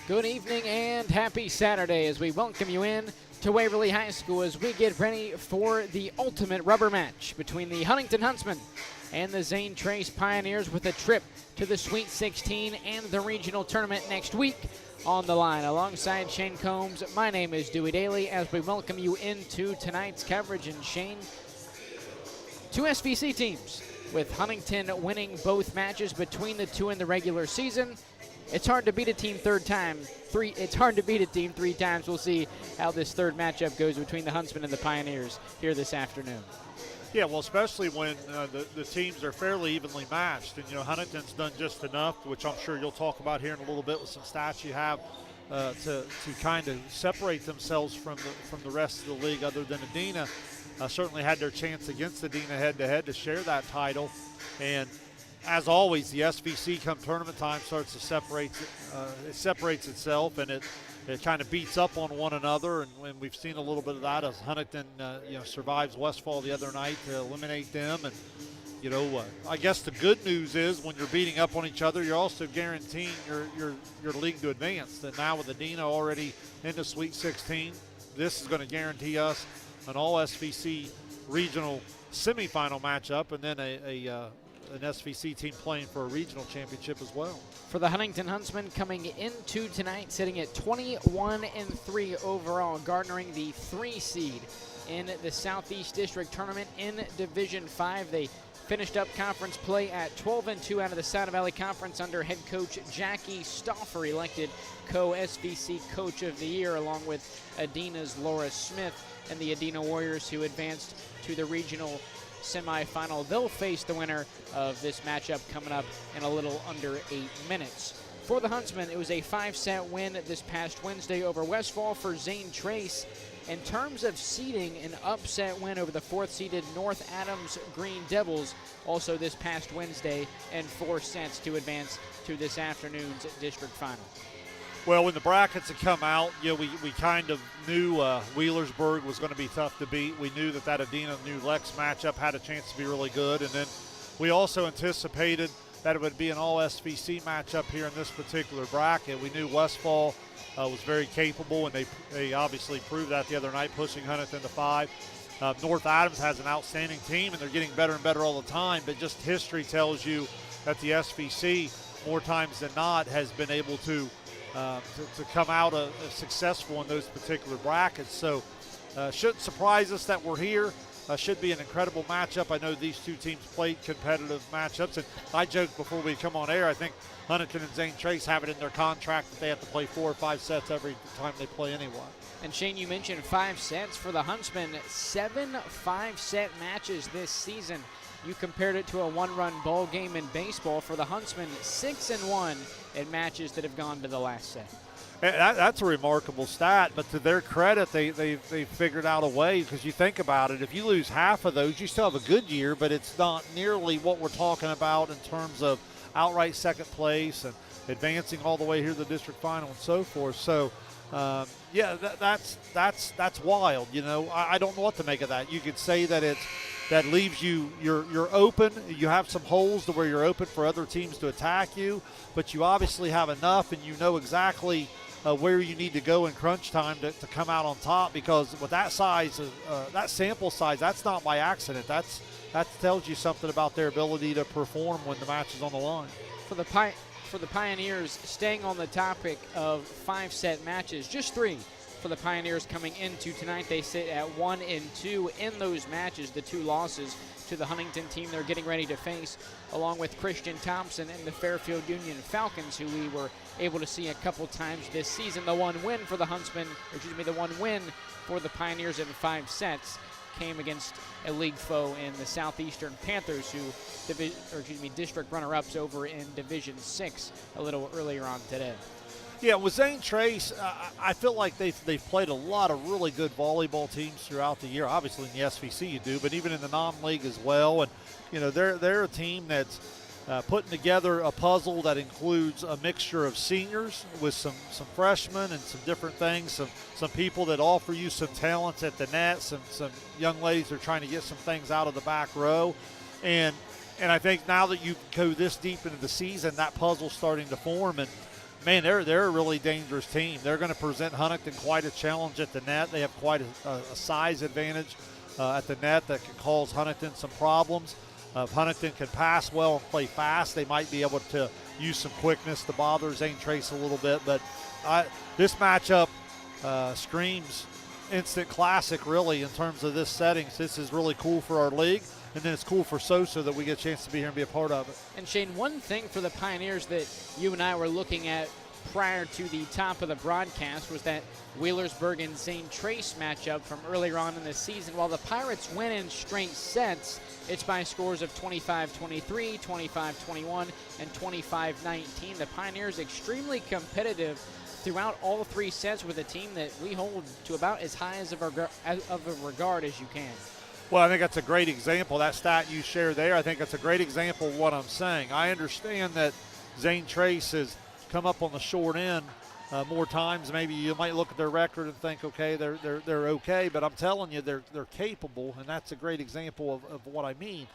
Good evening and happy Saturday as we welcome you in to Waverly High School as we get ready for the ultimate rubber match between the Huntington Huntsmen and the Zane Trace Pioneers, with a trip to the Sweet 16 and the regional tournament next week on the line. Alongside Shane Combs, my name is Dewey Daly as we welcome you into tonight's coverage. And Shane, two SVC teams with Huntington winning both matches between the two in the regular season. It's hard to beat a team It's hard to beat a team three times. We'll see how this third matchup goes between the Huntsmen and the Pioneers here this afternoon. Yeah, well, especially when the teams are fairly evenly matched. And, Huntington's done just enough, which I'm sure you'll talk about here in a little bit with some stats you have, to kind of separate themselves from the rest of the league other than Adena. Certainly had their chance against Adena head-to-head to share that title. And as always, the SVC come tournament time starts to separate. It separates itself, and it kind of beats up on one another. And we've seen a little bit of that as Huntington, survives Westfall the other night to eliminate them. And I guess the good news is when you're beating up on each other, you're also guaranteeing your league to advance. And now with Adena already in the Sweet 16, this is going to guarantee us an all SVC regional semifinal matchup, and then an SVC team playing for a regional championship as well. For the Huntington Huntsmen, coming into tonight, sitting at 21-3 overall, garnering the 3 seed in the Southeast District Tournament in Division 5. They finished up conference play at 12-2 out of the South Valley Conference under head coach Jackie Stauffer, elected co-SVC Coach of the Year, along with Adena's Laura Smith and the Adena Warriors, who advanced to the regional semifinal. They'll face the winner of this matchup coming up in a little under 8 minutes. For the Huntsmen, it was a 5-set win this past Wednesday over Westfall. For Zane Trace, in terms of seeding, an upset win over the 4th-seeded North Adams Green Devils also this past Wednesday in 4 sets to advance to this afternoon's district final. Well, when the brackets had come out, we kind of knew Wheelersburg was going to be tough to beat. We knew that Adena-New Lex matchup had a chance to be really good. And then we also anticipated that it would be an all-SVC matchup here in this particular bracket. We knew Westfall was very capable, and they obviously proved that the other night, pushing Huntington to 5. North Adams has an outstanding team, and they're getting better and better all the time. But just history tells you that the SVC, more times than not, has been able to come out successful in those particular brackets. So shouldn't surprise us that we're here. Should be an incredible matchup. I know these two teams played competitive matchups, and I joked before we come on air, I think Huntington and Zane Trace have it in their contract that they have to play 4 or 5 sets every time they play anyway. And Shane, you mentioned 5 sets. For the Huntsmen, 7 5-set matches this season. You compared it to a one-run ball game in baseball. For the Huntsmen, 6-1 in matches that have gone to the last set. That's a remarkable stat, but to their credit, they figured out a way, because you think about it, if you lose half of those, you still have a good year, but it's not nearly what we're talking about in terms of outright second place and advancing all the way here to the district final and so forth. So, that's wild. I don't know what to make of that. You could say that that leaves you're open. You have some holes to where you're open for other teams to attack you, but you obviously have enough, and you know exactly where you need to go in crunch time to come out on top, because with that size, that sample size, that's not by accident. That tells you something about their ability to perform when the match is on the line. For the Pioneers, staying on the topic of 5-set matches, just 3 for the Pioneers coming into tonight. They sit at 1-2 in those matches. The 2 losses to the Huntington team they're getting ready to face, along with Christian Thompson and the Fairfield Union Falcons, who we were able to see a couple times this season. The one win for the Pioneers in 5 sets came against a league foe in the Southeastern Panthers, who district runner-ups over in Division 6 a little earlier on today. Yeah, with Zane Trace, I feel like they've played a lot of really good volleyball teams throughout the year. Obviously in the SVC you do, but even in the non-league as well. And they're a team that's putting together a puzzle that includes a mixture of seniors with some freshmen and some different things, some people that offer you some talents at the net, some young ladies that are trying to get some things out of the back row. And I think now that you go this deep into the season, that puzzle's starting to form. And man, they're a really dangerous team. They're going to present Huntington quite a challenge at the net. They have quite a size advantage at the net that can cause Huntington some problems. If Huntington can pass well and play fast, they might be able to use some quickness to bother Zane Trace a little bit. But this matchup screams instant classic, really, in terms of this setting. This is really cool for our league, and then it's cool for Sosa that we get a chance to be here and be a part of it. And Shane, one thing for the Pioneers that you and I were looking at prior to the top of the broadcast was that Wheelersburg and Zane Trace matchup from earlier on in the season. While the Pirates win in straight sets, it's by scores of 25-23, 25-21, and 25-19. The Pioneers extremely competitive throughout all three sets with a team that we hold to about as high of a regard as you can. Well, I think that's a great example. That stat you share there, I think that's a great example of what I'm saying. I understand that Zane Trace has come up on the short end more times. Maybe you might look at their record and think, okay, they're okay, but I'm telling you, they're capable, and that's a great example of what I mean.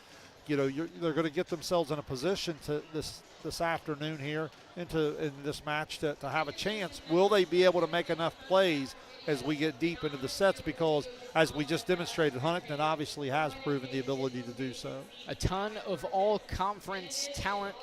You know, they're going to get themselves in a position to this afternoon here in this match to have a chance. Will they be able to make enough plays as we get deep into the sets? Because as we just demonstrated, Huntington obviously has proven the ability to do so. A ton of all-conference talent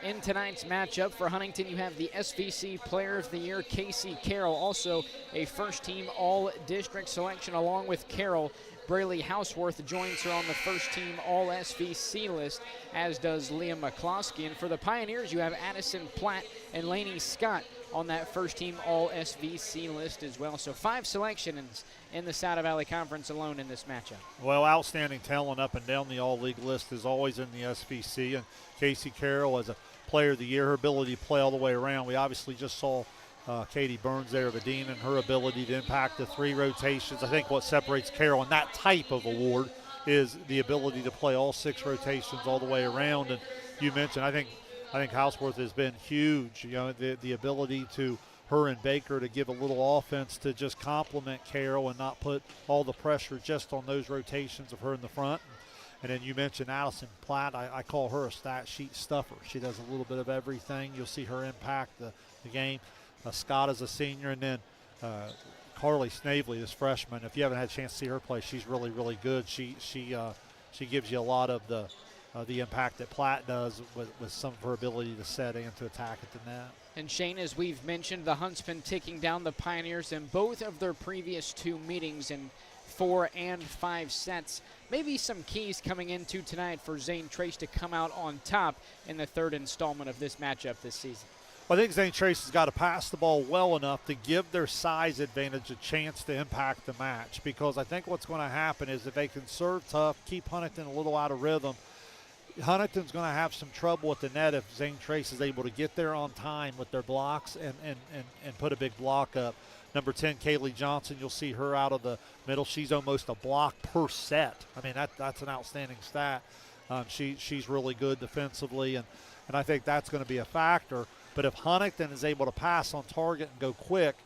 in tonight's matchup. For Huntington, you have the SVC Player of the Year, Casey Carroll, also a first-team all-district selection. Along with Carroll, Braylee Houseworth joins her on the first-team all-SVC list, as does Liam McCloskey. And for the Pioneers, you have Addison Platt and Laney Scott on that first-team all-SVC list as well. So 5 selections in the South Valley Conference alone in this matchup. Well, outstanding talent up and down the all-league list is always in the SVC, and Casey Carroll as a Player of the Year, her ability to play all the way around. We obviously just saw Katie Burns there of Edina and her ability to impact the 3 rotations. I think what separates Carroll in that type of award is the ability to play all 6 rotations all the way around. And you mentioned, I think Houseworth has been huge. You know, the ability to her and Baker to give a little offense to just complement Carroll and not put all the pressure just on those rotations of her in the front. And then you mentioned Addison Platt. I call her a stat sheet stuffer. She does a little bit of everything. You'll see her impact the game. Scott is a senior, and then Carly Snavely is freshman. If you haven't had a chance to see her play, she's really, really good. She gives you a lot of the impact that Platt does with some of her ability to set and to attack at the net. And Shane, as we've mentioned, the Huntsmen taking down the Pioneers in both of their previous 2 meetings in 4 and 5 sets. Maybe some keys coming into tonight for Zane Trace to come out on top in the 3rd installment of this matchup this season. Well, I think Zane Trace has got to pass the ball well enough to give their size advantage a chance to impact the match, because I think what's going to happen is if they can serve tough, keep Huntington a little out of rhythm, Huntington's going to have some trouble at the net if Zane Trace is able to get there on time with their blocks and put a big block up. Number 10, Kaylee Johnson, you'll see her out of the middle. She's almost a block per set. I mean, that's an outstanding stat. She's really good defensively, and I think that's going to be a factor. But if Huntington is able to pass on target and go quick,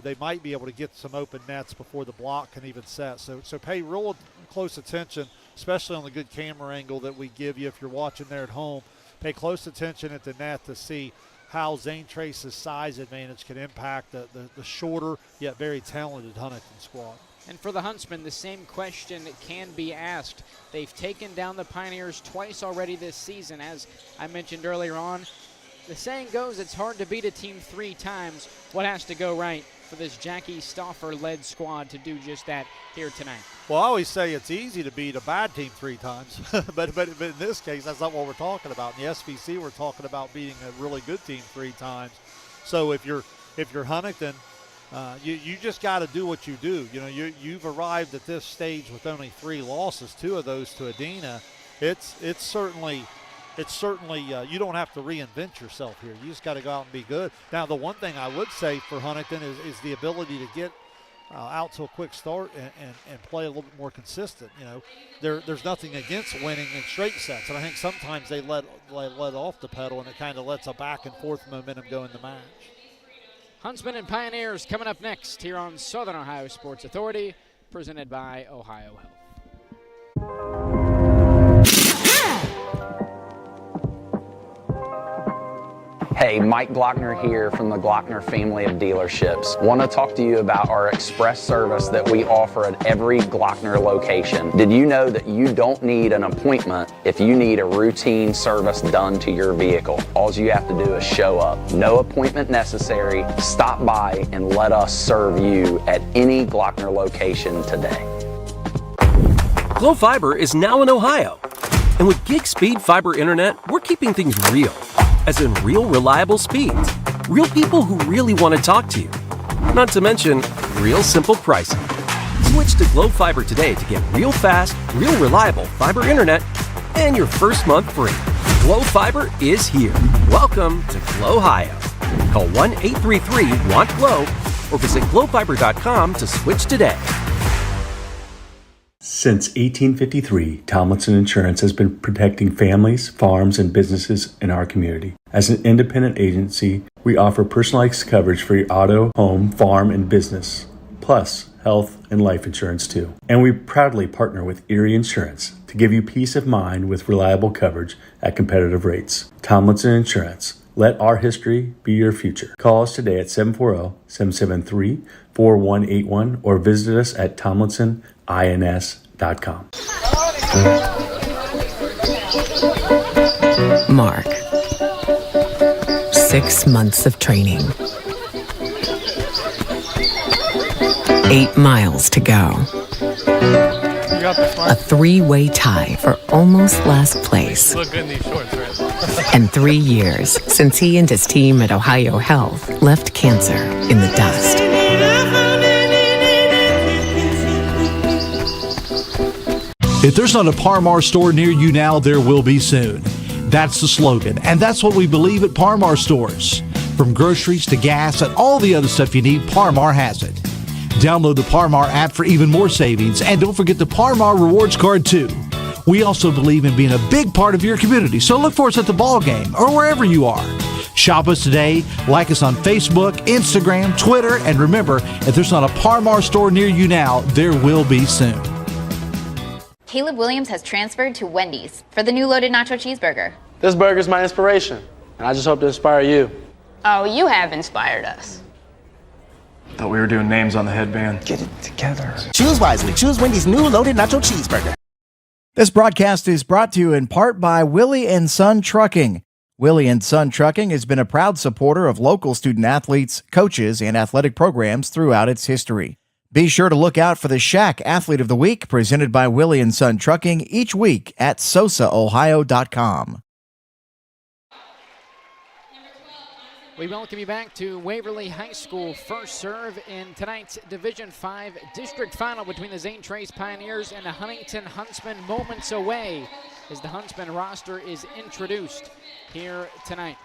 they might be able to get some open nets before the block can even set. So pay real close attention, especially on the good camera angle that we give you if you're watching there at home. Pay close attention at the net to see how Zane Trace's size advantage can impact the shorter yet very talented Huntington squad. And for the Huntsmen, the same question can be asked. They've taken down the Pioneers twice already this season. As I mentioned earlier on, the saying goes it's hard to beat a team 3 times. What has to go right for this Jackie Stauffer-led squad to do just that here tonight? Well, I always say it's easy to beat a bad team 3 times, but in this case, that's not what we're talking about. In the SVC, we're talking about beating a really good team 3 times. So if you're Huntington, you just got to do what you do. You know, you've arrived at this stage with only 3 losses, 2 of those to Edina. It's certainly you don't have to reinvent yourself here. You just got to go out and be good. Now, the one thing I would say for Huntington is the ability to get out to a quick start and play a little bit more consistent. You know, there's nothing against winning in straight sets, and I think sometimes they let off the pedal, and it kind of lets a back and forth momentum go in the match. Huntsmen and Pioneers coming up next here on Southern Ohio Sports Authority, presented by Ohio Health. Hey, Mike Glockner here from the Glockner family of dealerships. Want to talk to you about our express service that we offer at every Glockner location. Did you know that you don't need an appointment if you need a routine service done to your vehicle? All you have to do is show up. No appointment necessary. Stop by and let us serve you at any Glockner location today. Glo Fiber is now in Ohio. And with gig speed fiber internet, we're keeping things real. As in real, reliable speeds. Real people who really want to talk to you. Not to mention, real simple pricing. Switch to Glo Fiber today to get real fast, real reliable fiber internet and your first month free. Glo Fiber is here. Welcome to Glo Ohio. Call 1-833-WANT-GLO or visit glofiber.com to switch today. Since 1853, Tomlinson Insurance has been protecting families, farms, and businesses in our community. As an independent agency, we offer personalized coverage for your auto, home, farm, and business, plus health and life insurance too. And we proudly partner with Erie Insurance to give you peace of mind with reliable coverage at competitive rates. Tomlinson Insurance. Let our history be your future. Call us today at 740-773-4181 or visit us at tomlinsonins.com. Mark. 6 months of training. 8 miles to go. A 3-way tie for almost last place. Look good in these shorts, right? And 3 years since he and his team at Ohio Health left cancer in the dust. If there's not a Par-Mar store near you now, there will be soon. That's the slogan, and that's what we believe at Par-Mar stores. From groceries to gas and all the other stuff you need, Par-Mar has it. Download the Par-Mar app for even more savings, and don't forget the Par-Mar rewards card too. We also believe in being a big part of your community, so look for us at the ball game or wherever you are. Shop us today, like us on Facebook, Instagram, Twitter, and remember, if there's not a Par-Mar store near you now, there will be soon. Caleb Williams has transferred to Wendy's for the new loaded nacho cheeseburger. This burger's my inspiration, and I just hope to inspire you. Oh, you have inspired us. Thought we were doing names on the headband. Get it together. Choose wisely. Choose Wendy's new loaded nacho cheeseburger. This broadcast is brought to you in part by Willie and Son Trucking. Willie and Son Trucking has been a proud supporter of local student athletes, coaches, and athletic programs throughout its history. Be sure to look out for the Shack Athlete of the Week presented by Willie and Son Trucking each week at sosaohio.com. We welcome you back to Waverly High School. First serve in tonight's Division 5 district final between the Zane Trace Pioneers and the Huntington Huntsmen, moments away as the Huntsmen roster is introduced here tonight.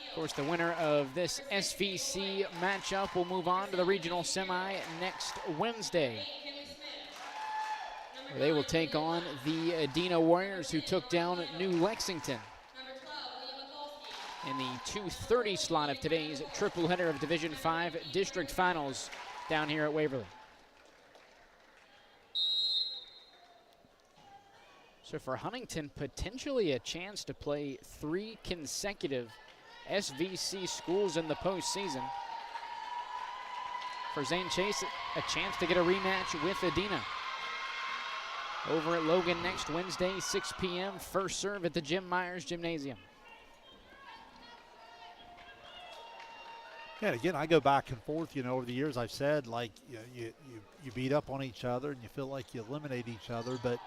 Of course, the winner of this SVC matchup will move on to the regional semi next Wednesday. They will take on the Adena Warriors, who took down New Lexington in the 2:30 slot of today's triple header of Division 5 district finals down here at Waverly. So for Huntington, potentially a chance to play 3 consecutive SVC schools in the postseason. For Zane Chase, a chance to get a rematch with Adena. Over at Logan next Wednesday, 6 p.m., first serve at the Jim Myers Gymnasium. Yeah, again, I go back and forth. Over the years I've said, like, you beat up on each other and you feel like you eliminate each other, but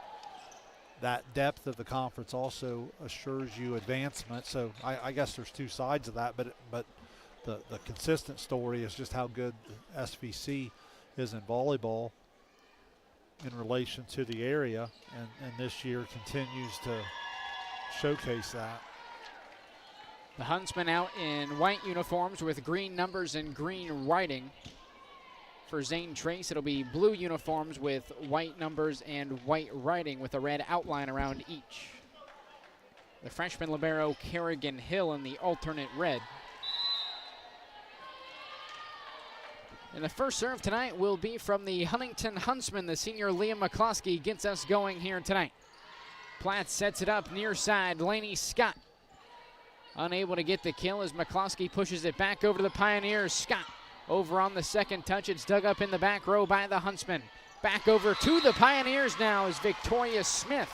that depth of the conference also assures you advancement. So I guess there's two sides of that, but the consistent story is just how good the SVC is in volleyball in relation to the area, and this year continues to showcase that. The Huntsmen out in white uniforms with green numbers and green writing. For Zane Trace, it'll be blue uniforms with white numbers and white writing with a red outline around each. The freshman libero Kerrigan Hill in the alternate red. And the first serve tonight will be from the Huntington Huntsmen. The senior Liam McCloskey gets us going here tonight. Platt sets it up near side. Laney Scott unable to get the kill as McCloskey pushes it back over to the Pioneers. Scott over on the second touch. It's dug up in the back row by the Huntsmen. Back over to the Pioneers now as Victoria Smith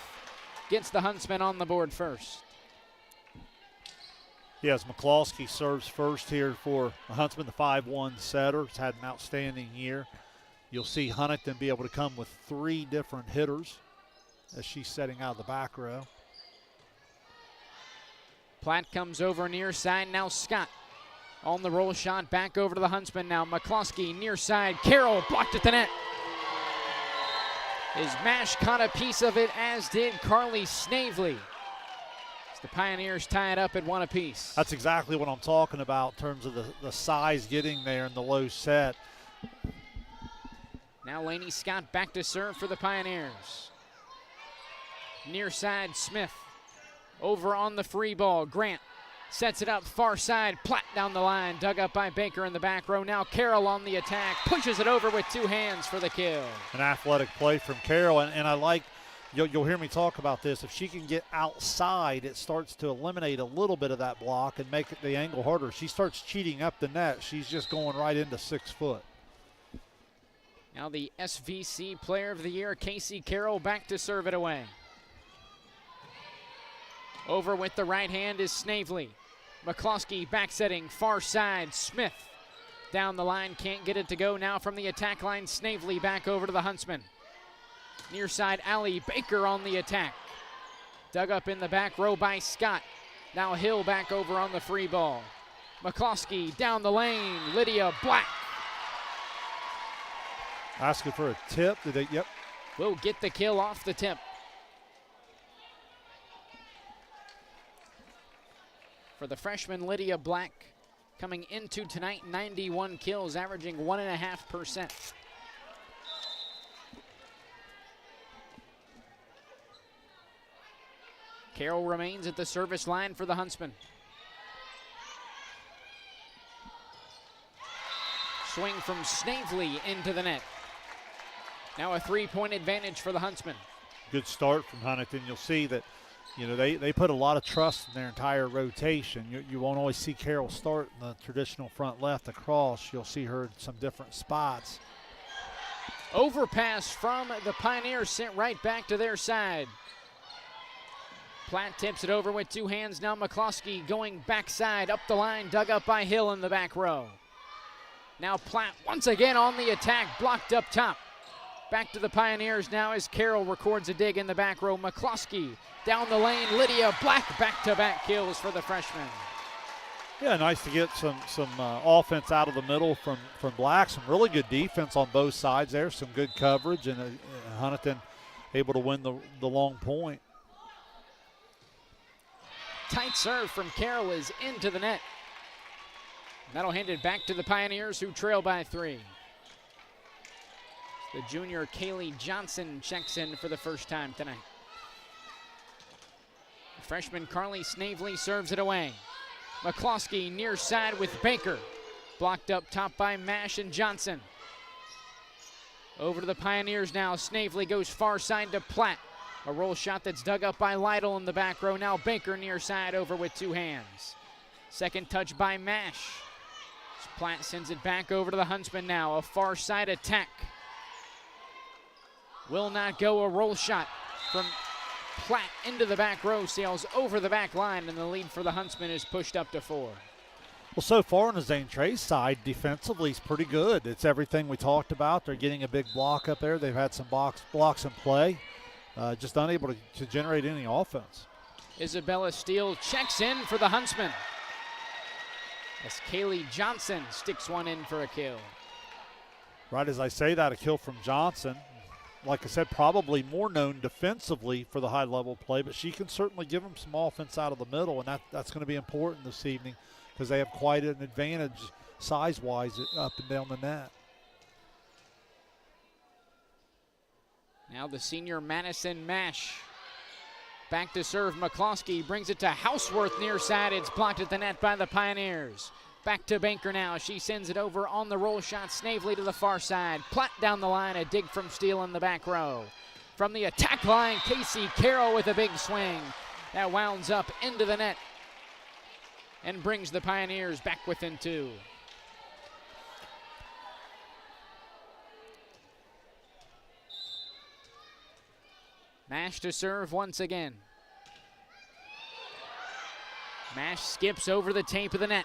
gets the Huntsmen on the board first. Yes, McCloskey serves first here for the Huntsmen, the 5-1 setter. He's had an outstanding year. You'll see Huntington be able to come with 3 different hitters as she's setting out of the back row. Platt comes over near side. Now Scott on the roll shot. Back over to the Huntsmen now. McCloskey near side. Carroll blocked at the net. His Mash caught a piece of it, as did Carly Snavely. The Pioneers tie it up at 1 apiece. That's exactly what I'm talking about in terms of the size getting there in the low set. Now Laney Scott back to serve for the Pioneers. Near side, Smith. Over on the free ball, Grant sets it up far side. Platt down the line, dug up by Baker in the back row. Now Carroll on the attack, pushes it over with 2 hands for the kill. An athletic play from Carroll, and I like, you'll hear me talk about this. If she can get outside, it starts to eliminate a little bit of that block and make the angle harder. She starts cheating up the net. She's just going right into 6 foot. Now the SVC Player of the Year, Casey Carroll, back to serve it away. Over with the right hand is Snavely. McCloskey back setting, far side, Smith. Down the line, can't get it to go now from the attack line. Snavely back over to the Huntsman. Near side alley, Baker on the attack. Dug up in the back row by Scott. Now Hill back over on the free ball. McCloskey down the lane, Lydia Black. Asking for a tip, yep. Will get the kill off the tip. For the freshman Lydia Black, coming into tonight, 91 kills, averaging 1.5%. Carroll remains at the service line for the Huntsmen. Swing from Snavely into the net. Now a 3-point advantage for the Huntsmen. Good start from Huntington. You'll see that, they put a lot of trust in their entire rotation. You won't always see Carroll start in the traditional front left across. You'll see her in some different spots. Overpass from the Pioneers, sent right back to their side. Platt tips it over with 2 hands. Now McCloskey going backside, up the line, dug up by Hill in the back row. Now Platt once again on the attack, blocked up top. Back to the Pioneers now as Carroll records a dig in the back row. McCloskey down the lane, Lydia Black back-to-back kills for the freshman. Yeah, nice to get some offense out of the middle from Black. Some really good defense on both sides there. Some good coverage, and Huntington able to win the long point. Tight serve from Carroll is into the net. That'll hand it back to the Pioneers, who trail by 3. The junior Kaylee Johnson checks in for the first time tonight. The freshman Carly Snavely serves it away. McCloskey near side with Baker. Blocked up top by Mash and Johnson. Over to the Pioneers now. Snavely goes far side to Platt. A roll shot that's dug up by Lytle in the back row. Now Baker near side over with 2 hands. Second touch by Mash. Platt sends it back over to the Huntsman now. A far side attack. Will not go. A roll shot from Platt into the back row. Sails over the back line, and the lead for the Huntsman is pushed up to 4. Well, so far on the Zane Trey's side, defensively is pretty good. It's everything we talked about. They're getting a big block up there. They've had some blocks in play. Just unable to generate any offense. Isabella Steele checks in for the Huntsman, as Kaylee Johnson sticks one in for a kill. Right as I say that, a kill from Johnson. Like I said, probably more known defensively for the high-level play, but she can certainly give them some offense out of the middle, and that's going to be important this evening because they have quite an advantage size-wise up and down the net. Now the senior Madison Mash. Back to serve, McCloskey brings it to Houseworth near side. It's blocked at the net by the Pioneers. Back to Banker now. She sends it over on the roll shot. Snavely to the far side. Platt down the line. A dig from Steele in the back row. From the attack line, Casey Carroll with a big swing. That wounds up into the net and brings the Pioneers back within 2. Mash to serve once again. Mash skips over the tape of the net.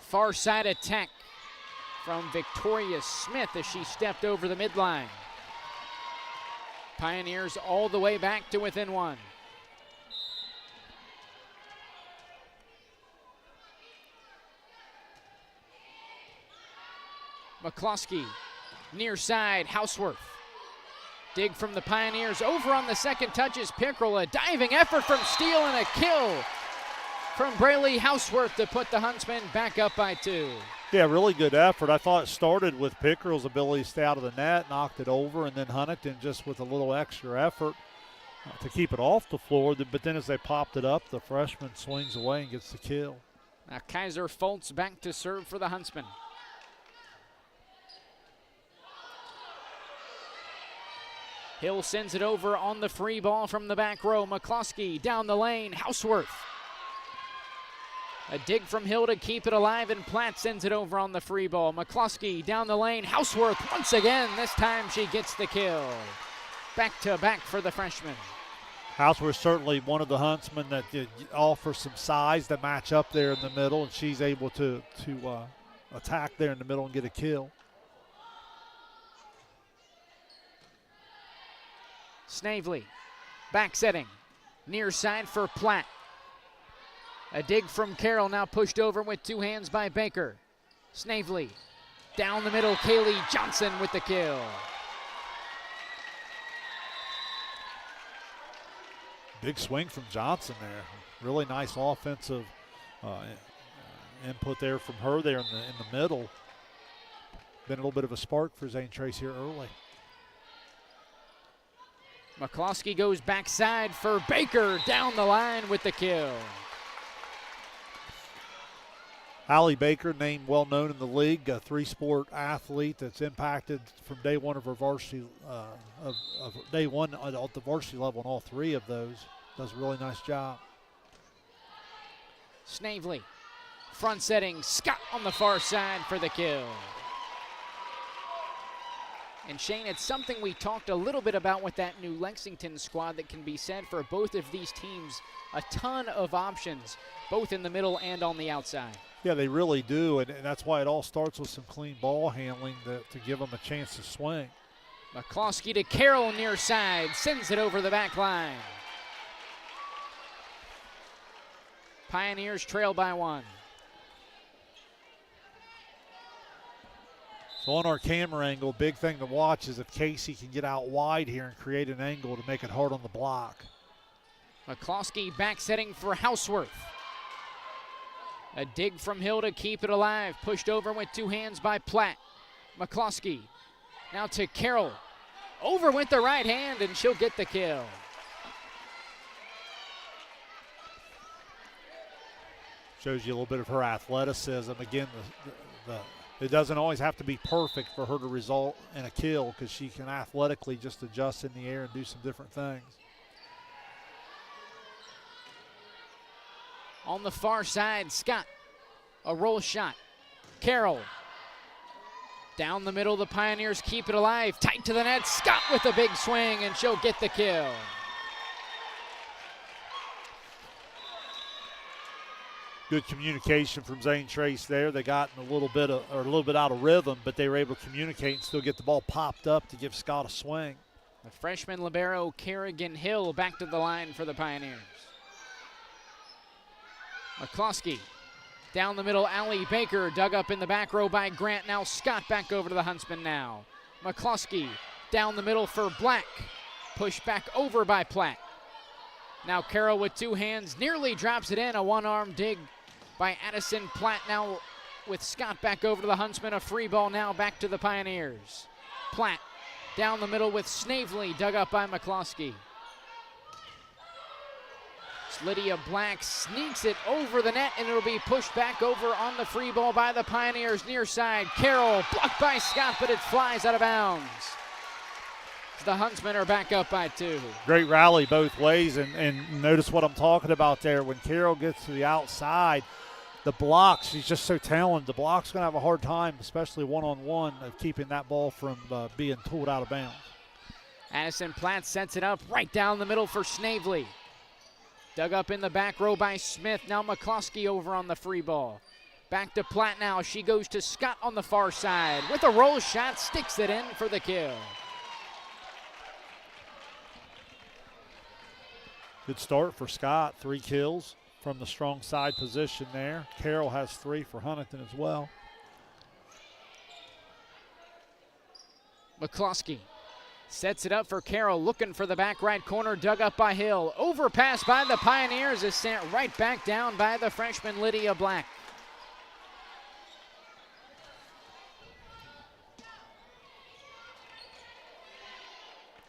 Far side attack from Victoria Smith as she stepped over the midline. Pioneers all the way back to within 1. McCloskey, near side, Houseworth. Dig from the Pioneers, over on the second touch is Pickrell. A diving effort from Steele and a kill from Braley Houseworth to put the Huntsmen back up by 2. Yeah, really good effort. I thought it started with Pickrell's ability to stay out of the net, knocked it over, and then Huntington just with a little extra effort to keep it off the floor. But then as they popped it up, the freshman swings away and gets the kill. Now Kaiser Foltz back to serve for the Huntsmen. Hill sends it over on the free ball from the back row. McCloskey down the lane, Houseworth. A dig from Hill to keep it alive, and Platt sends it over on the free ball. McCloskey down the lane, Houseworth once again. This time she gets the kill. Back to back for the freshman. Houseworth certainly one of the Huntsmen that offer some size to match up there in the middle, and she's able to attack there in the middle and get a kill. Snavely, back setting, near side for Platt. A dig from Carroll, now pushed over with 2 hands by Baker. Snavely, down the middle, Kaylee Johnson with the kill. Big swing from Johnson there. Really nice offensive input there from her there in the middle. Been a little bit of a spark for Zane Trace here early. McCloskey goes backside for Baker, down the line with the kill. Allie Baker, named well known in the league, a 3-sport athlete that's impacted from day one of her varsity, of day one at the varsity level in all 3 of those. Does a really nice job. Snavely, front setting, Scott on the far side for the kill. And Shane, it's something we talked a little bit about with that new Lexington squad that can be said for both of these teams. A ton of options, both in the middle and on the outside. Yeah, they really do, and that's why it all starts with some clean ball handling to give them a chance to swing. McCloskey to Carroll near side, sends it over the back line. Pioneers trail by 1. So on our camera angle, big thing to watch is if Casey can get out wide here and create an angle to make it hard on the block. McCloskey back setting for Houseworth. A dig from Hill to keep it alive. Pushed over with 2 hands by Platt. McCloskey now to Carroll. Over with the right hand, and she'll get the kill. Shows you a little bit of her athleticism. Again, it doesn't always have to be perfect for her to result in a kill because she can athletically just adjust in the air and do some different things. On the far side, Scott, a roll shot. Carroll, down the middle, the Pioneers keep it alive. Tight to the net, Scott with a big swing, and she'll get the kill. Good communication from Zane Trace there. They got a little bit out of rhythm, but they were able to communicate and still get the ball popped up to give Scott a swing. The freshman libero Kerrigan Hill back to the line for the Pioneers. McCloskey down the middle, Allie Baker dug up in the back row by Grant. Now Scott back over to the Huntsmen now. McCloskey down the middle for Black. Pushed back over by Platt. Now Carroll with 2 hands nearly drops it in. A one-arm dig by Addison Platt now with Scott back over to the Huntsmen. A free ball now back to the Pioneers. Platt down the middle with Snavely dug up by McCloskey. Lydia Black sneaks it over the net, and it'll be pushed back over on the free ball by the Pioneers near side. Carroll blocked by Scott, but it flies out of bounds. The Huntsmen are back up by 2. Great rally both ways, and notice what I'm talking about there. When Carroll gets to the outside, the blocks, she's just so talented. The block's going to have a hard time, especially one-on-one, of keeping that ball from being pulled out of bounds. Addison Platt sets it up right down the middle for Snavely. Dug up in the back row by Smith. Now McCloskey over on the free ball. Back to Platt now. She goes to Scott on the far side. With a roll shot, sticks it in for the kill. Good start for Scott. 3 kills from the strong side position there. Carroll has 3 for Huntington as well. McCloskey sets it up for Carroll, looking for the back right corner, dug up by Hill. Overpass by the Pioneers is sent right back down by the freshman Lydia Black.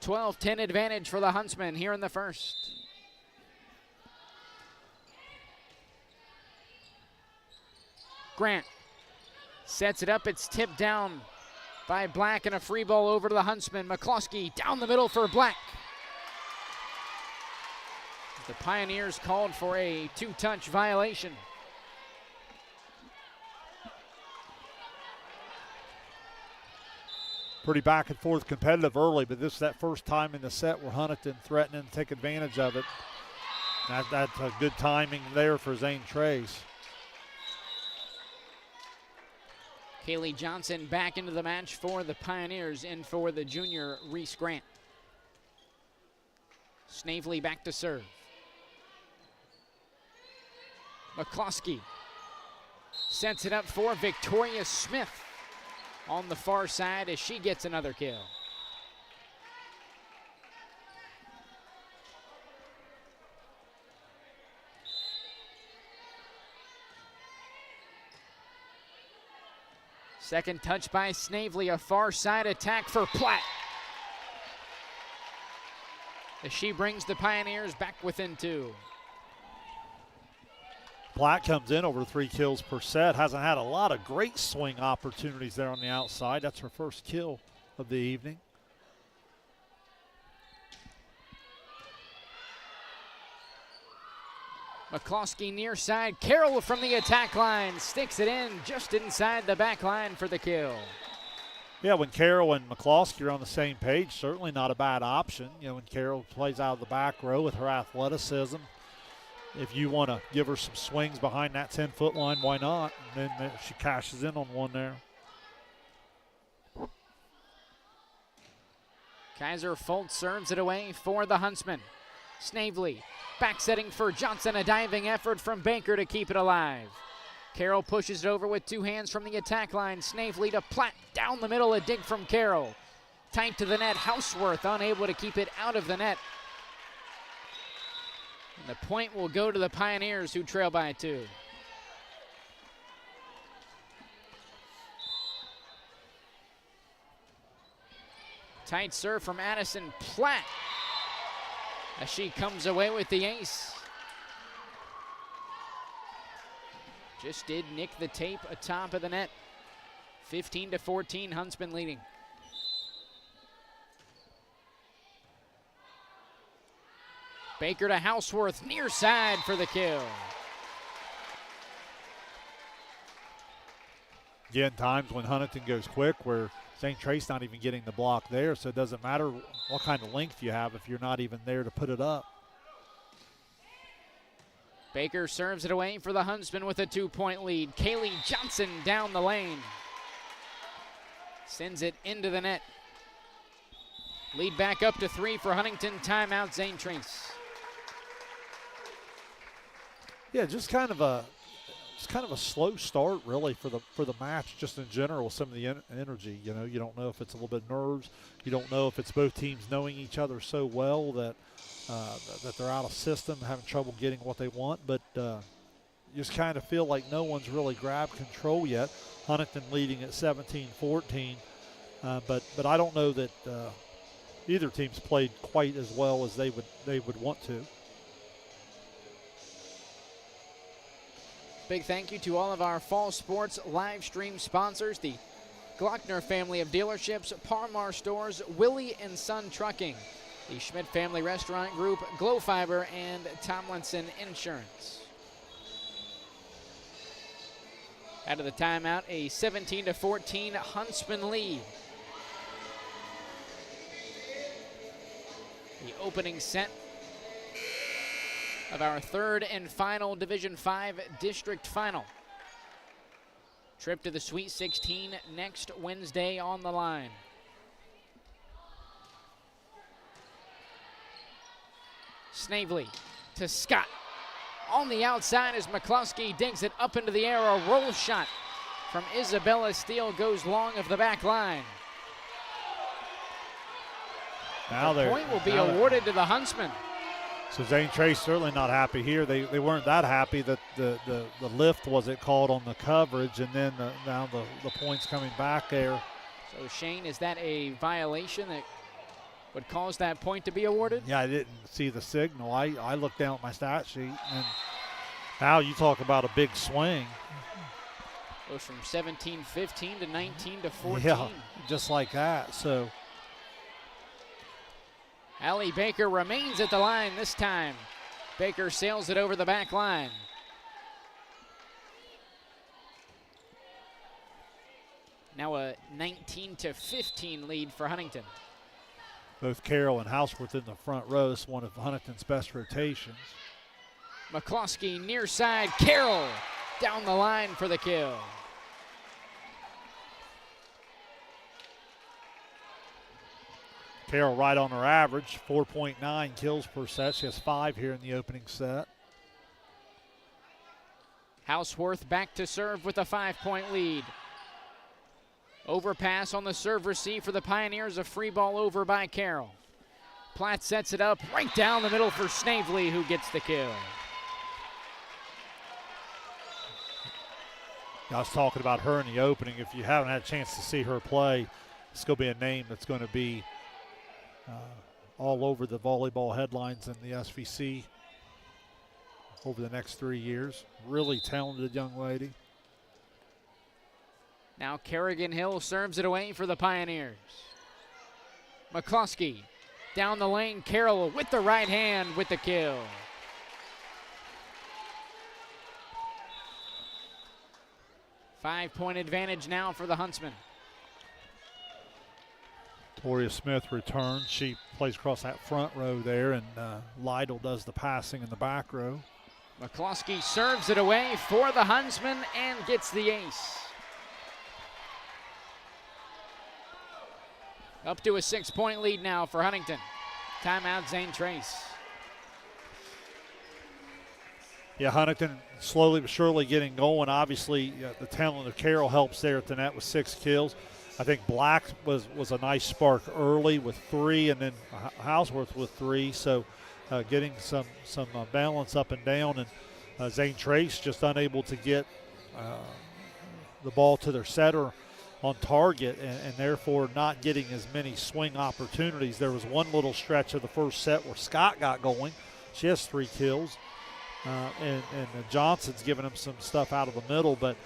(12-10) advantage for the Huntsmen here in the first. Grant sets it up. It's tipped down by Black and a free ball over to the Huntsmen. McCloskey down the middle for Black. The Pioneers called for a 2-touch violation. Pretty back and forth competitive early, but this is that first time in the set where Huntington threatening to take advantage of it. That's a good timing there for Zane Trace. Kaylee Johnson back into the match for the Pioneers, in for the junior Reese Grant. Snavely back to serve. McCloskey sets it up for Victoria Smith on the far side as she gets another kill. Second touch by Snavely, a far side attack for Platt. As she brings the Pioneers back within 2. Platt comes in over 3 kills per set. Hasn't had a lot of great swing opportunities there on the outside. That's her first kill of the evening. McCloskey near side. Carroll from the attack line sticks it in just inside the back line for the kill. Yeah, when Carroll and McCloskey are on the same page, certainly not a bad option. You know, when Carroll plays out of the back row with her athleticism, if you want to give her some swings behind that 10-foot line, why not? And then she cashes in on one there. Kaiser Foltz serves it away for the Huntsmen. Snavely back setting for Johnson, a diving effort from Baker to keep it alive. Carroll pushes it over with 2 hands from the attack line. Snavely to Platt, down the middle, a dig from Carroll. Tight to the net, Houseworth unable to keep it out of the net. And the point will go to the Pioneers, who trail by 2. Tight serve from Addison Platt as she comes away with the ace. Just did nick the tape atop of the net. 15-14, Huntsman leading. Baker to Houseworth, near side for the kill. Again, times when Huntington goes quick where St. Trace not even getting the block there, so it doesn't matter what kind of length you have if you're not even there to put it up. Baker serves it away for the Huntsmen with a 2-point lead. Kaylee Johnson down the lane. Sends it into the net. Lead back up to 3 for Huntington. Timeout, Zane Trace. Yeah, just kind of a slow start really for the match, just in general with some of the energy. You know, you don't know if it's a little bit nerves. You don't know if it's both teams knowing each other so well that they're out of system, having trouble getting what they want. But you just kind of feel like no one's really grabbed control yet. Huntington leading at 17-14, but I don't know that either team's played quite as well as they would want to. Big thank you to all of our fall sports live stream sponsors, the Glockner family of dealerships, Parmar Stores, Willie and Son Trucking, the Schmidt Family Restaurant Group, Glow Fiber, and Tomlinson Insurance. Out of the timeout, a 17-14 Huntsman lead. The opening set of our third and final Division V district final. Trip to the Sweet 16 next Wednesday on the line. Snavely to Scott. On the outside as McCluskey digs it up into the air. A roll shot from Isabella Steele goes long of the back line. Now the point will be awarded to the Huntsmen. So Zane Trace certainly not happy here. They weren't that happy that the lift wasn't called on the coverage, and then now the points coming back there. So Shane, is that a violation that would cause that point to be awarded? Yeah, I didn't see the signal. I looked down at my stat sheet, and now you talk about a big swing. Goes from 17-15 to 19-14. Yeah, just like that. So Allie Baker remains at the line this time. Baker sails it over the back line. Now a 19-15 lead for Huntington. Both Carroll and Houseworth in the front row. It's one of Huntington's best rotations. McCloskey near side. Carroll down the line for the kill. Carroll right on her average, 4.9 kills per set. She has 5 here in the opening set. Houseworth back to serve with a 5-point lead. Overpass on the serve receive for the Pioneers. A free ball over by Carroll. Platt sets it up right down the middle for Snavely, who gets the kill. I was talking about her in the opening. If you haven't had a chance to see her play, it's going to be a name that's going to be all over the volleyball headlines in the SVC over the next 3 years. Really talented young lady. Now Kerrigan Hill serves it away for the Pioneers. McCloskey down the lane. Carroll with the right hand with the kill. Five-point advantage now for the Huntsmen. Toria Smith returns. She plays across that front row there, and Lytle does the passing in the back row. McCloskey serves it away for the Huntsmen and gets the ace. Up to a 6-point lead now for Huntington. Timeout, Zane Trace. Yeah, Huntington slowly but surely getting going. Obviously, the talent of Carroll helps there at the net with 6 kills. I think Black was a nice spark early with 3, and then Houseworth with 3. So getting some balance up and down, and Zane Trace just unable to get the ball to their setter on target, and therefore not getting as many swing opportunities. There was one little stretch of the first set where Scott got going. She has 3 kills, and Johnson's giving him some stuff out of the middle, but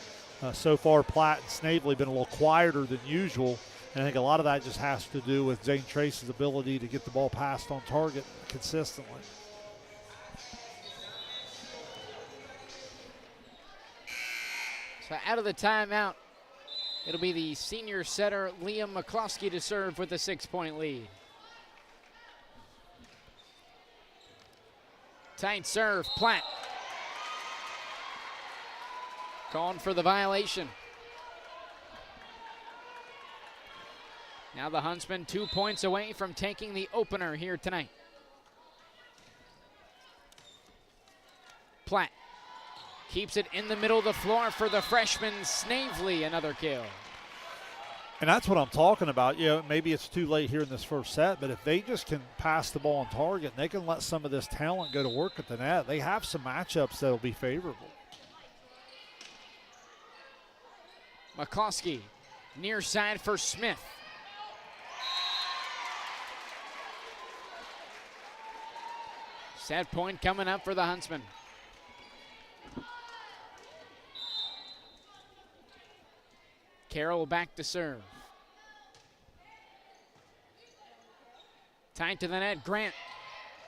so far Platt and Snavely been a little quieter than usual, and I think a lot of that just has to do with Zane Trace's ability to get the ball passed on target consistently. So out of the timeout, it'll be the senior setter Liam McCloskey to serve with a 6-point lead. Tight serve, Platt. Calling for the violation. Now the Huntsmen 2 points away from taking the opener here tonight. Platt keeps it in the middle of the floor for the freshman Snavely, another kill. And that's what I'm talking about. You know, maybe it's too late here in this first set, but if they just can pass the ball on target and they can let some of this talent go to work at the net, they have some matchups that'll be favorable. McCloskey near side for Smith. Set point coming up for the Huntsmen. Carroll back to serve. Tied to the net, Grant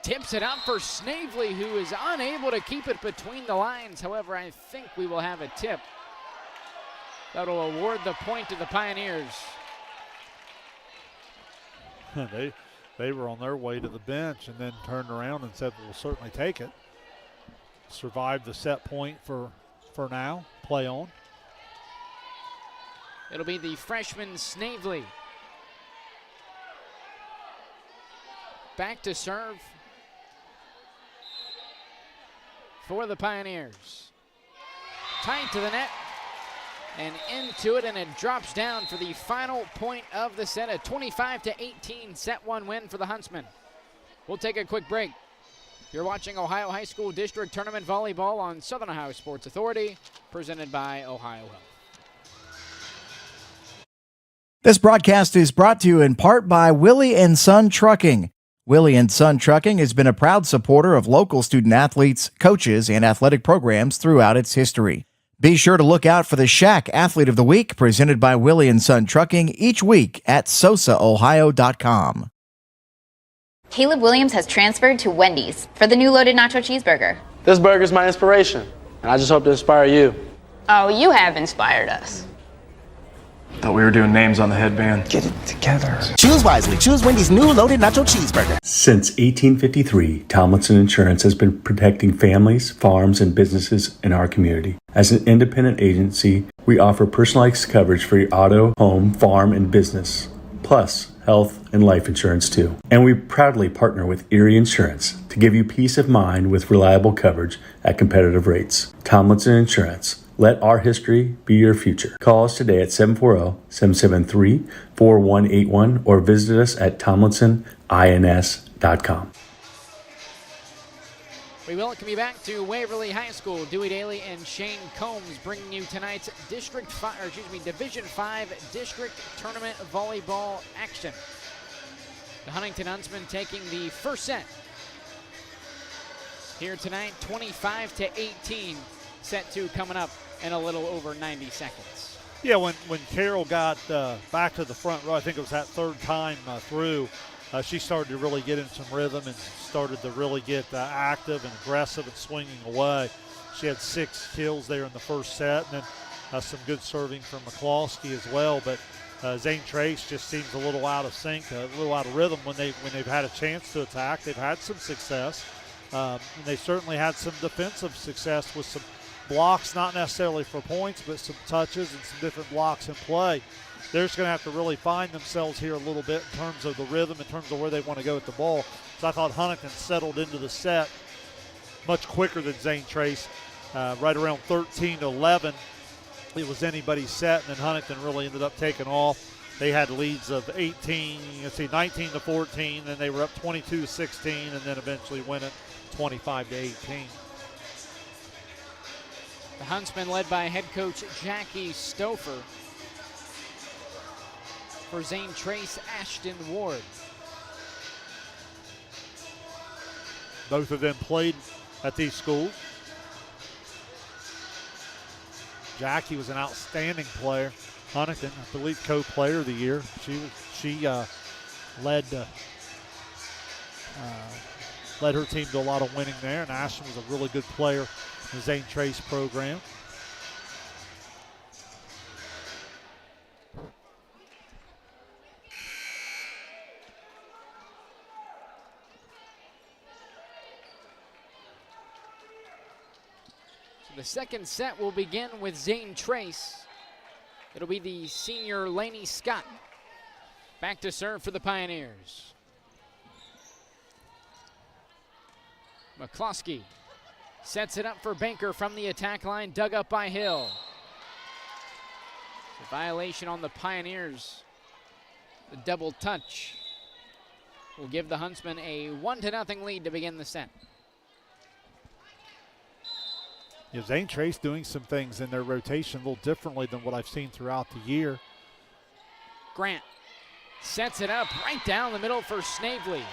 tips it up for Snavely, who is unable to keep it between the lines. However, I think we will have a tip that'll award the point to the Pioneers. They were on their way to the bench and then turned around and said, we'll certainly take it. Survived the set point for now. Play on. It'll be the freshman Snavely. Back to serve for the Pioneers. Tight to the net and into it, and it drops down for the final point of the set. A 25-18 set one win for the Huntsmen. We'll take a quick break. You're watching Ohio High School District Tournament Volleyball on Southern Ohio Sports Authority, presented by Ohio Health. This broadcast is brought to you in part by Willie and Son Trucking. Willie and Son Trucking has been a proud supporter of local student athletes, coaches, and athletic programs throughout its history. Be sure to look out for the Shack Athlete of the Week presented by Willie and Son Trucking each week at sosaohio.com. Caleb Williams has transferred to Wendy's for the new loaded nacho cheeseburger. This burger's my inspiration, and I just hope to inspire you. Oh, you have inspired us. Thought we were doing names on the headband. Get it together. Choose wisely. Choose Wendy's new loaded nacho cheeseburger. Since 1853, Tomlinson Insurance has been protecting families, farms, and businesses in our community. As an independent agency, we offer personalized coverage for your auto, home, farm, and business, plus health and life insurance too. And we proudly partner with Erie Insurance to give you peace of mind with reliable coverage at competitive rates. Tomlinson Insurance. Let our history be your future. Call us today at 740-773-4181 or visit us at tomlinsonins.com. We welcome you back to Waverly High School. Dewey Daly and Shane Combs bringing you tonight's Division 5 District Tournament Volleyball action. The Huntington Huntsmen taking the first set here tonight, 25-18. Set two coming up in a little over 90 seconds. Yeah, when Carol got back to the front row, I think it was that third time through, she started to really get in some rhythm and started to really get active and aggressive and swinging away. She had 6 kills there in the first set, and then some good serving from McCloskey as well. But Zane Trace just seems a little out of sync, a little out of rhythm when they've had a chance to attack. They've had some success, and they certainly had some defensive success with some blocks, not necessarily for points, but some touches and some different blocks in play. They're just going to have to really find themselves here a little bit in terms of the rhythm, in terms of where they want to go with the ball. So I thought Huntington settled into the set much quicker than Zane Trace. Right around 13-11, it was anybody's set, and then Huntington really ended up taking off. They had leads of 19-14, then they were up 22-16, and then eventually win it 25-18. The Huntsmen led by head coach Jackie Stouffer. For Zane Trace, Ashton Ward. Both of them played at these schools. Jackie was an outstanding player. Huntington, I believe, co-player of the year. She led her team to a lot of winning there, and Ashton was a really good player in the Zane Trace program. The second set will begin with Zane Trace. It'll be the senior Laney Scott back to serve for the Pioneers. McCloskey sets it up for Banker from the attack line, dug up by Hill. It's a violation on the Pioneers. The double touch will give the Huntsmen a 1-0 lead to begin the set. Yeah, Zane Trace doing some things in their rotation a little differently than what I've seen throughout the year. Grant sets it up right down the middle for Snavely,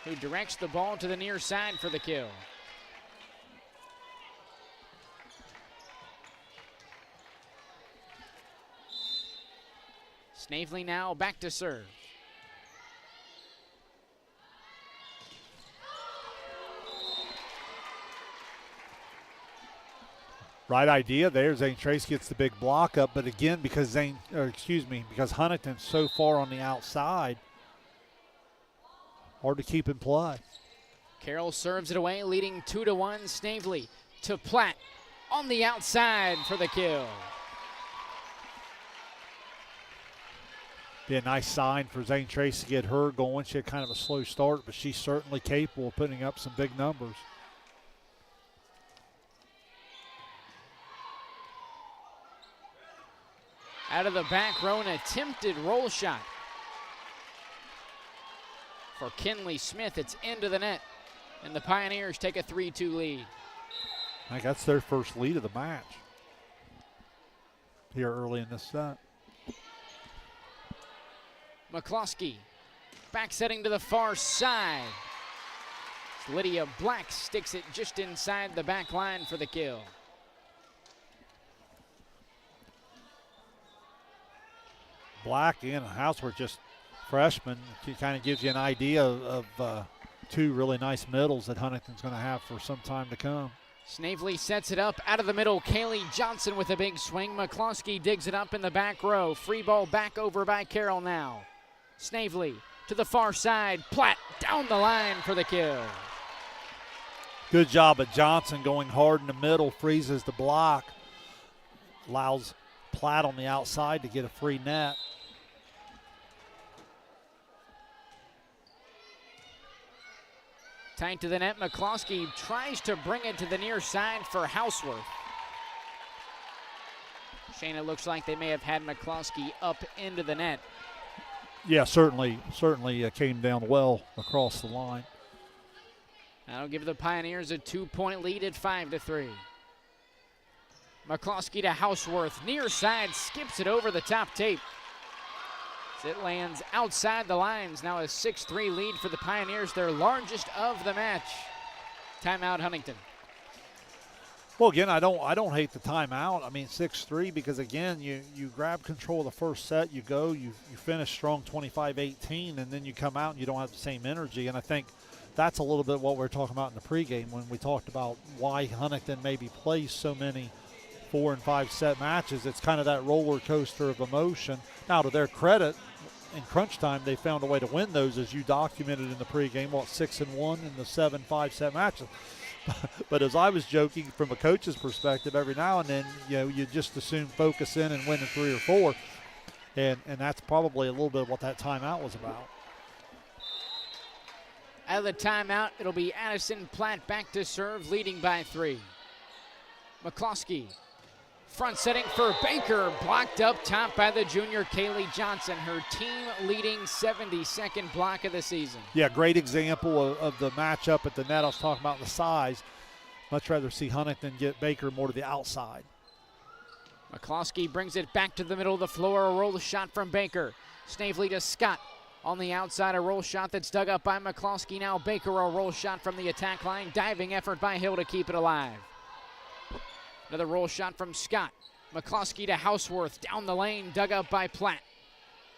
who directs the ball to the near side for the kill. Snavely now back to serve. Right idea there. Zane Trace gets the big block up, but again, because because Huntington's so far on the outside, hard to keep in play. Carroll serves it away, leading 2-1. Snavely to Platt on the outside for the kill. Be a nice sign for Zane Trace to get her going. She had kind of a slow start, but she's certainly capable of putting up some big numbers. Out of the back row, an attempted roll shot for Kinley Smith. It's into the net, and the Pioneers take a 3-2 lead. I think that's their first lead of the match here early in this set. McCloskey back setting to the far side. Lydia Black sticks it just inside the back line for the kill. Black and Houseworth, just freshman. It kind of gives you an idea of two really nice middles that Huntington's going to have for some time to come. Snavely sets it up out of the middle. Kaylee Johnson with a big swing. McCloskey digs it up in the back row. Free ball back over by Carroll now. Snavely to the far side. Platt down the line for the kill. Good job of Johnson going hard in the middle, freezes the block, allows Platt on the outside to get a free net. Tight to the net. McCloskey tries to bring it to the near side for Houseworth. Shane, it looks like they may have had McCloskey up into the net. Yeah, certainly came down well across the line. That'll give the Pioneers a 2-point lead at 5-3. McCloskey to Houseworth. Near side, skips it over the top tape. It lands outside the lines. Now a 6-3 lead for the Pioneers, their largest of the match. Timeout, Huntington. Well, again, I don't hate the timeout. I mean, 6-3 because, again, you grab control of the first set, you go, you finish strong 25-18, and then you come out and you don't have the same energy. And I think that's a little bit what we were talking about in the pregame when we talked about why Huntington maybe plays so many 4- and 5-set matches. It's kind of that roller coaster of emotion. Now, to their credit, in crunch time, they found a way to win those, as you documented in the pregame, 6-1 in the 7 5-set matches. But as I was joking from a coach's perspective, every now and then, you just assume focus in and win in 3 or 4. And that's probably a little bit of what that timeout was about. Out of the timeout, it'll be Addison Platt back to serve, leading by 3. McCloskey front setting for Baker, blocked up top by the junior Kaylee Johnson, her team-leading 72nd block of the season. Yeah, great example of the matchup at the net. I was talking about the size. Much rather see Huntington get Baker more to the outside. McCloskey brings it back to the middle of the floor. A roll shot from Baker. Snavely to Scott. On the outside, a roll shot that's dug up by McCloskey. Now Baker, a roll shot from the attack line. Diving effort by Hill to keep it alive. Another roll shot from Scott. McCloskey to Houseworth. Down the lane, dug up by Platt.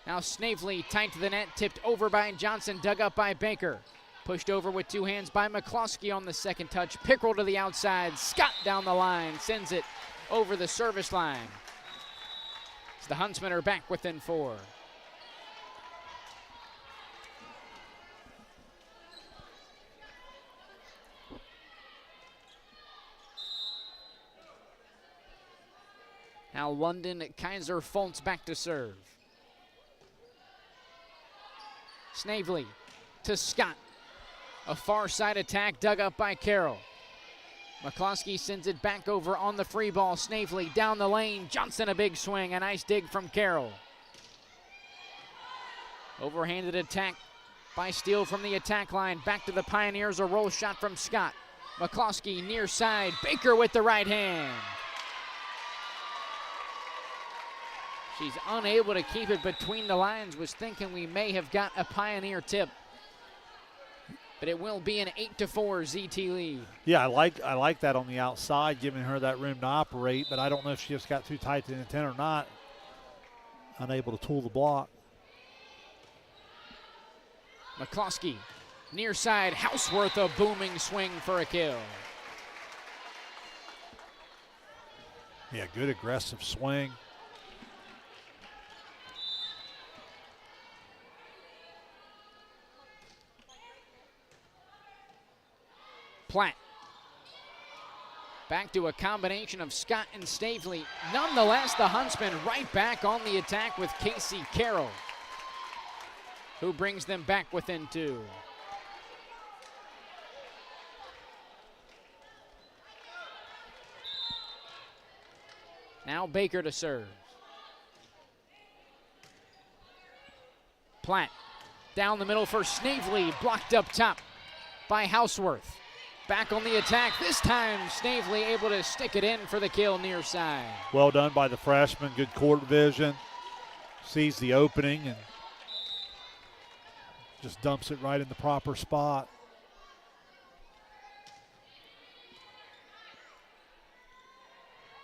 Now Snavely tight to the net, tipped over by Johnson, dug up by Baker. Pushed over with 2 hands by McCloskey on the second touch. Pickrell to the outside. Scott down the line, sends it over the service line. As the Huntsmen are back within 4. Now London Kaiser Foltz back to serve. Snavely to Scott. A far side attack dug up by Carroll. McCloskey sends it back over on the free ball. Snavely down the lane. Johnson a big swing. A nice dig from Carroll. Overhanded attack by Steele from the attack line. Back to the Pioneers. A roll shot from Scott. McCloskey near side. Baker with the right hand. She's unable to keep it between the lines. Was thinking we may have got a Pioneer tip. But it will be an 8-4 ZT lead. Yeah, I like that on the outside, giving her that room to operate, but I don't know if she just got too tight to the intent or not. unable to tool the block. McCloskey, near side, Houseworth, a booming swing for a kill. Yeah, good aggressive swing. Platt. Back to a combination of Scott and Stavely. Nonetheless, the Huntsmen right back on the attack with Casey Carroll, who brings them back within 2. Now Baker to serve. Platt down the middle for Snavely, blocked up top by Houseworth. Back on the attack, this time Snavely able to stick it in for the kill near side. Well done by the freshman, good court vision. Sees the opening and just dumps it right in the proper spot.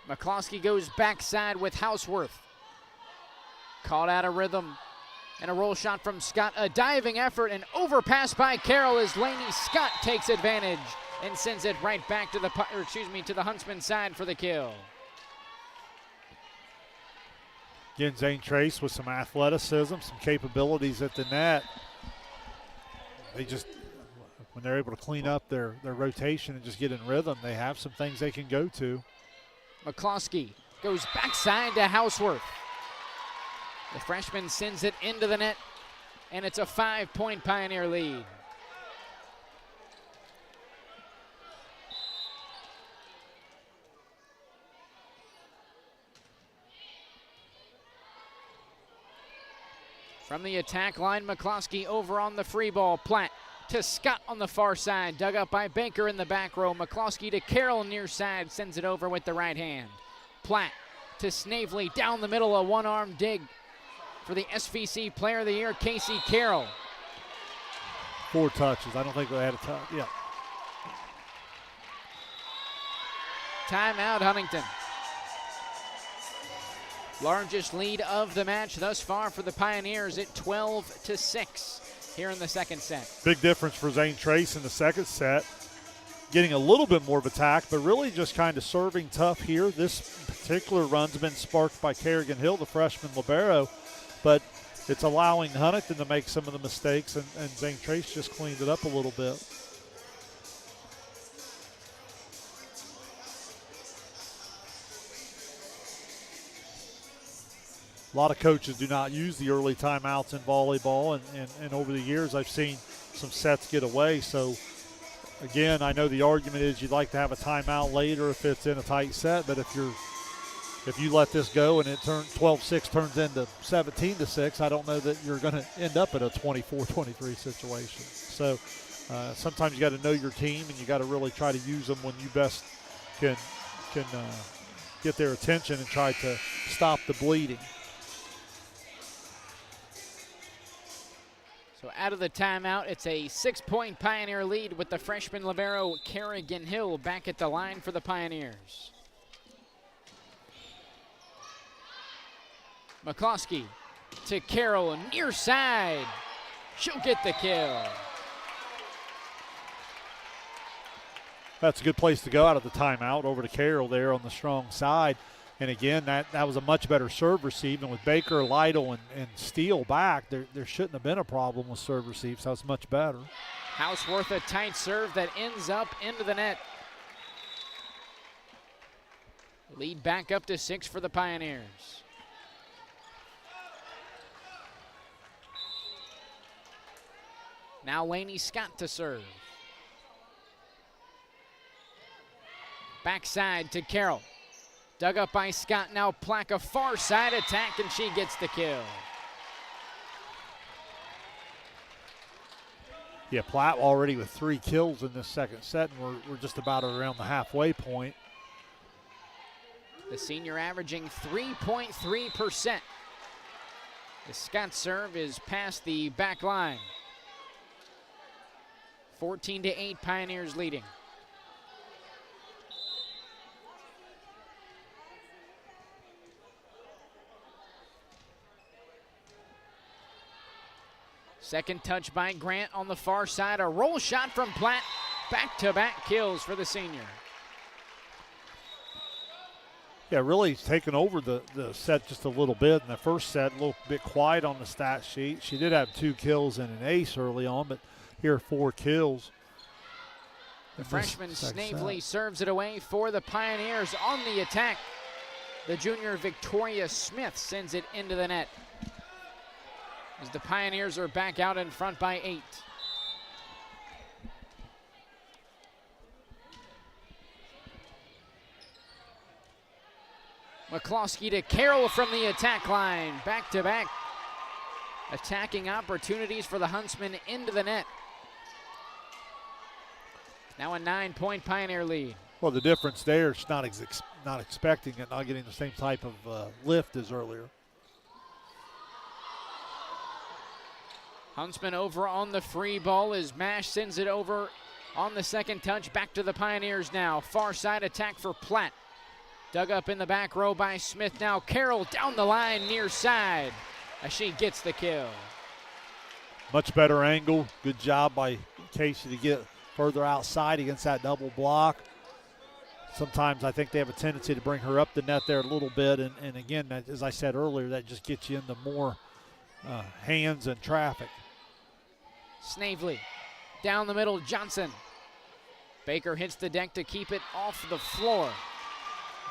McCloskey goes backside with Houseworth. Caught out of rhythm. And a roll shot from Scott. A diving effort and overpass by Carroll as Laney Scott takes advantage and sends it right back to the Huntsman side for the kill. Again, Zane Trace with some athleticism, some capabilities at the net. They just, when they're able to clean up their rotation and just get in rhythm, they have some things they can go to. McCloskey goes backside to Houseworth. The freshman sends it into the net, and it's a 5-point Pioneer lead. From the attack line, McCloskey over on the free ball. Platt to Scott on the far side, dug up by Baker in the back row. McCloskey to Carroll near side, sends it over with the right hand. Platt to Snavely down the middle, a one-arm dig for the SVC Player of the Year, Casey Carroll. 4 touches. I don't think they had a touch. Yeah. Timeout, Huntington. Largest lead of the match thus far for the Pioneers at 12-6 here in the second set. Big difference for Zane Trace in the second set. Getting a little bit more of attack, but really just kind of serving tough here. This particular run's been sparked by Kerrigan Hill, the freshman libero, but it's allowing Huntington to make some of the mistakes, and Zane Trace just cleaned it up a little bit. A lot of coaches do not use the early timeouts in volleyball, and over the years I've seen some sets get away. So, again, I know the argument is you'd like to have a timeout later if it's in a tight set, but if you let this go and it 12-6 turns into 17-6, I don't know that you're going to end up in a 24-23 situation. So sometimes you got to know your team, and you got to really try to use them when you best can get their attention and try to stop the bleeding. So out of the timeout, it's a 6-point Pioneer lead with the freshman libero Kerrigan Hill back at the line for the Pioneers. McCloskey to Carroll, near side. She'll get the kill. That's a good place to go out of the timeout, over to Carroll there on the strong side. And again, that was a much better serve receive. And with Baker, Lytle, and Steele back, there shouldn't have been a problem with serve receive, so it's much better. Houseworth, a tight serve that ends up into the net. Lead back up to 6 for the Pioneers. Now Laney Scott to serve. Backside to Carroll. Dug up by Scott, now Plack, a far side attack, and she gets the kill. Yeah, Platt already with 3 kills in this second set, and we're just about around the halfway point. The senior averaging 3.3%. The Scott serve is past the back line. 14-8, Pioneers leading. Second touch by Grant on the far side. A roll shot from Platt. Back-to-back kills for the senior. Yeah, really taken over the set just a little bit. In the first set, a little bit quiet on the stat sheet. She did have 2 kills and an ace early on, but here 4 kills. The freshman Snavely serves it away for the Pioneers on the attack. The junior Victoria Smith sends it into the net, as the Pioneers are back out in front by 8. McCloskey to Carroll from the attack line. Back-to-back attacking opportunities for the Huntsmen into the net. Now a 9-point Pioneer lead. Well, the difference there is not expecting it, not getting the same type of lift as earlier. Huntsman over on the free ball as Mash sends it over on the second touch. Back to the Pioneers now. Far side attack for Platt. Dug up in the back row by Smith now. Carroll down the line near side as she gets the kill. Much better angle. Good job by Casey to get further outside against that double block. Sometimes I think they have a tendency to bring her up the net there a little bit. And again, as I said earlier, that just gets you into more hands and traffic. Snavely down the middle, Johnson. Baker hits the deck to keep it off the floor.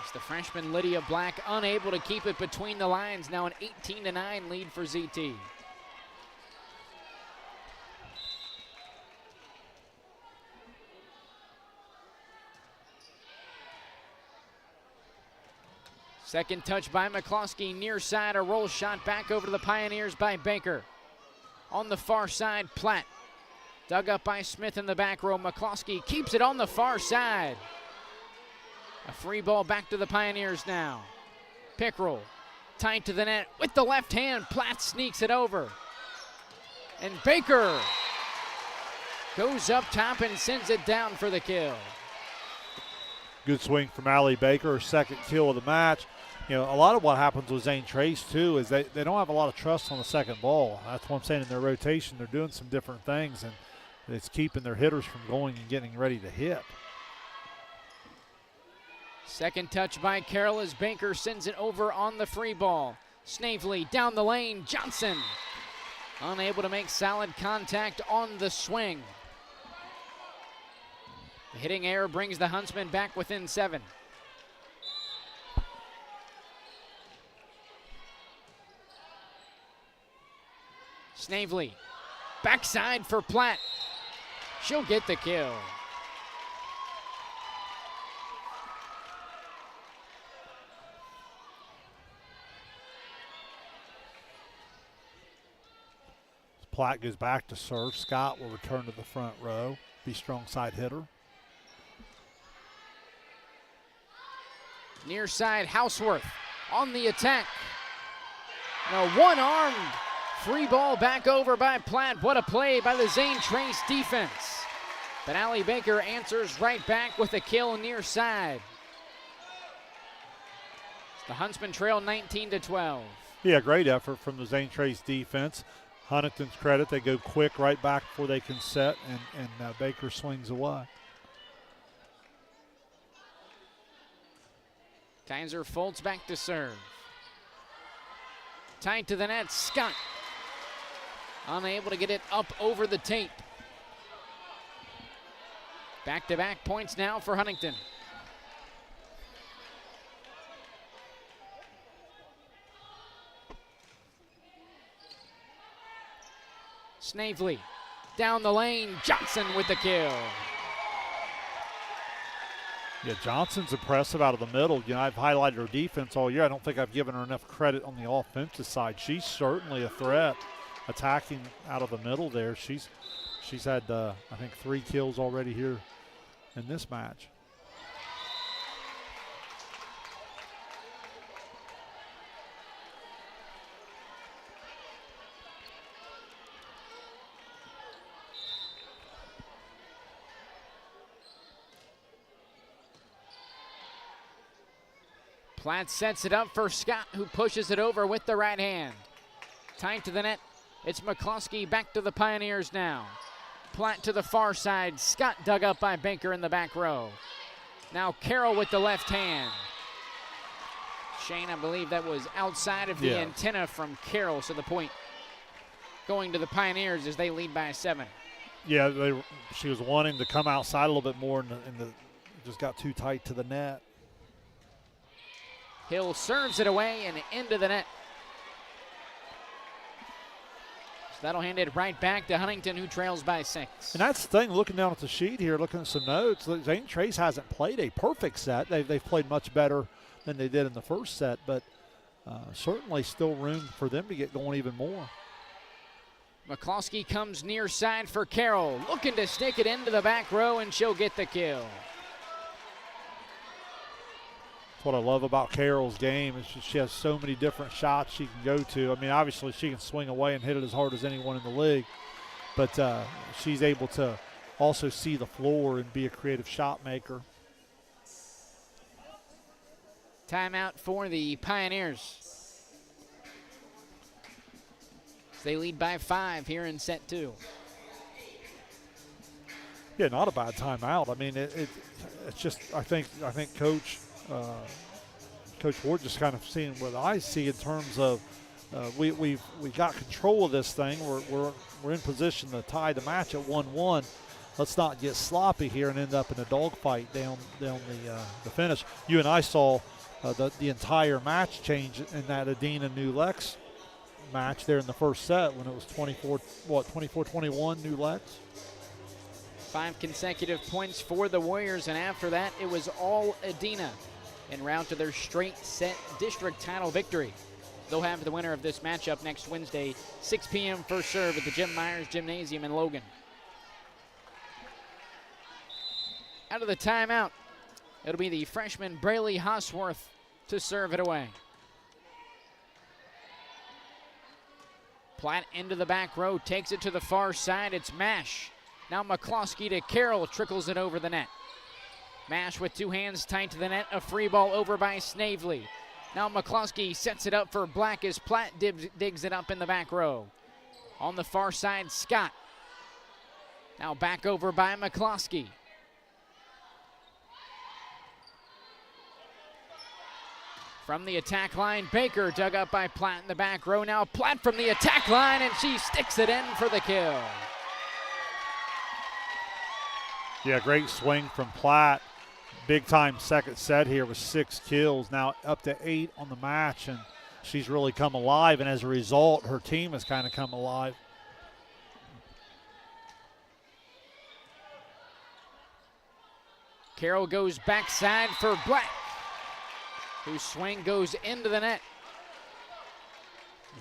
It's the freshman Lydia Black unable to keep it between the lines. Now an 18-9 lead for ZT. Second touch by McCloskey near side. A roll shot back over to the Pioneers by Baker. On the far side, Platt. Dug up by Smith in the back row. McCloskey keeps it on the far side. A free ball back to the Pioneers now. Pickrell tied to the net with the left hand. Platt sneaks it over. And Baker goes up top and sends it down for the kill. Good swing from Allie Baker, her second kill of the match. You know, a lot of what happens with Zane Trace, too, is they don't have a lot of trust on the second ball. That's what I'm saying. In their rotation, they're doing some different things, and it's keeping their hitters from going and getting ready to hit. Second touch by Carroll as Baker sends it over on the free ball. Snavely down the lane. Johnson unable to make solid contact on the swing. The hitting error brings the Huntsmen back within 7. Snavely, backside for Platt. She'll get the kill. Platt goes back to serve. Scott will return to the front row. Be strong side hitter. Near side, Houseworth on the attack. Now one-armed free ball back over by Platt. What a play by the Zane Trace defense. But Allie Baker answers right back with a kill near side. The Huntsmen trail 19-12. Yeah, great effort from the Zane Trace defense. Huntington's credit, they go quick right back before they can set, and Baker swings away. Kaiser folds back to serve. Tied to the net, Scott. Unable to get it up over the tape. Back-to-back points now for Huntington. Snavely down the lane. Johnson with the kill. Yeah, Johnson's impressive out of the middle. You know, I've highlighted her defense all year. I don't think I've given her enough credit on the offensive side. She's certainly a threat attacking out of the middle there. She's had, I think, 3 kills already here in this match. Platt sets it up for Scott, who pushes it over with the right hand. Tied to the net It's McCloskey back to the Pioneers now. Platt to the far side. Scott dug up by Baker in the back row. Now Carroll with the left hand. Shane, I believe that was outside of the antenna from Carroll, so the point going to the Pioneers as they lead by 7. Yeah, she was wanting to come outside a little bit more, and just got too tight to the net. Hill serves it away and into the net. So that'll hand it right back to Huntington, who trails by 6. And that's the thing, looking down at the sheet here, looking at some notes, Zane Trace hasn't played a perfect set. They've played much better than they did in the first set, but certainly still room for them to get going even more. McCloskey comes near side for Carroll, looking to stick it into the back row, and she'll get the kill. That's what I love about Carroll's game is she has so many different shots she can go to. I mean, obviously she can swing away and hit it as hard as anyone in the league, but she's able to also see the floor and be a creative shot maker. Timeout for the Pioneers. They lead by 5 here in set 2. Yeah, not a bad timeout. I mean, it's just I think Coach Ward just kind of seeing what I see in terms of we got control of this thing. We're in position to tie the match at 1-1. Let's not get sloppy here and end up in a dogfight down the finish. You and I saw the entire match change in that Adina New Lex match there in the first set when it was 24-21 New Lex. 5 consecutive points for the Warriors, and after that it was all Adina en route to their straight set district title victory. They'll have the winner of this matchup next Wednesday, 6 p.m. first serve at the Jim Myers Gymnasium in Logan. Out of the timeout, it'll be the freshman Braylee Hosworth to serve it away. Platt into the back row, takes it to the far side. It's Mash. Now McCloskey to Carroll, trickles it over the net. Mash with 2 hands tight to the net, a free ball over by Snavely. Now McCloskey sets it up for Black as Platt digs it up in the back row. On the far side, Scott. Now back over by McCloskey. From the attack line, Baker dug up by Platt in the back row. Now Platt from the attack line, and she sticks it in for the kill. Yeah, great swing from Platt. Big time second set here with 6 kills, now up to 8 on the match, and she's really come alive, and as a result, her team has kind of come alive. Carroll goes backside for Black, whose swing goes into the net.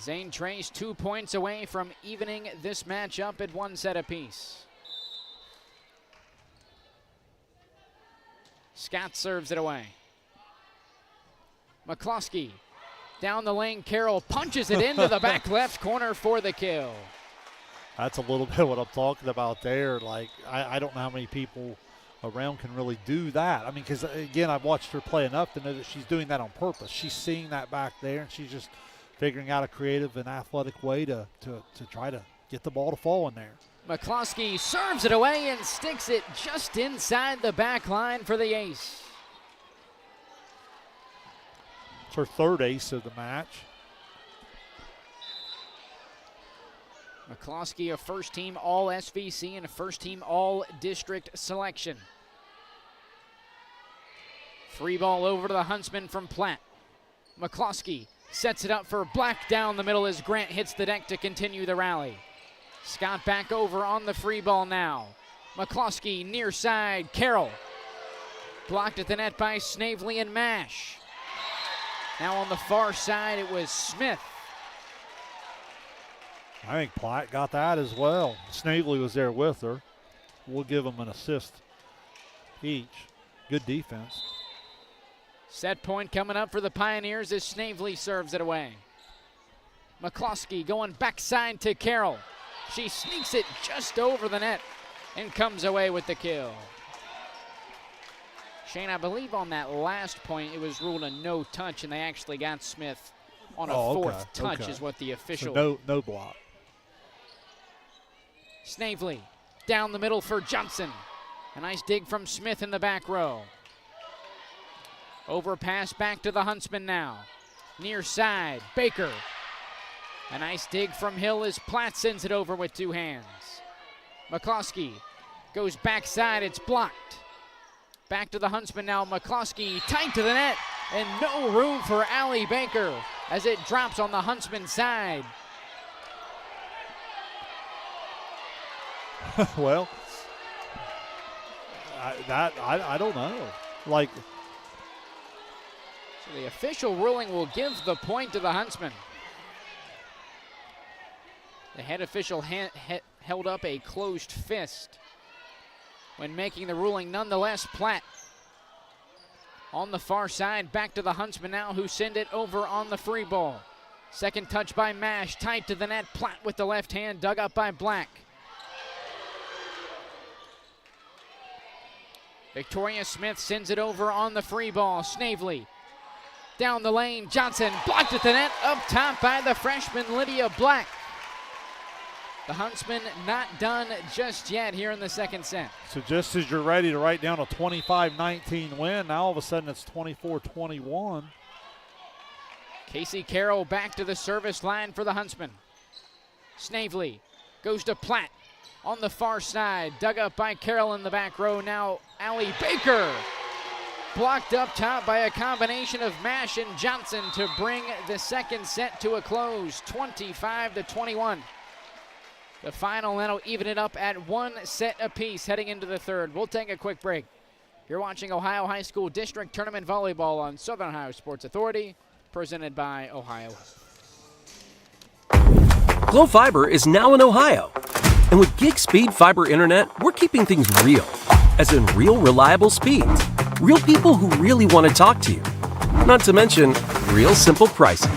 Zane Trace 2 points away from evening this matchup at 1 set apiece. Scott serves it away. McCloskey down the lane. Carroll punches it into the back left corner for the kill. That's a little bit what I'm talking about there. Like, I don't know how many people around can really do that. I mean, because, again, I've watched her play enough to know that she's doing that on purpose. She's seeing that back there, and she's just figuring out a creative and athletic way to try to get the ball to fall in there. McCloskey serves it away and sticks it just inside the back line for the ace. It's her 3rd ace of the match. McCloskey, a first-team All-SVC and a first-team All-District selection. Free ball over to the Huntsmen from Platt. McCloskey sets it up for Black down the middle as Grant hits the deck to continue the rally. Scott back over on the free ball now. McCloskey near side, Carroll. Blocked at the net by Snavely and Mash. Now on the far side, it was Smith. I think Platt got that as well. Snavely was there with her. We'll give them an assist each. Good defense. Set point coming up for the Pioneers as Snavely serves it away. McCloskey going backside to Carroll. She sneaks it just over the net and comes away with the kill. Shane, I believe on that last point it was ruled a no touch, and they actually got Smith on a fourth touch is what the official. So no block. Snavely down the middle for Johnson. A nice dig from Smith in the back row. Overpass back to the Huntsmen now. Near side, Baker. A nice dig from Hill as Platt sends it over with 2 hands. McCloskey goes backside, it's blocked. Back to the Huntsmen now, McCloskey tight to the net, and no room for Allie Baker as it drops on the Huntsman side. Well, I don't know. Like, so the official ruling will give the point to the Huntsmen. The head official held up a closed fist when making the ruling. Nonetheless, Platt on the far side, back to the Huntsmen now, who send it over on the free ball. Second touch by Mash, tight to the net. Platt with the left hand, dug up by Black. Victoria Smith sends it over on the free ball. Snavely down the lane. Johnson blocked at the net, up top by the freshman Lydia Black. The Huntsmen not done just yet here in the second set. So just as you're ready to write down a 25-19 win, now all of a sudden it's 24-21. Casey Carroll back to the service line for the Huntsmen. Snavely goes to Platt on the far side, dug up by Carroll in the back row. Now Allie Baker blocked up top by a combination of Mash and Johnson to bring the second set to a close, 25-21. The final, that'll even it up at 1 set apiece heading into the third. We'll take a quick break. You're watching Ohio High School District Tournament Volleyball on Southern Ohio Sports Authority, presented by Ohio Health. Glow Fiber is now in Ohio. And with gig speed fiber internet, we're keeping things real. As in real, reliable speeds. Real people who really want to talk to you. Not to mention, real simple pricing.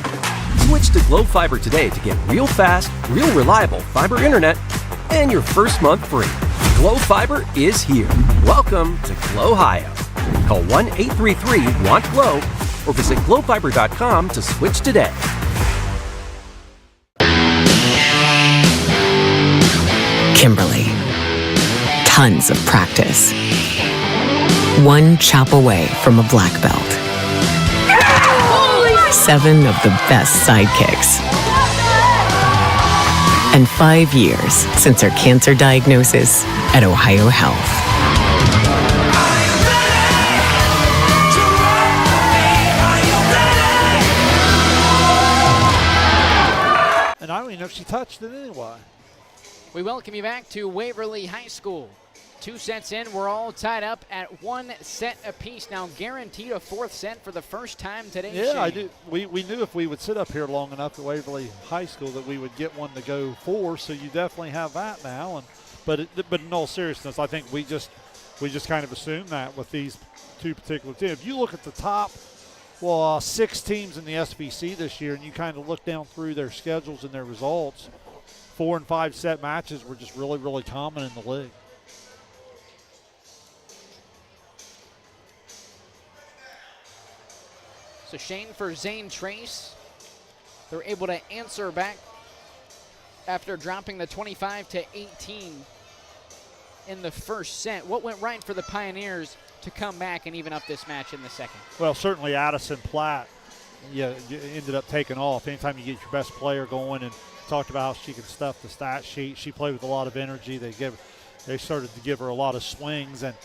Switch to Glow Fiber today to get real fast, real reliable fiber internet and your first month free. Glow Fiber is here. Welcome to Glow Ohio. Call 1-833-WANT-GLOW or visit glowfiber.com to switch today. Kimberly. Tons of practice. One chop away from a black belt. 7 of the best sidekicks. And 5 years since her cancer diagnosis at Ohio Health. And I don't even know if she touched it anyway. We welcome you back to Waverly High School. 2 sets in, we're all tied up at 1 set apiece. Now guaranteed a 4th set for the first time today. Yeah, Shane. I do. We knew if we would sit up here long enough at Waverly High School that we would get one to go 4. So you definitely have that now. But in all seriousness, I think we just kind of assumed that with these 2 particular teams. If you look at the top, 6 teams in the SVC this year, and you kind of look down through their schedules and their results, 4 and 5 set matches were just really, really common in the league. So Shane, for Zane Trace, they're able to answer back after dropping the 25-18 in the first set. What went right for the Pioneers to come back and even up this match in the second? Well, certainly Addison Platt, you ended up taking off. Anytime you get your best player going, and talked about how she can stuff the stat sheet. She played with a lot of energy. They started to give her a lot of swings, and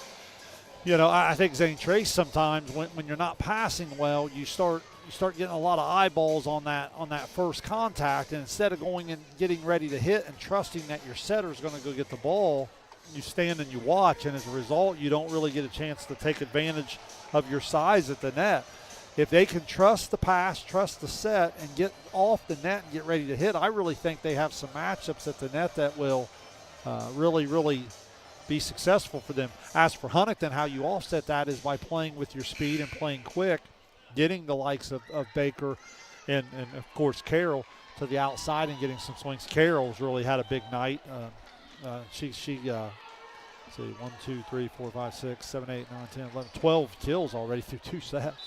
I think Zane Trace sometimes when you're not passing well, you start getting a lot of eyeballs on that first contact, and instead of going and getting ready to hit and trusting that your setter is going to go get the ball, you stand and you watch, and as a result, you don't really get a chance to take advantage of your size at the net. If they can trust the pass, trust the set, and get off the net and get ready to hit, I really think they have some matchups at the net that will really, really be successful for them. As for Huntington, how you offset that is by playing with your speed and playing quick, getting the likes of Baker and of course Carroll to the outside and getting some swings. Carroll's really had a big night. She 1, 2, 3, 4, 5, 6, 7, 8, 9, 10, 11, 12 kills already through 2 sets.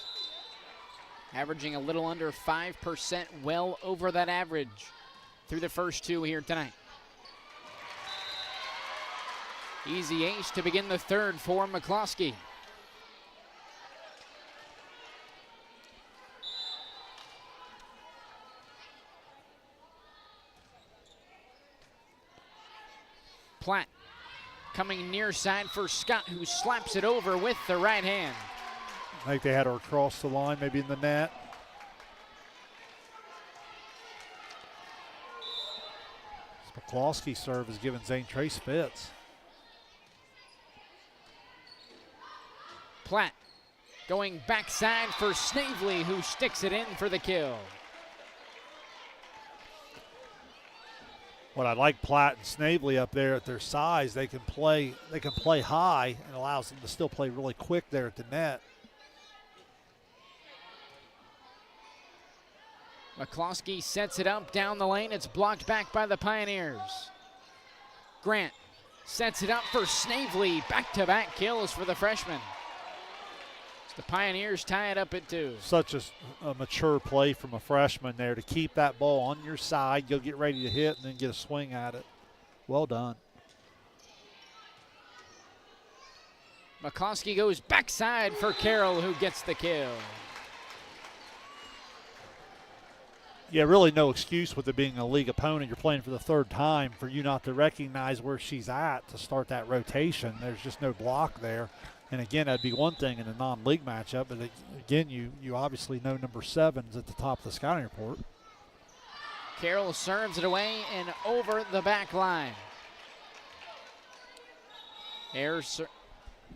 Averaging a little under 5%, well over that average through the first 2 here tonight. Easy ace to begin the third for McCloskey. Platt coming near side for Scott, who slaps it over with the right hand. I think they had her across the line, maybe in the net. McCloskey serve is giving Zane Trace fits. Platt going backside for Snavely, who sticks it in for the kill. What I like Platt and Snavely up there at their size, they can play high and allows them to still play really quick there at the net. McCloskey sets it up down the lane. It's blocked back by the Pioneers. Grant sets it up for Snavely. Back-to-back kills for the freshman. The Pioneers tie it up at 2. Such a mature play from a freshman there to keep that ball on your side, go get ready to hit, and then get a swing at it. Well done. McCloskey goes backside for Carroll, who gets the kill. Yeah, really no excuse with it being a league opponent. You're playing for the third time for you not to recognize where she's at to start that rotation. There's just no block there. And again, that'd be one thing in a non-league matchup, but again, you obviously know number 7's at the top of the scouting report. Carroll serves it away and over the back line.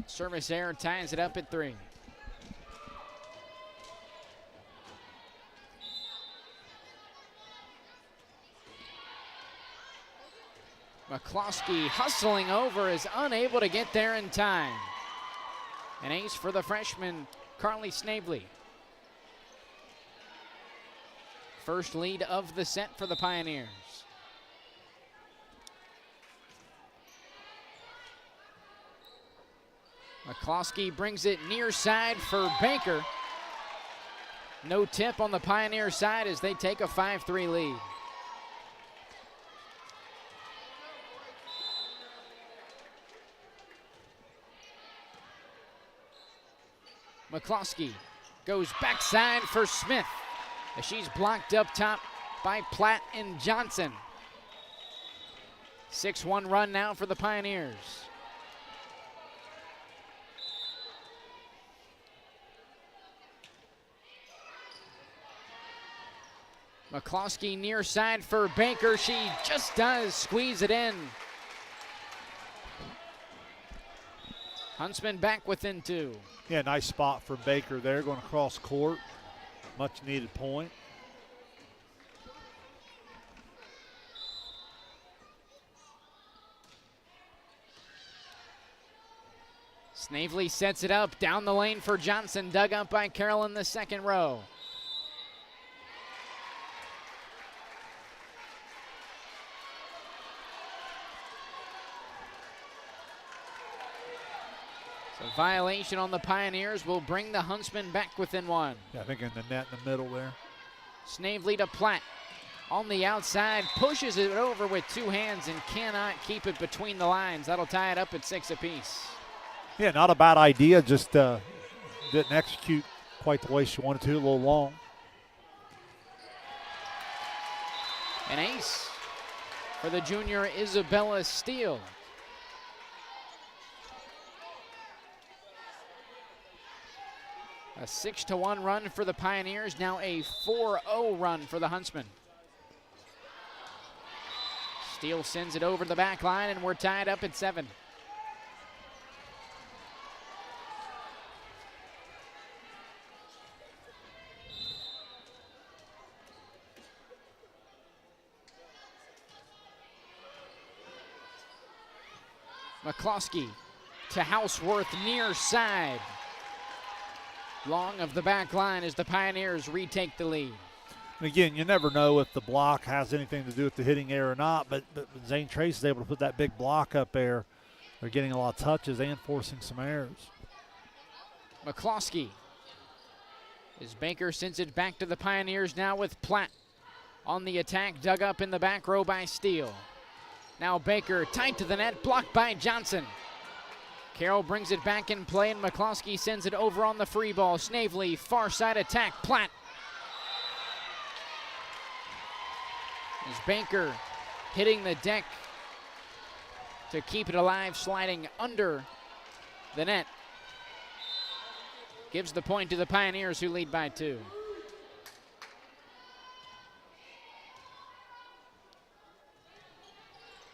Service error ties it up at 3. McCloskey hustling over is unable to get there in time. An ace for the freshman, Carly Snavely. First lead of the set for the Pioneers. McCloskey brings it near side for Baker. No tip on the Pioneer side as they take a 5-3 lead. McCloskey goes backside for Smith as she's blocked up top by Platt and Johnson. 6-1 run now for the Pioneers. McCloskey near side for Baker. She just does squeeze it in. Huntsmen back within 2. Yeah, nice spot for Baker there, going across court. Much needed point. Snavely sets it up down the lane for Johnson, dug up by Carroll in the second row. So violation on the Pioneers will bring the Huntsmen back within 1. Yeah, I think in the net in the middle there. Snavely to Platt. On the outside, pushes it over with 2 hands and cannot keep it between the lines. That'll tie it up at 6 apiece. Yeah, not a bad idea, just didn't execute quite the way she wanted to, a little long. An ace for the junior Isabella Steele. A 6-1 run for the Pioneers, now a 4-0 run for the Huntsmen. Steele sends it over the back line, and we're tied up at 7. McCloskey to Houseworth near side. Long of the back line as the Pioneers retake the lead. And again, you never know if the block has anything to do with the hitting error or not, but Zane Trace is able to put that big block up there. They're getting a lot of touches and forcing some errors. McCloskey as Baker sends it back to the Pioneers now with Platt on the attack, dug up in the back row by Steele. Now Baker tight to the net, blocked by Johnson. Carroll brings it back in play, and McCloskey sends it over on the free ball. Snavely, far side attack, Platt. As Baker hitting the deck to keep it alive, sliding under the net. Gives the point to the Pioneers, who lead by 2.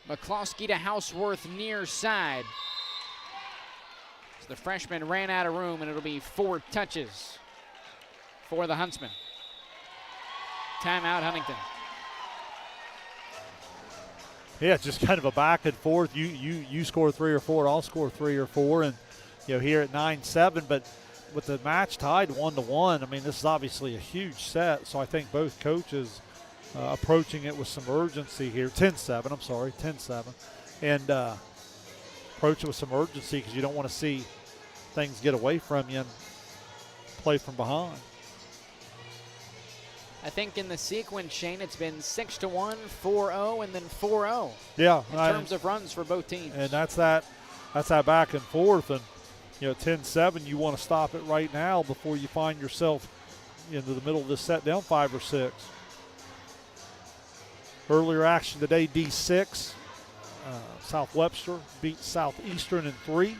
McCloskey to Houseworth near side. So the freshman ran out of room, and it'll be 4 touches for the Huntsmen. Timeout, Huntington. Yeah, just kind of a back and forth. You score 3 or 4, I'll score 3 or 4, and here at 9-7, but with the match tied 1-1, I mean, this is obviously a huge set, so I think both coaches approaching it with some urgency here. 10-7, I'm sorry, 10-7. And approach it with some urgency because you don't want to see things get away from you and play from behind. I think in the sequence, Shane, it's been 6-1, 4-0, and then 4-0. Yeah. In terms of runs for both teams. And that's that back and forth. And, 10-7, you want to stop it right now before you find yourself into the middle of this set down 5 or 6. Earlier action today, D6. South Webster beat Southeastern in 3.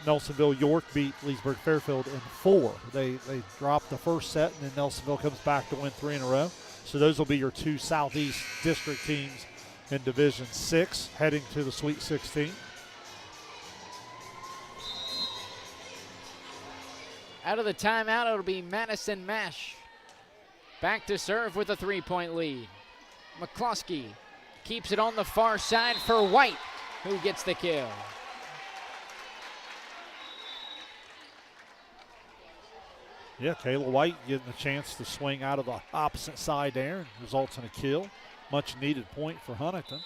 Nelsonville York beat Leesburg Fairfield in 4. They dropped the first set, and then Nelsonville comes back to win 3 in a row. So those will be your 2 Southeast District teams in Division 6 heading to the Sweet 16. Out of the timeout, it'll be Madison Mash. Back to serve with a 3-point lead. McCloskey keeps it on the far side for White, who gets the kill. Yeah, Kayla White getting a chance to swing out of the opposite side there and results in a kill. Much needed point for Huntington.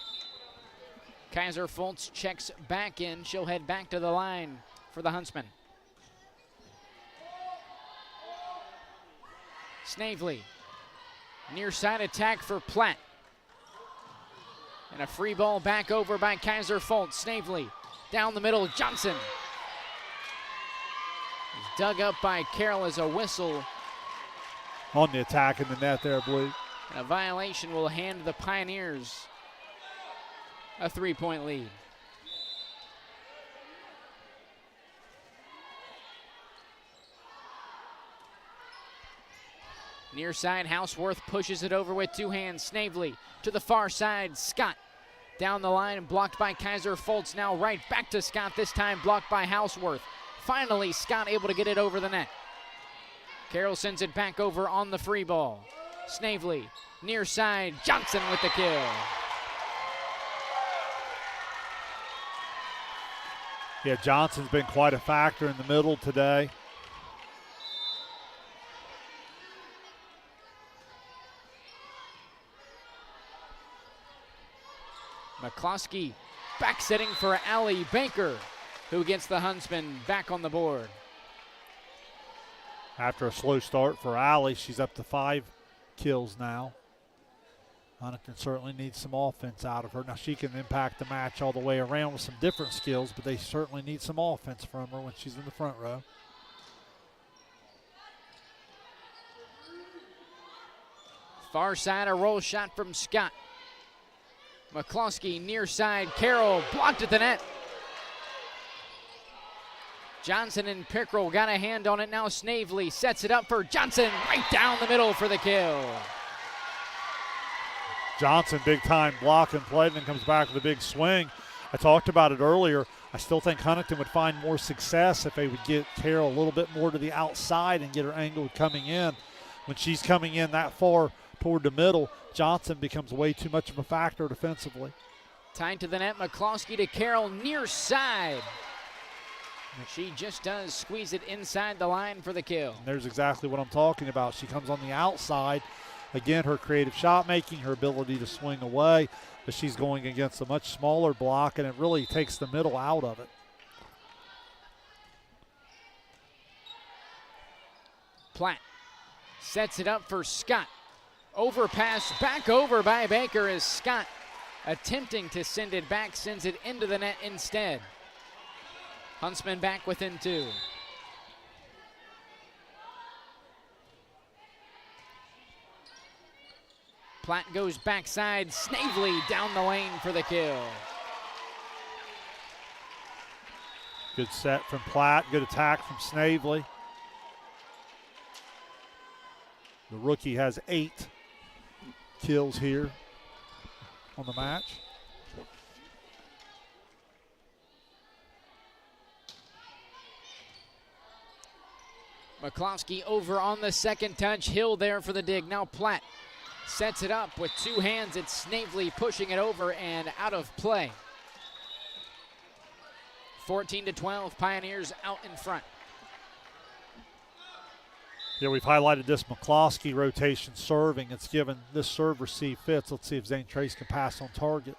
Kaiser Fultz checks back in. She'll head back to the line for the Huntsmen. Snavely, near side attack for Platt. And a free ball back over by Kaiser Fultz. Snavely, down the middle, Johnson. He's dug up by Carroll as a whistle. On the attack in the net there, I believe. And a violation will hand the Pioneers a 3-point lead. Near side, Houseworth pushes it over with 2 hands. Snavely to the far side, Scott down the line and blocked by Kaiser Fultz. Now right back to Scott, this time blocked by Houseworth. Finally, Scott able to get it over the net. Carroll sends it back over on the free ball. Snavely, near side, Johnson with the kill. Yeah, Johnson's been quite a factor in the middle today. McCloskey back setting for Allie Baker, who gets the Huntsmen back on the board. After a slow start for Allie, she's up to 5 kills now. Huntington certainly needs some offense out of her. Now she can impact the match all the way around with some different skills, but they certainly need some offense from her when she's in the front row. Far side, a roll shot from Scott. McCloskey near side, Carroll blocked at the net. Johnson and Pickrell got a hand on it. Now Snavely sets it up for Johnson, right down the middle for the kill. Johnson, big time block and play, and then comes back with a big swing. I talked about it earlier. I still think Huntington would find more success if they would get Carroll a little bit more to the outside and get her angled coming in. When she's coming in that far toward the middle, Johnson becomes way too much of a factor defensively. Tied to the net, McCloskey to Carroll near side. She just does squeeze it inside the line for the kill. And there's exactly what I'm talking about. She comes on the outside. Again, her creative shot making, her ability to swing away, but she's going against a much smaller block, and it really takes the middle out of it. Platt sets it up for Scott. Overpass back over by Baker as Scott attempting to send it back, sends it into the net instead. Huntsmen back within 2. Platt goes backside, Snavely down the lane for the kill. Good set from Platt, good attack from Snavely. The rookie has 8 kills here on the match. McCloskey over on the second touch. Hill there for the dig. Now Platt sets it up with 2 hands. It's Snavely pushing it over and out of play. 14-12, Pioneers out in front. Yeah, we've highlighted this McCloskey rotation serving. It's given this serve receive fits. Let's see if Zane Trace can pass on target.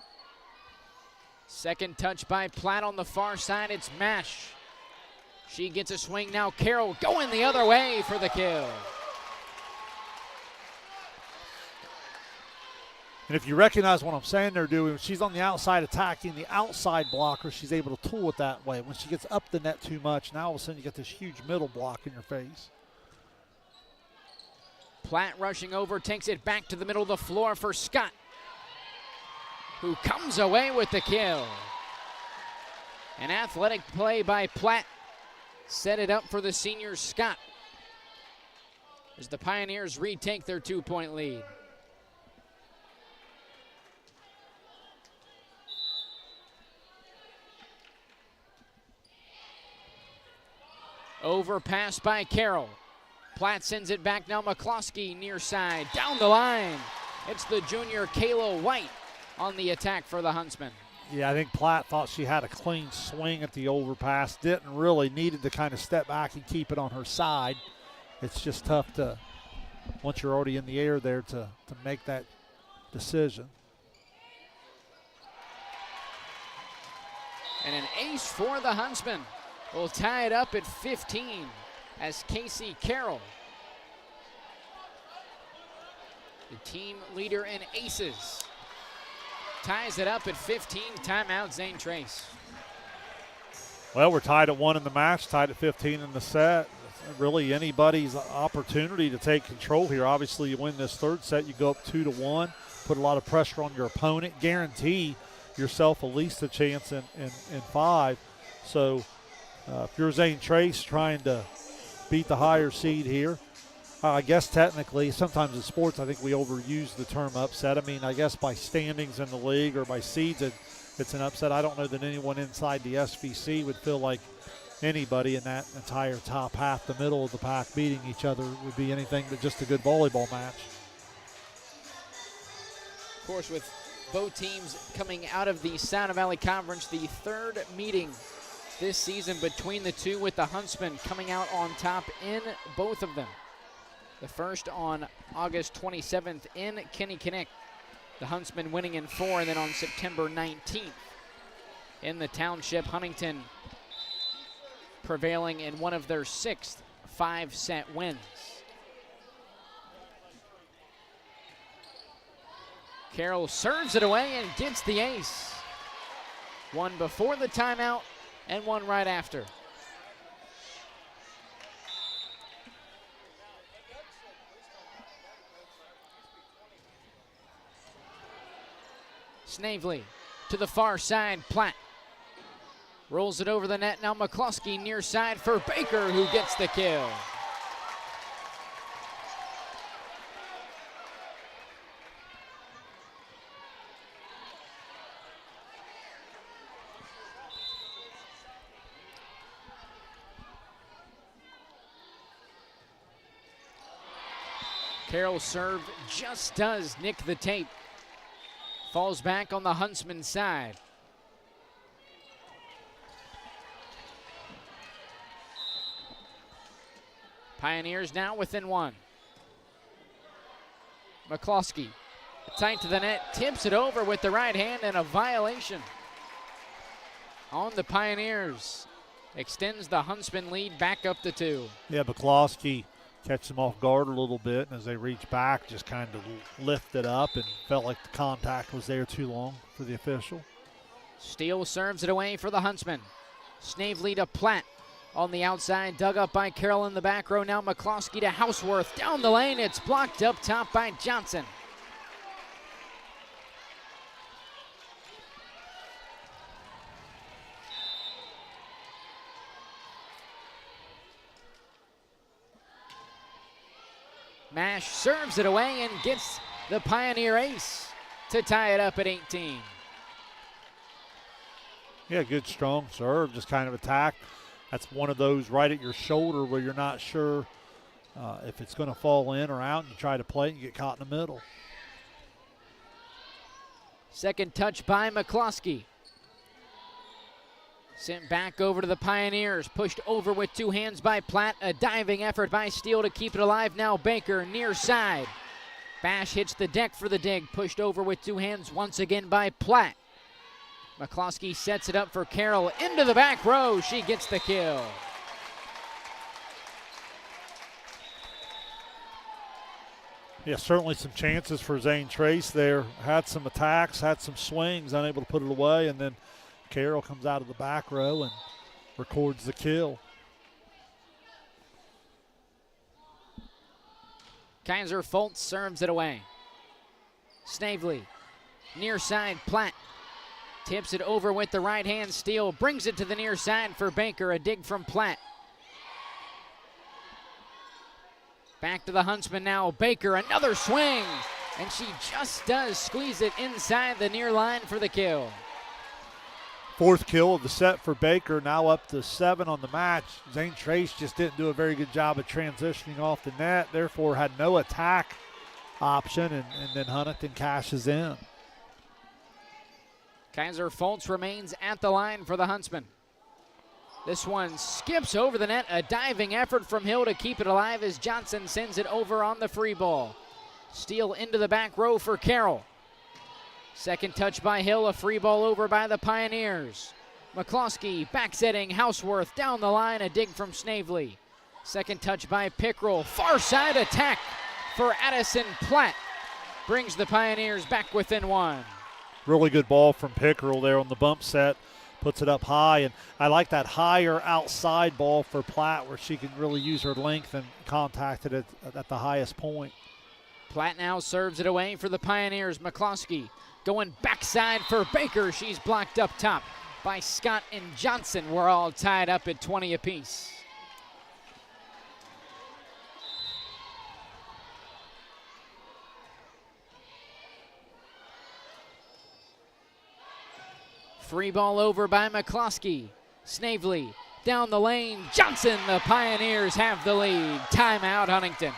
Second touch by Platt on the far side. It's Mash. She gets a swing now. Carroll going the other way for the kill. And if you recognize what I'm saying they're doing, she's on the outside attacking the outside blocker. She's able to tool it that way. When she gets up the net too much, now all of a sudden you get this huge middle block in your face. Platt rushing over, takes it back to the middle of the floor for Scott, who comes away with the kill. An athletic play by Platt set it up for the senior Scott as the Pioneers retake their 2-point lead. Overpass by Carroll. Platt sends it back now. McCloskey near side, down the line. It's the junior Kayla White on the attack for the Huntsmen. Yeah, I think Platt thought she had a clean swing at the overpass. Didn't really, needed to kind of step back and keep it on her side. It's just tough to, once you're already in the air there, to make that decision. And an ace for the Huntsmen. Will tie it up at 15 as Casey Carroll, the team leader in aces, ties it up at 15. Timeout, Zane Trace. Well, we're tied at 1 in the match, tied at 15 in the set. Really anybody's opportunity to take control here. Obviously, you win this third set, you go up 2-1, put a lot of pressure on your opponent, guarantee yourself at least a chance in 5. So if you're Zane Trace trying to beat the higher seed here, I guess technically, sometimes in sports, I think we overuse the term upset. I mean, I guess by standings in the league or by seeds, it's an upset. I don't know that anyone inside the SVC would feel like anybody in that entire top half, the middle of the pack, beating each other would be anything but just a good volleyball match. Of course, with both teams coming out of the Sound Valley Conference, the 3rd meeting this season between the two, with the Huntsmen coming out on top in both of them. The first on August 27th in Kinnickinnick. The Huntsmen winning in 4, and then on September 19th in the Township, Huntington prevailing in one of their 6th 5-set wins. Carroll serves it away and gets the ace. One before the timeout and one right after. Snavely to the far side. Platt rolls it over the net. Now McCloskey near side for Baker, who gets the kill. Carroll's serve just does nick the tape. Falls back on the Huntsman side. Pioneers now within 1. McCloskey tight to the net, tips it over with the right hand, and a violation on the Pioneers. Extends the Huntsman lead back up to 2. Yeah, McCloskey catch them off guard a little bit, and as they reach back, just kind of lift it up and felt like the contact was there too long for the official. Steele serves it away for the Huntsmen. Snavely to Platt on the outside, dug up by Carroll in the back row. Now McCloskey to Houseworth down the lane. It's blocked up top by Johnson. Mash serves it away and gets the Pioneer ace to tie it up at 18. Yeah, good strong serve, just kind of attack. That's one of those right at your shoulder where you're not sure if it's going to fall in or out, and you try to play it and you get caught in the middle. Second touch by McCloskey. Sent back over to the Pioneers, pushed over with two hands by Platt. A diving effort by Steele to keep it alive. Now Baker near side. Bash hits the deck for the dig, pushed over with two hands once again by Platt. McCloskey sets it up for Carroll into the back row. She gets the kill. Yeah, certainly some chances for Zane Trace there. Had some attacks, had some swings, unable to put it away, and then Carroll comes out of the back row and records the kill. Kaiser Foltz serves it away. Snavely, near side, Platt. Tips it over with the right hand. Steele brings it to the near side for Baker. A dig from Platt. Back to the Huntsman now. Baker, another swing. And she just does squeeze it inside the near line for the kill. Fourth kill of the set for Baker, now up to 7 on the match. Zane Trace just didn't do a very good job of transitioning off the net, therefore had no attack option, and then Huntington cashes in. Kaiser Foltz remains at the line for the Huntsmen. This one skips over the net, a diving effort from Hill to keep it alive as Johnson sends it over on the free ball. Steele into the back row for Carroll. Second touch by Hill, a free ball over by the Pioneers. McCloskey backsetting Houseworth down the line, a dig from Snavely. Second touch by Pickrell, far side attack for Addison Platt. Brings the Pioneers back within one. Really good ball from Pickrell there on the bump set. Puts it up high, and I like that higher outside ball for Platt where she can really use her length and contact it at the highest point. Platt now serves it away for the Pioneers. McCloskey going backside for Baker. She's blocked up top by Scott and Johnson. We're all tied up at 20 apiece. Free ball over by McCloskey. Snavely down the lane. Johnson, the Pioneers have the lead. Timeout, Huntington.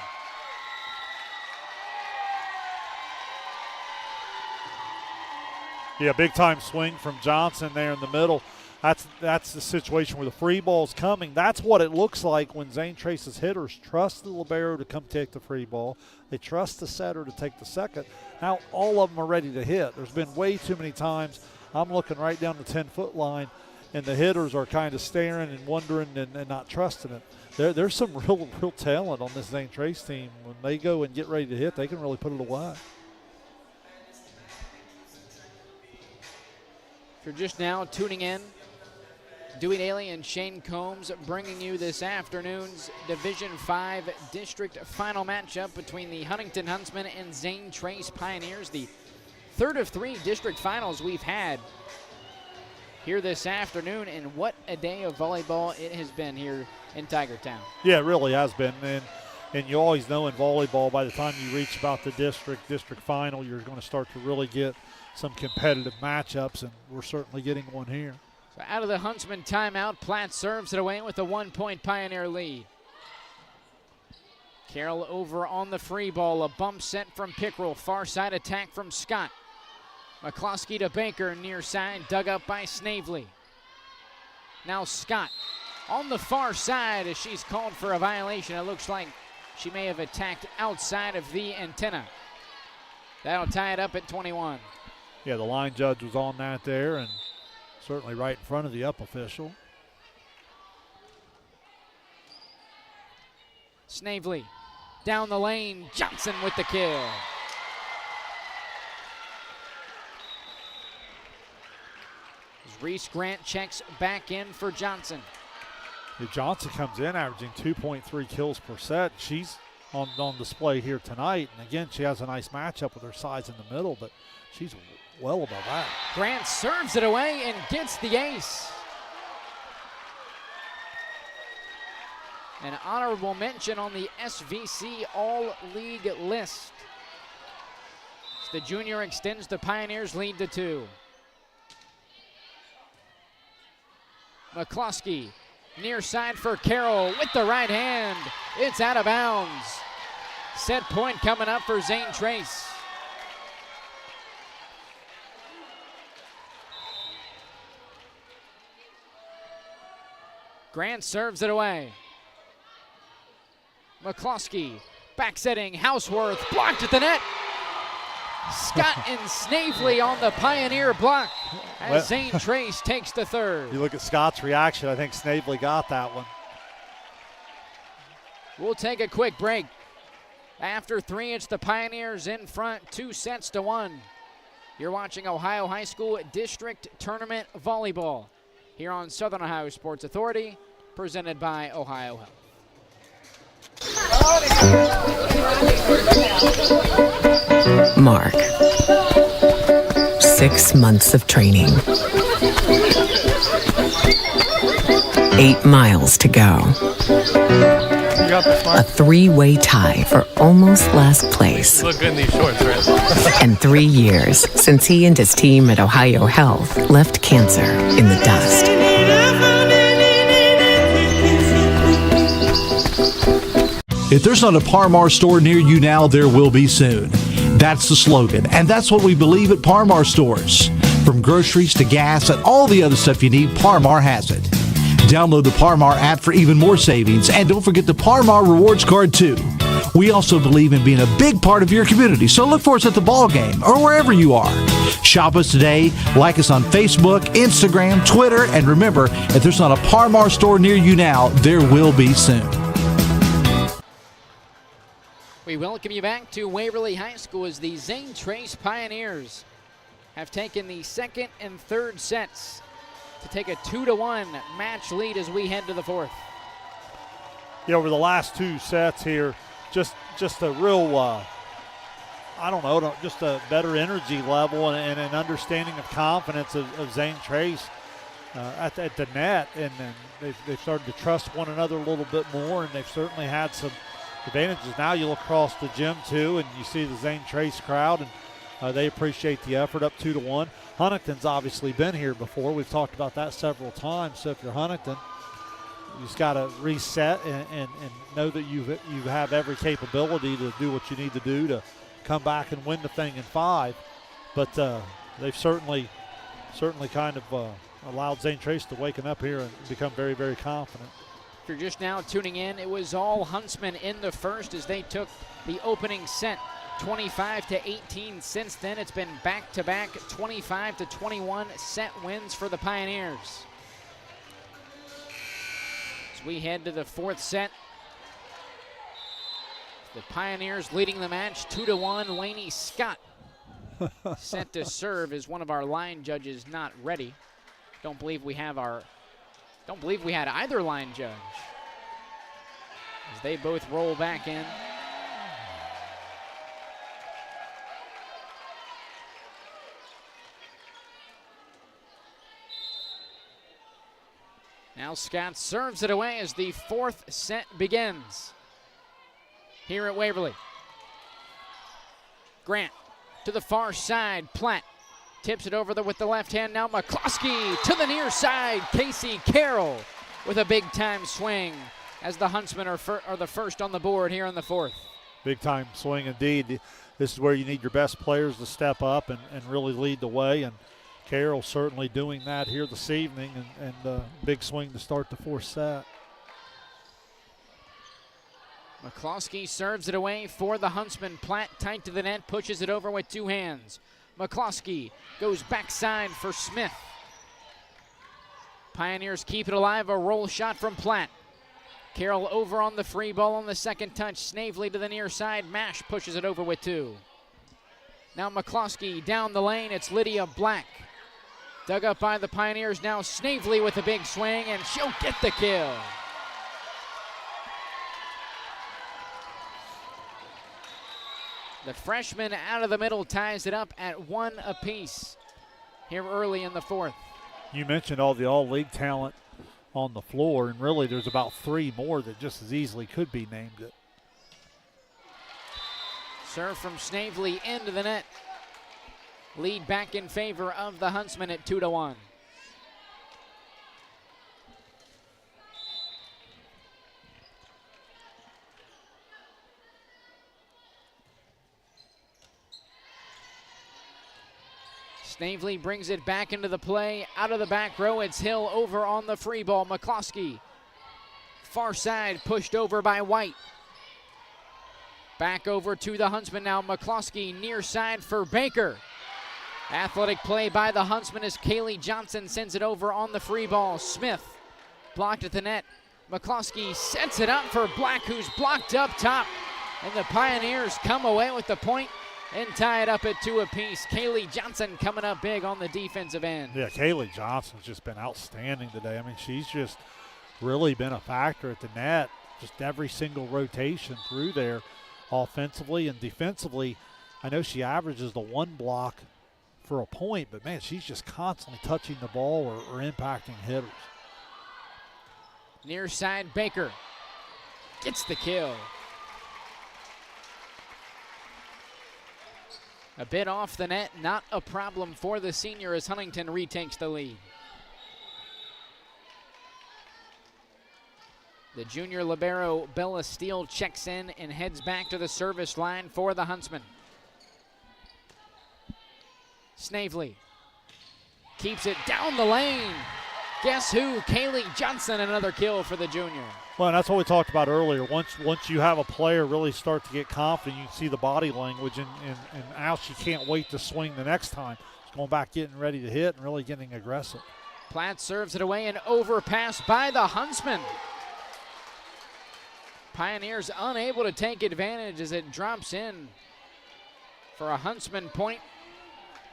Yeah, big time swing from Johnson there in the middle. That's the situation where the free ball's coming. That's what it looks like when Zane Trace's hitters trust the libero to come take the free ball. They trust the setter to take the second. Now all of them are ready to hit. There's been way too many times I'm looking right down the 10-foot line, and the hitters are kind of staring and wondering and not trusting it. There's some real talent on this Zane Trace team. When they go and get ready to hit, they can really put it away. If you're just now tuning in, Dewey Daly and Shane Combs bringing you this afternoon's Division 5 district final matchup between the Huntington Huntsmen and Zane Trace Pioneers, the third of 3 district finals we've had here this afternoon, and what a day of volleyball it has been here in Tigertown. Yeah, it really has been, and you always know in volleyball by the time you reach about the district final, you're going to start to really get some competitive matchups, and we're certainly getting one here. So out of the Huntsman timeout, Platt serves it away with a 1-point Pioneer lead. Carroll over on the free ball, a bump set from Pickrell, far side attack from Scott. McCloskey to Baker, near side, dug up by Snavely. Now Scott on the far side as she's called for a violation. It looks like she may have attacked outside of the antenna. That'll tie it up at 21. Yeah, the line judge was on that there, and certainly right in front of the up official. Snavely down the lane. Johnson with the kill. As Reese Grant checks back in for Johnson. Johnson comes in averaging 2.3 kills per set. She's on display here tonight. And again, she has a nice matchup with her size in the middle, but she's well above that. Grant serves it away and gets the ace. An honorable mention on the SVC All-League list. As the junior extends the Pioneers' lead to 2. McCloskey, near side for Carroll with the right hand. It's out of bounds. Set point coming up for Zane Trace. Grant serves it away. McCloskey, back setting, Houseworth, blocked at the net. Scott and Snavely on the Pioneer block as Zane Trace takes the third. You look at Scott's reaction, I think Snavely got that one. We'll take a quick break. After 3, it's the Pioneers in front, 2-1. You're watching Ohio High School District Tournament Volleyball here on Southern Ohio Sports Authority, presented by Ohio Health. Mark. 6 months of training. 8 miles to go. A 3-way tie for almost last place. You look good in these shorts, right? And 3 years since he and his team at Ohio Health left cancer in the dust. If there's not a Par-Mar store near you now, there will be soon. That's the slogan, and that's what we believe at Par-Mar stores. From groceries to gas and all the other stuff you need, Par-Mar has it. Download the Par-Mar app for even more savings, and don't forget the Par-Mar rewards card too. We also believe in being a big part of your community, so look for us at the ball game or wherever you are. Shop us today, like us on Facebook, Instagram, Twitter, and remember, if there's not a Par-Mar store near you now, there will be soon. We welcome you back to Waverly High School as the Zane Trace Pioneers have taken the second and third sets to take a 2-1 match lead as we head to the fourth. Yeah, over the last 2 sets here, just a real, just a better energy level and an understanding of confidence of Zane Trace at the net. And they've started to trust one another a little bit more, and they've certainly had some advantages. Now you look across the gym too, and you see the Zane Trace crowd, and they appreciate the effort, up 2-1. Huntington's obviously been here before. We've talked about that several times. So if you're Huntington, you just got to reset and know that you have every capability to do what you need to do to come back and win the thing in 5. But they've certainly kind of allowed Zane Trace to waken up here and become very, very confident. If you're just now tuning in, it was all Huntsmen in the first as they took the opening set 25-18. Since then, it's been back-to-back 25-21 set wins for the Pioneers. As we head to the fourth set, the Pioneers leading the match 2-1. Laney Scott set to serve as one of our line judges not ready. Don't believe we had either line judge as they both roll back in. Now Scott serves it away as the fourth set begins here at Waverly. Grant to the far side, Platt tips it over with the left hand. Now McCloskey to the near side. Casey Carroll with a big-time swing as the Huntsmen are the first on the board here in the fourth. Big-time swing indeed. This is where you need your best players to step up and really lead the way, and Carroll certainly doing that here this evening, and big swing to start the fourth set. McCloskey serves it away for the Huntsmen. Platt tight to the net, pushes it over with 2 hands. McCloskey goes backside for Smith. Pioneers keep it alive, a roll shot from Platt. Carroll over on the free ball on the second touch. Snavely to the near side. Mash pushes it over with 2. Now McCloskey down the lane. It's Lydia Black. Dug up by the Pioneers. Now Snavely with a big swing, and she'll get the kill. The freshman out of the middle ties it up at 1 apiece here early in the 4th. You mentioned all the all-league talent on the floor, and really there's about 3 more that just as easily could be named it. Serve from Snavely into the net. Lead back in favor of the Huntsmen at 2-1. Snavely brings it back into the play. Out of the back row, it's Hill over on the free ball. McCloskey, far side, pushed over by White. Back over to the Huntsman now. McCloskey near side for Baker. Athletic play by the Huntsman as Kaylee Johnson sends it over on the free ball. Smith blocked at the net. McCloskey sets it up for Black, who's blocked up top. And the Pioneers come away with the point and tie it up at 2 apiece. Kaylee Johnson coming up big on the defensive end. Yeah, Kaylee Johnson's just been outstanding today. I mean, she's just really been a factor at the net. Just every single rotation through there, offensively and defensively. I know she averages the 1 block for a point, but man, she's just constantly touching the ball or impacting hitters. Near side, Baker gets the kill. A bit off the net, not a problem for the senior as Huntington retakes the lead. The junior libero, Bella Steele, checks in and heads back to the service line for the Huntsmen. Snavely keeps it down the lane. Guess who? Kaylee Johnson, another kill for the junior. Well, and that's what we talked about earlier. Once you have a player really start to get confident, you can see the body language, and now she can't wait to swing the next time. She's going back, getting ready to hit, and really getting aggressive. Platt serves it away, and overpass by the Huntsmen. Pioneers unable to take advantage as it drops in for a Huntsman point,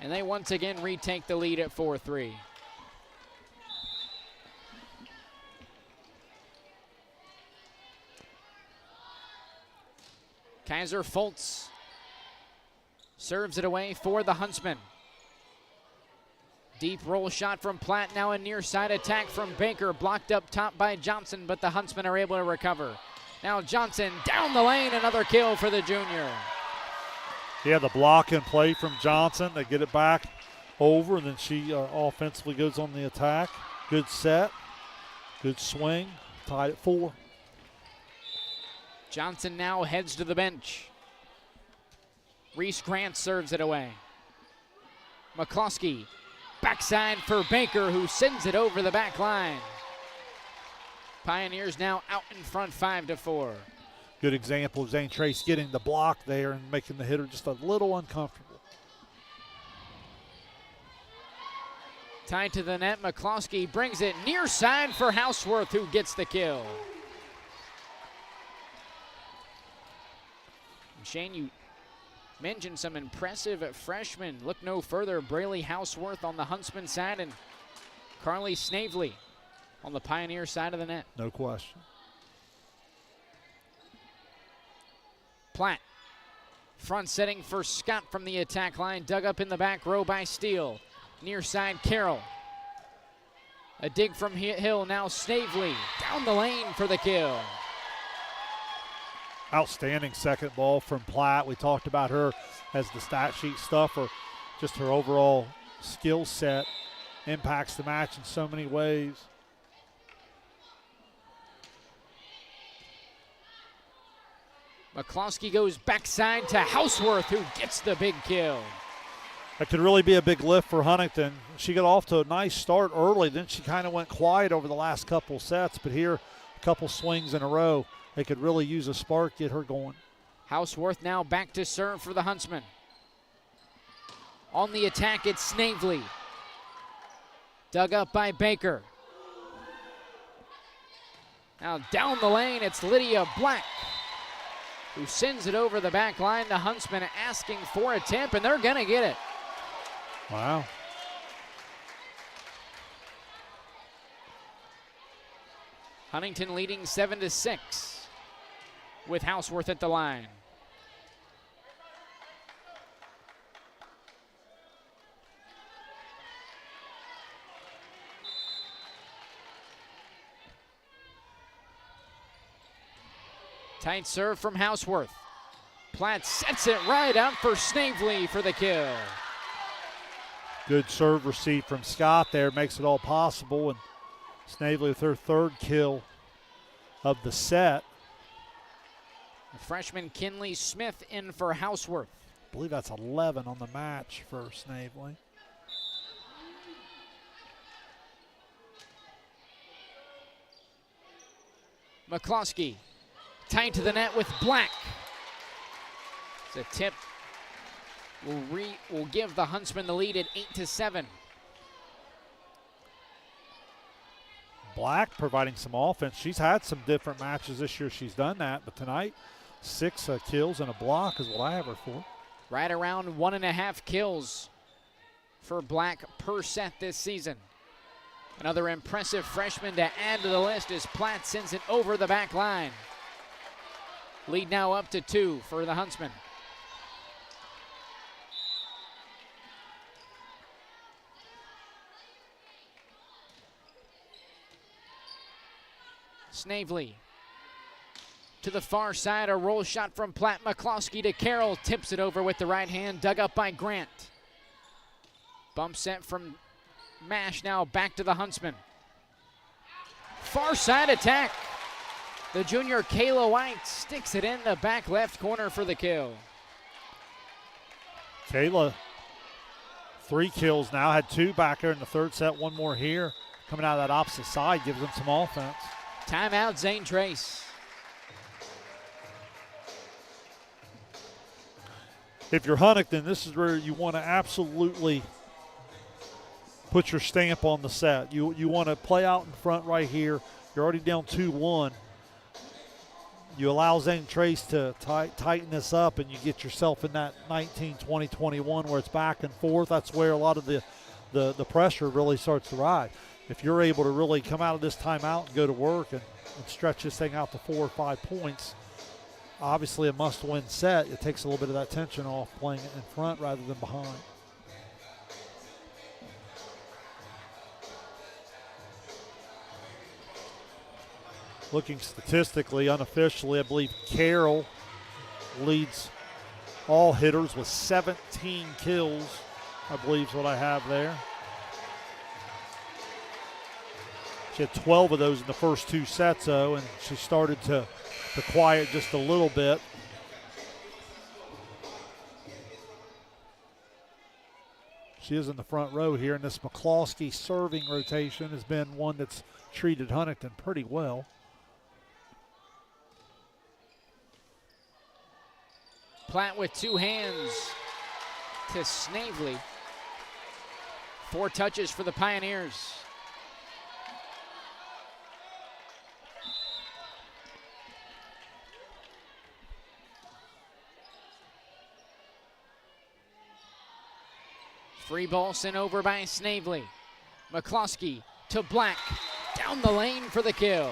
and they once again retake the lead at 4-3. Kaiser Foltz serves it away for the Huntsmen. Deep roll shot from Platt, now a near side attack from Baker, blocked up top by Johnson, but the Huntsmen are able to recover. Now Johnson down the lane, another kill for the junior. Yeah, the block and play from Johnson. They get it back over, and then she offensively goes on the attack. Good set, good swing, tied at 4. Johnson now heads to the bench. Reese Grant serves it away. McCloskey, backside for Baker, who sends it over the back line. Pioneers now out in front 5-4. Good example of Zane Trace getting the block there and making the hitter just a little uncomfortable. Tied to the net, McCloskey brings it near side for Houseworth, who gets the kill. Shane, you mentioned some impressive freshmen. Look no further. Braylee Houseworth on the Huntsman side and Carly Snavely on the Pioneer side of the net. No question. Platt, front setting for Scott from the attack line. Dug up in the back row by Steele. Near side, Carroll. A dig from Hill, now Snavely. Down the lane for the kill. Outstanding second ball from Platt. We talked about her as the stat sheet stuff, or just her overall skill set impacts the match in so many ways. McCloskey goes backside to Houseworth, who gets the big kill. That could really be a big lift for Huntington. She got off to a nice start early, then she kind of went quiet over the last couple sets, but here, a couple swings in a row, they could really use a spark, get her going. Houseworth now back to serve for the Huntsmen. On the attack, it's Snavely. Dug up by Baker. Now down the lane, it's Lydia Black who sends it over the back line. The Huntsmen asking for a tip, and they're going to get it. Wow. Huntington leading 7-6 with Houseworth at the line. Tight serve from Houseworth. Platt sets it right out for Snavely for the kill. Good serve receive from Scott there, makes it all possible, and Snavely with her third kill of the set. Freshman Kinley Smith in for Houseworth. I believe that's 11 on the match for Snavely. McCloskey tied to the net with Black. The tip will give the Huntsmen the lead at 8-7. Black providing some offense. She's had some different matches this year. She's done that, but tonight 6 kills and a block is what I have her for. Right around 1.5 kills for Black per set this season. Another impressive freshman to add to the list as Platt sends it over the back line. Lead now up to 2 for the Huntsmen. Snavely to the far side, a roll shot from Platt. McCloskey to Carroll, tips it over with the right hand, dug up by Grant. Bump set from Mash, now back to the Huntsmen. Far side attack. The junior Kayla White sticks it in the back left corner for the kill. Kayla, 3 kills now, had 2 back there in the third set, 1 more here. Coming out of that opposite side, gives them some offense. Timeout, Zane Trace. If you're Huntington, this is where you want to absolutely put your stamp on the set. You want to play out in front right here. You're already down 2-1. You allow Zane Trace to tighten this up, and you get yourself in that 19, 20, 21 where it's back and forth. That's where a lot of the pressure really starts to ride. If you're able to really come out of this timeout and go to work and stretch this thing out to 4 or 5 points, obviously a must-win set. It takes a little bit of that tension off playing it in front rather than behind. Looking statistically, unofficially, I believe Carroll leads all hitters with 17 kills, I believe is what I have there. She had 12 of those in the first 2 sets, though, and she started to quiet just a little bit. She is in the front row here, and this McCloskey serving rotation has been one that's treated Huntington pretty well. Platt with 2 hands to Snavely. 4 touches for the Pioneers. Free ball sent over by Snavely. McCloskey to Black. Down the lane for the kill.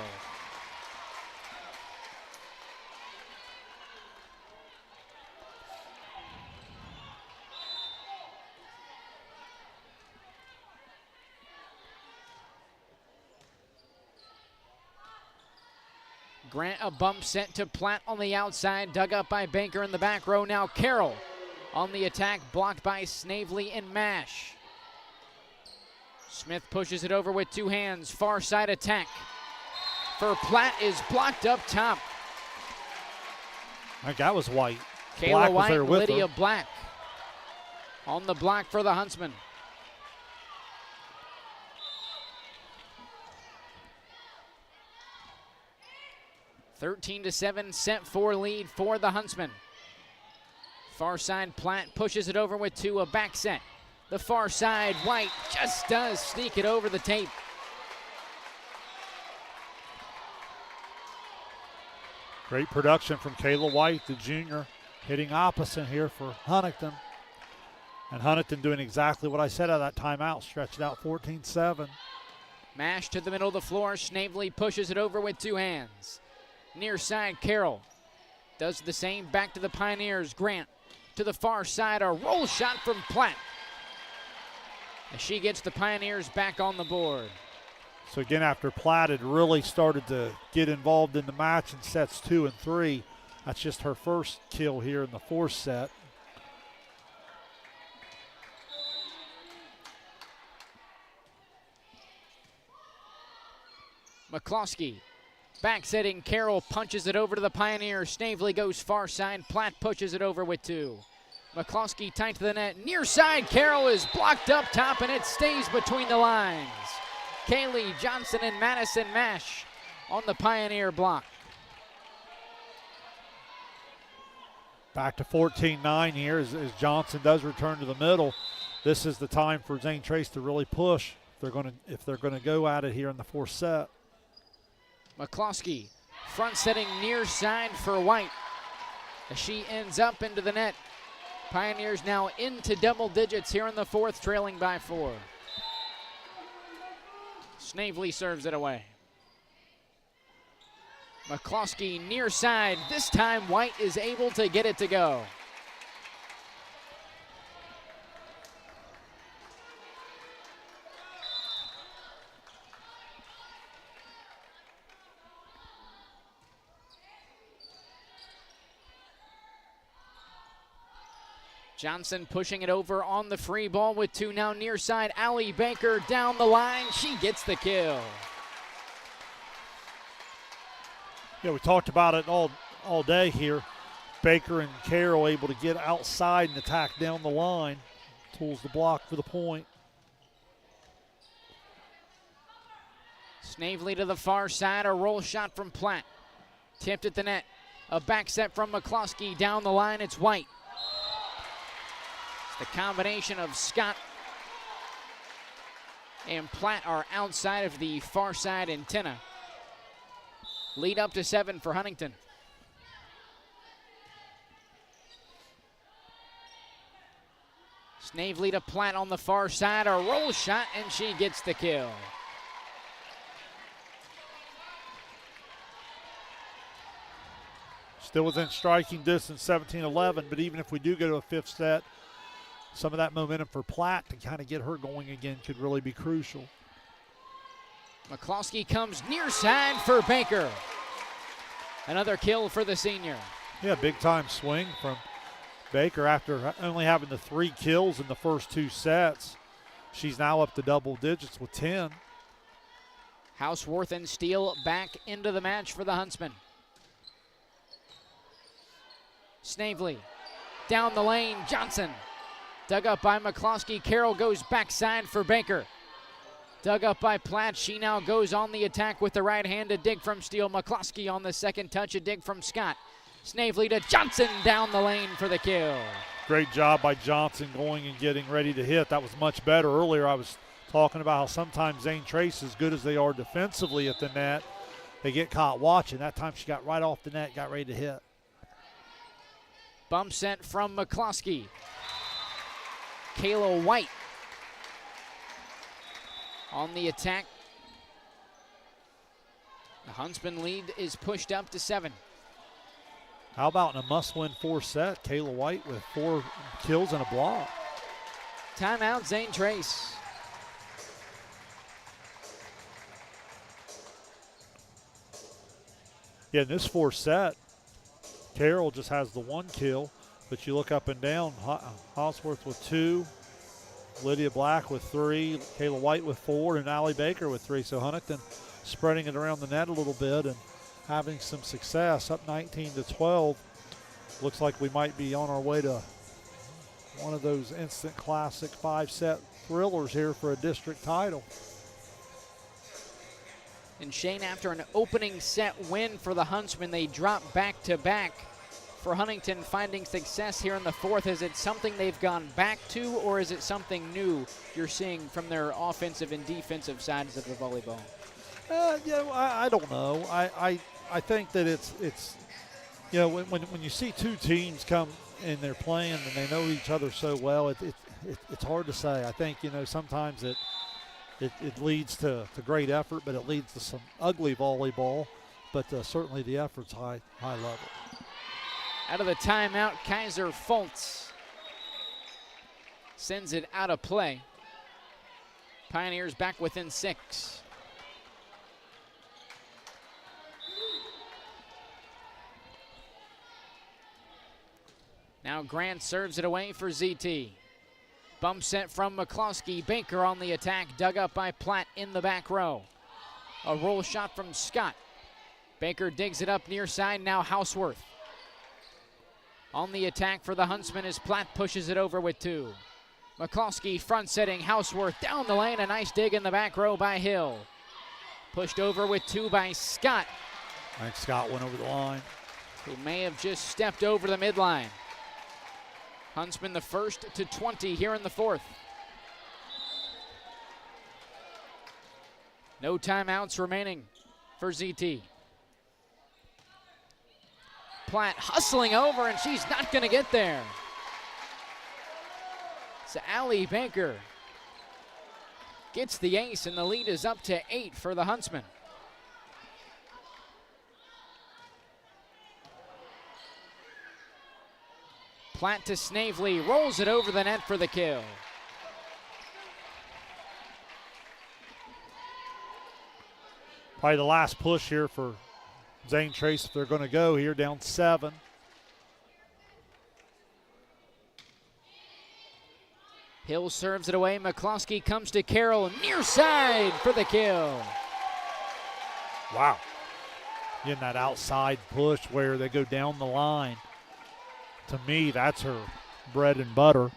Grant a bump set to Platt on the outside, dug up by Banker in the back row. Now Carroll on the attack, blocked by Snavely and Mash. Smith pushes it over with 2 hands, far side attack for Platt is blocked up top. I think that was White. Kayla Black was White, there with Lydia her. Black on the block for the Huntsmen. (13-7) set 4 lead for the Huntsmen. Far side, Platt pushes it over with 2, a back set. The far side, White just does sneak it over the tape. Great production from Kayla White, the junior, hitting opposite here for Huntington. And Huntington doing exactly what I said out of that timeout, stretched it out 14-7. Mash to the middle of the floor. Snavely pushes it over with two hands. Near side, Carroll does the same. Back to the Pioneers. Grant to the far side. A roll shot from Platt. As she gets the Pioneers back on the board. So again, after Platt had really started to get involved in the match in sets 2 and 3, that's just her first kill here in the fourth set. McCloskey back setting. Carroll punches it over to the Pioneers. Snavely goes far side. Platt pushes it over with two. McCloskey tight to the net. Near side, Carroll is blocked up top and it stays between the lines. Kaylee Johnson and Madison Mash on the Pioneer block. Back to 14-9 here as Johnson does return to the middle. This is the time for Zane Trace to really push if they're gonna go at it here in the fourth set. McCloskey front setting near side for White as she ends up into the net. Pioneers now into double digits here in the fourth, trailing by 4. Snavely serves it away. McCloskey near side. This time White is able to get it to go. Johnson pushing it over on the free ball with two now near side. Allie Baker down the line. She gets the kill. Yeah, we talked about it all day here. Baker and Carroll able to get outside and attack down the line. Tools the block for the point. Snavely to the far side. A roll shot from Platt. Tipped at the net. A back set from McCloskey. Down the line, it's White. The combination of Scott and Platt are outside of the far side antenna. Lead up to 7 for Huntington. Snavely to Platt on the far side. A roll shot, and she gets the kill. Still within striking distance, 17-11, but even if we do go to a fifth set, some of that momentum for Platt to kind of get her going again could really be crucial. McCloskey comes near side for Baker. Another kill for the senior. Yeah, big time swing from Baker after only having the 3 kills in the first 2 sets. She's now up to double digits with 10. Houseworth and Steele back into the match for the Huntsmen. Snavely down the lane, Johnson. Dug up by McCloskey. Carroll goes backside for Baker. Dug up by Platt. She now goes on the attack with the right hand. A dig from Steele. McCloskey on the second touch. A dig from Scott. Snavely to Johnson down the lane for the kill. Great job by Johnson going and getting ready to hit. That was much better. Earlier I was talking about how sometimes Zane Trace, as good as they are defensively at the net, they get caught watching. That time she got right off the net, got ready to hit. Bump set from McCloskey. Kayla White on the attack. The Huntsman lead is pushed up to 7. How about in a must-win 4th set, Kayla White with 4 kills and a block. Timeout, Zane Trace. Yeah, in this 4th set, Carroll just has the 1 kill. But you look up and down, Hosworth with 2, Lydia Black with 3, Kayla White with 4, and Allie Baker with 3. So Huntington spreading it around the net a little bit and having some success, up 19-12. Looks like we might be on our way to one of those instant classic 5-set thrillers here for a district title. And Shane, after an opening set win for the Huntsmen, they drop back-to-back. For Huntington, finding success here in the 4th, is it something they've gone back to, or is it something new you're seeing from their offensive and defensive sides of the volleyball? Yeah, I don't know. I think that it's you know, when you see two teams come and they're playing and they know each other so well, it's hard to say. I think, you know, sometimes it leads to great effort, but it leads to some ugly volleyball. But certainly the effort's high level. Out of the timeout, Kaiser Fultz sends it out of play. Pioneers back within 6. Now Grant serves it away for ZT. Bump set from McCloskey. Baker on the attack, dug up by Platt in the back row. A roll shot from Scott. Baker digs it up near side, now Houseworth. On the attack for the Huntsmen as Platt pushes it over with 2. McCloskey front setting, Houseworth down the lane, a nice dig in the back row by Hill. Pushed over with 2 by Scott. I think Scott went over the line. Who may have just stepped over the midline. Huntsmen the first to 20 here in the 4th. No timeouts remaining for ZT. Platt hustling over, and she's not going to get there. So Allie Baker gets the ace, and the lead is up to 8 for the Huntsmen. Platt to Snavely, rolls it over the net for the kill. Probably the last push here for Zane Trace if they're going to go here, down 7. Hill serves it away. McCloskey comes to Carroll, near side for the kill. Wow. Getting that outside push where they go down the line. To me, that's her bread and butter.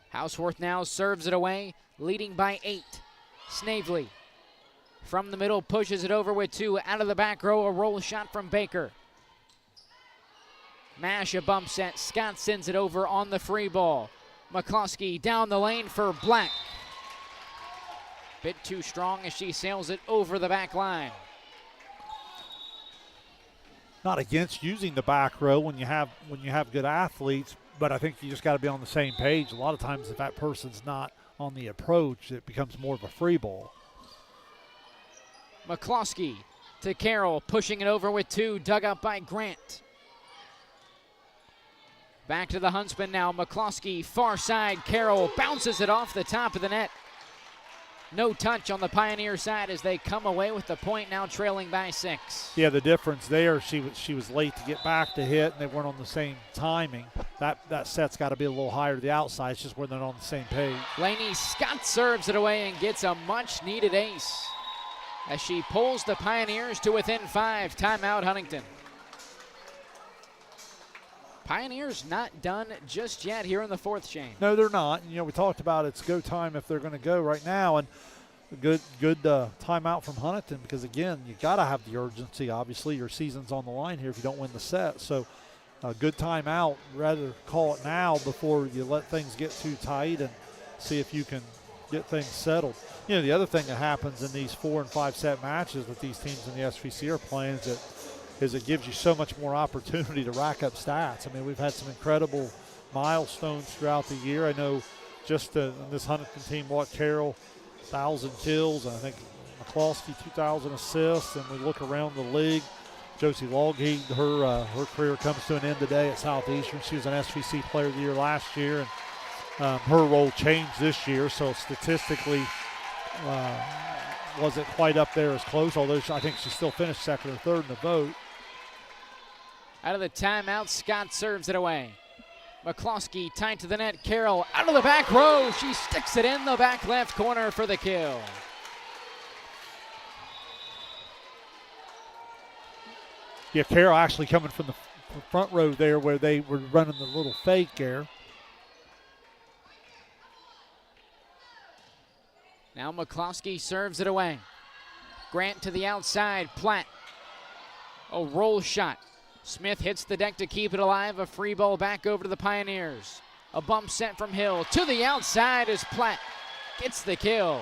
Houseworth now serves it away, leading by 8. Snavely from the middle pushes it over with 2. Out of the back row, a roll shot from Baker. Mash a bump set. Scott sends it over on the free ball. McCloskey down the lane for Black. Bit too strong as she sails it over the back line. Not against using the back row when you have good athletes, but I think you just got to be on the same page. A lot of times if that person's not on the approach, it becomes more of a free ball. McCloskey to Carroll, pushing it over with 2, dug up by Grant. Back to the Huntsmen now. McCloskey, far side. Carroll bounces it off the top of the net. No touch on the Pioneer side as they come away with the point, now trailing by 6. Yeah, the difference there, she was late to get back to hit, and they weren't on the same timing. That set's got to be a little higher to the outside. It's just where they're not on the same page. Laney Scott serves it away and gets a much-needed ace as she pulls the Pioneers to within 5. Timeout, Huntington. Pioneers not done just yet here in the 4th, Shane. No, they're not. You know, we talked about it's go time if they're going to go right now, and a good timeout from Huntington because, again, you got to have the urgency. Obviously, your season's on the line here if you don't win the set. So a good timeout. Rather call it now before you let things get too tight and see if you can get things settled. You know, the other thing that happens in these 4- and 5-set matches that these teams in the SVC are playing is it gives you so much more opportunity to rack up stats. I mean, we've had some incredible milestones throughout the year. I know just this Huntington team, Carroll, 1,000 kills, and I think McCloskey, 2,000 assists, and we look around the league. Josie Logheed, her career comes to an end today at Southeastern. She was an SVC Player of the Year last year, and her role changed this year, so statistically wasn't quite up there as close, although I think she still finished 2nd or 3rd in the vote. Out of the timeout, Scott serves it away. McCloskey tied to the net. Carroll out of the back row. She sticks it in the back left corner for the kill. Yeah, Carroll actually coming from the front row there where they were running the little fake there. Now McCloskey serves it away. Grant to the outside. Platt. A roll shot. Smith hits the deck to keep it alive. A free ball back over to the Pioneers. A bump set from Hill to the outside as Platt gets the kill.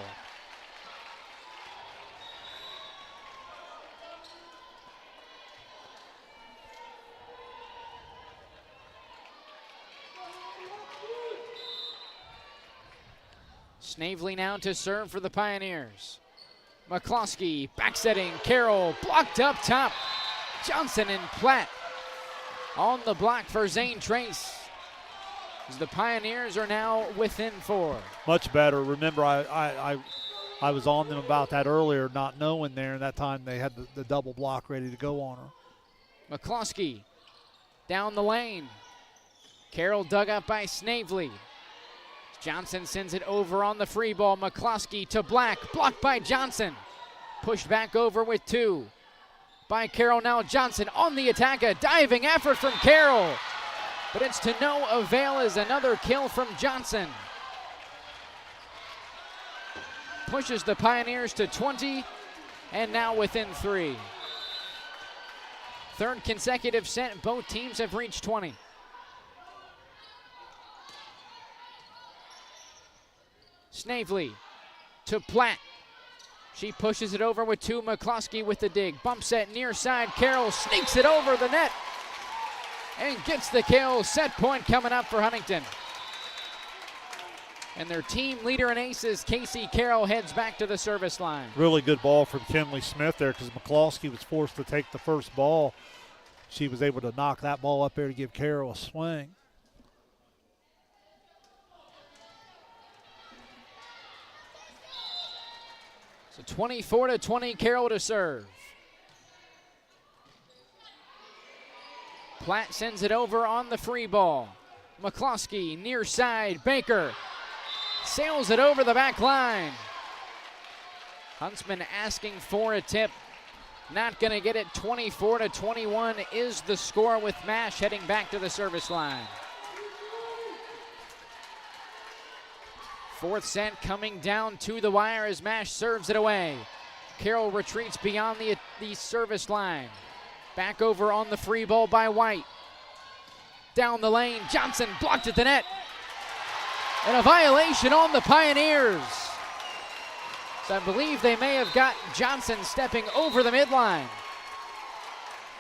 Snavely now to serve for the Pioneers. McCloskey backsetting. Carroll blocked up top. Johnson and Platt on the block for Zane Trace. As the Pioneers are now within 4. Much better. Remember, I was on them about that earlier, not knowing there, and that time they had the double block ready to go on her. McCloskey down the lane. Carroll dug up by Snavely. Johnson sends it over on the free ball. McCloskey to Black, blocked by Johnson. Pushed back over with 2 by Carroll. Now Johnson on the attack. A diving effort from Carroll, but it's to no avail as another kill from Johnson pushes the Pioneers to 20 and now within 3. Third consecutive set, both teams have reached 20. Snavely to Platt. She pushes it over with 2. McCloskey with the dig. Bump set near side. Carroll sneaks it over the net and gets the kill. Set point coming up for Huntington. And their team leader in aces, Casey Carroll, heads back to the service line. Really good ball from Kinley Smith there because McCloskey was forced to take the first ball. She was able to knock that ball up there to give Carroll a swing. So 24-20, Carroll to serve. Platt sends it over on the free ball. McCloskey near side. Baker sails it over the back line. Huntsman asking for a tip. Not going to get it. 24-21 is the score with Mash heading back to the service line. Fourth set coming down to the wire as Mash serves it away. Carroll retreats beyond the service line. Back over on the free ball by White. Down the lane, Johnson blocked at the net. And a violation on the Pioneers. So I believe they may have got Johnson stepping over the midline.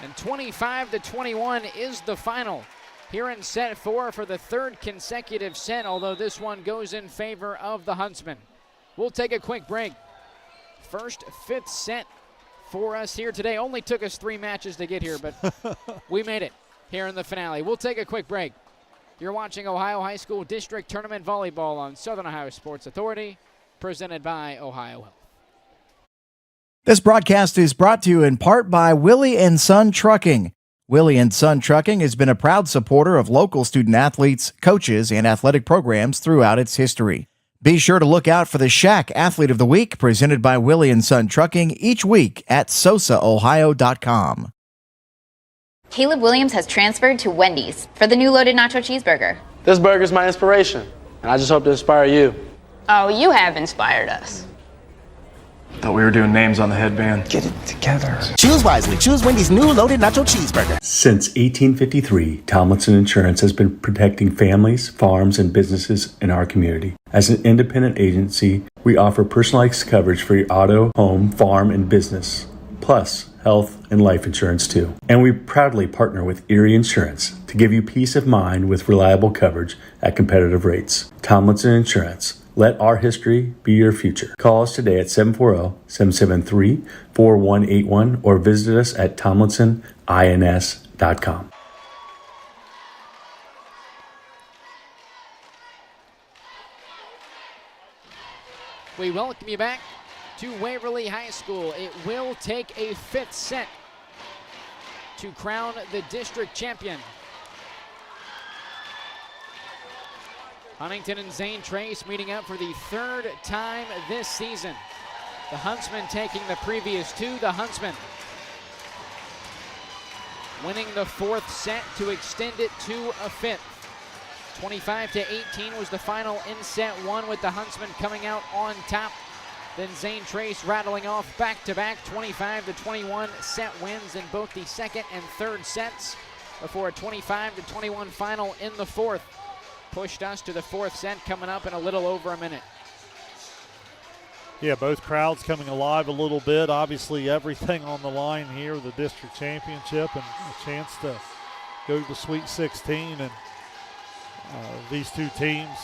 And 25-21 is the final here in set 4 for the third consecutive set, although this one goes in favor of the Huntsmen. We'll take a quick break. First, 5th set for us here today. Only took us 3 matches to get here, but we made it here in the finale. We'll take a quick break. You're watching Ohio High School District Tournament Volleyball on Southern Ohio Sports Authority, presented by Ohio Health. This broadcast is brought to you in part by Willie & Son Trucking. Willie & Son Trucking has been a proud supporter of local student athletes, coaches, and athletic programs throughout its history. Be sure to look out for the Shack Athlete of the Week presented by Willie & Son Trucking each week at sosaohio.com. Caleb Williams has transferred to Wendy's for the new loaded nacho cheeseburger. This burger's my inspiration, and I just hope to inspire you. Oh, you have inspired us. Thought we were doing names on the headband. Get it together. Choose wisely. Choose Wendy's new loaded nacho cheeseburger. Since 1853, Tomlinson Insurance has been protecting families, farms, and businesses in our community. As an independent agency, we offer personalized coverage for your auto, home, farm, and business, plus health and life insurance too. And we proudly partner with Erie Insurance to give you peace of mind with reliable coverage at competitive rates. Tomlinson Insurance. Let our history be your future. Call us today at 740-773-4181 or visit us at tomlinsonins.com. We welcome you back to Waverly High School. It will take a 5th set to crown the district champion. Huntington and Zane Trace meeting up for the 3rd time this season. The Huntsmen taking the previous 2. The Huntsmen winning the 4th set to extend it to a 5th. 25-18 was the final in set 1 with the Huntsmen coming out on top. Then Zane Trace rattling off back-to-back 25-21 set wins in both the 2nd and 3rd sets before a 25-21 final in the 4th. Pushed us to the 4th set coming up in a little over a minute. Yeah, both crowds coming alive a little bit. Obviously, everything on the line here, the district championship and a chance to go to the Sweet 16. And these two teams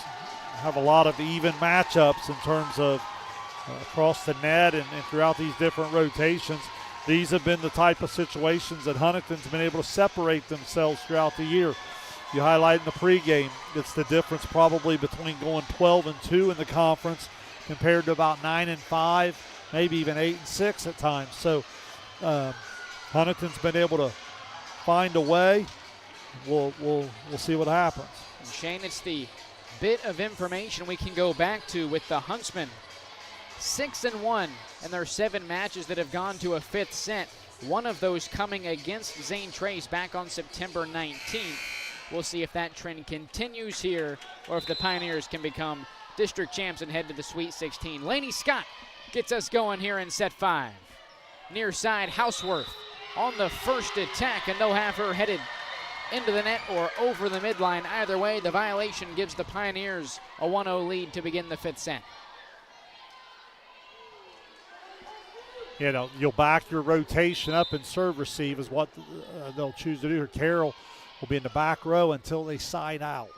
have a lot of even matchups in terms of across the net and throughout these different rotations. These have been the type of situations that Huntington's been able to separate themselves throughout the year. You highlight in the pregame, it's the difference probably between going 12-2 in the conference compared to about 9-5, maybe even 8-6 at times. So Huntington's been able to find a way. We'll see what happens. And Shane, it's the bit of information we can go back to with the Huntsmen. 6-1 in their 7 matches that have gone to a 5th set. One of those coming against Zane Trace back on September 19th. We'll see if that trend continues here or if the Pioneers can become district champs and head to the Sweet 16. Lainey Scott gets us going here in set 5. Near side, Houseworth on the first attack, and they'll have her headed into the net or over the midline. Either way, the violation gives the Pioneers a 1-0 lead to begin the 5th set. You know, you'll back your rotation up and serve receive is what they'll choose to do here. Carroll will be in the back row until they side out.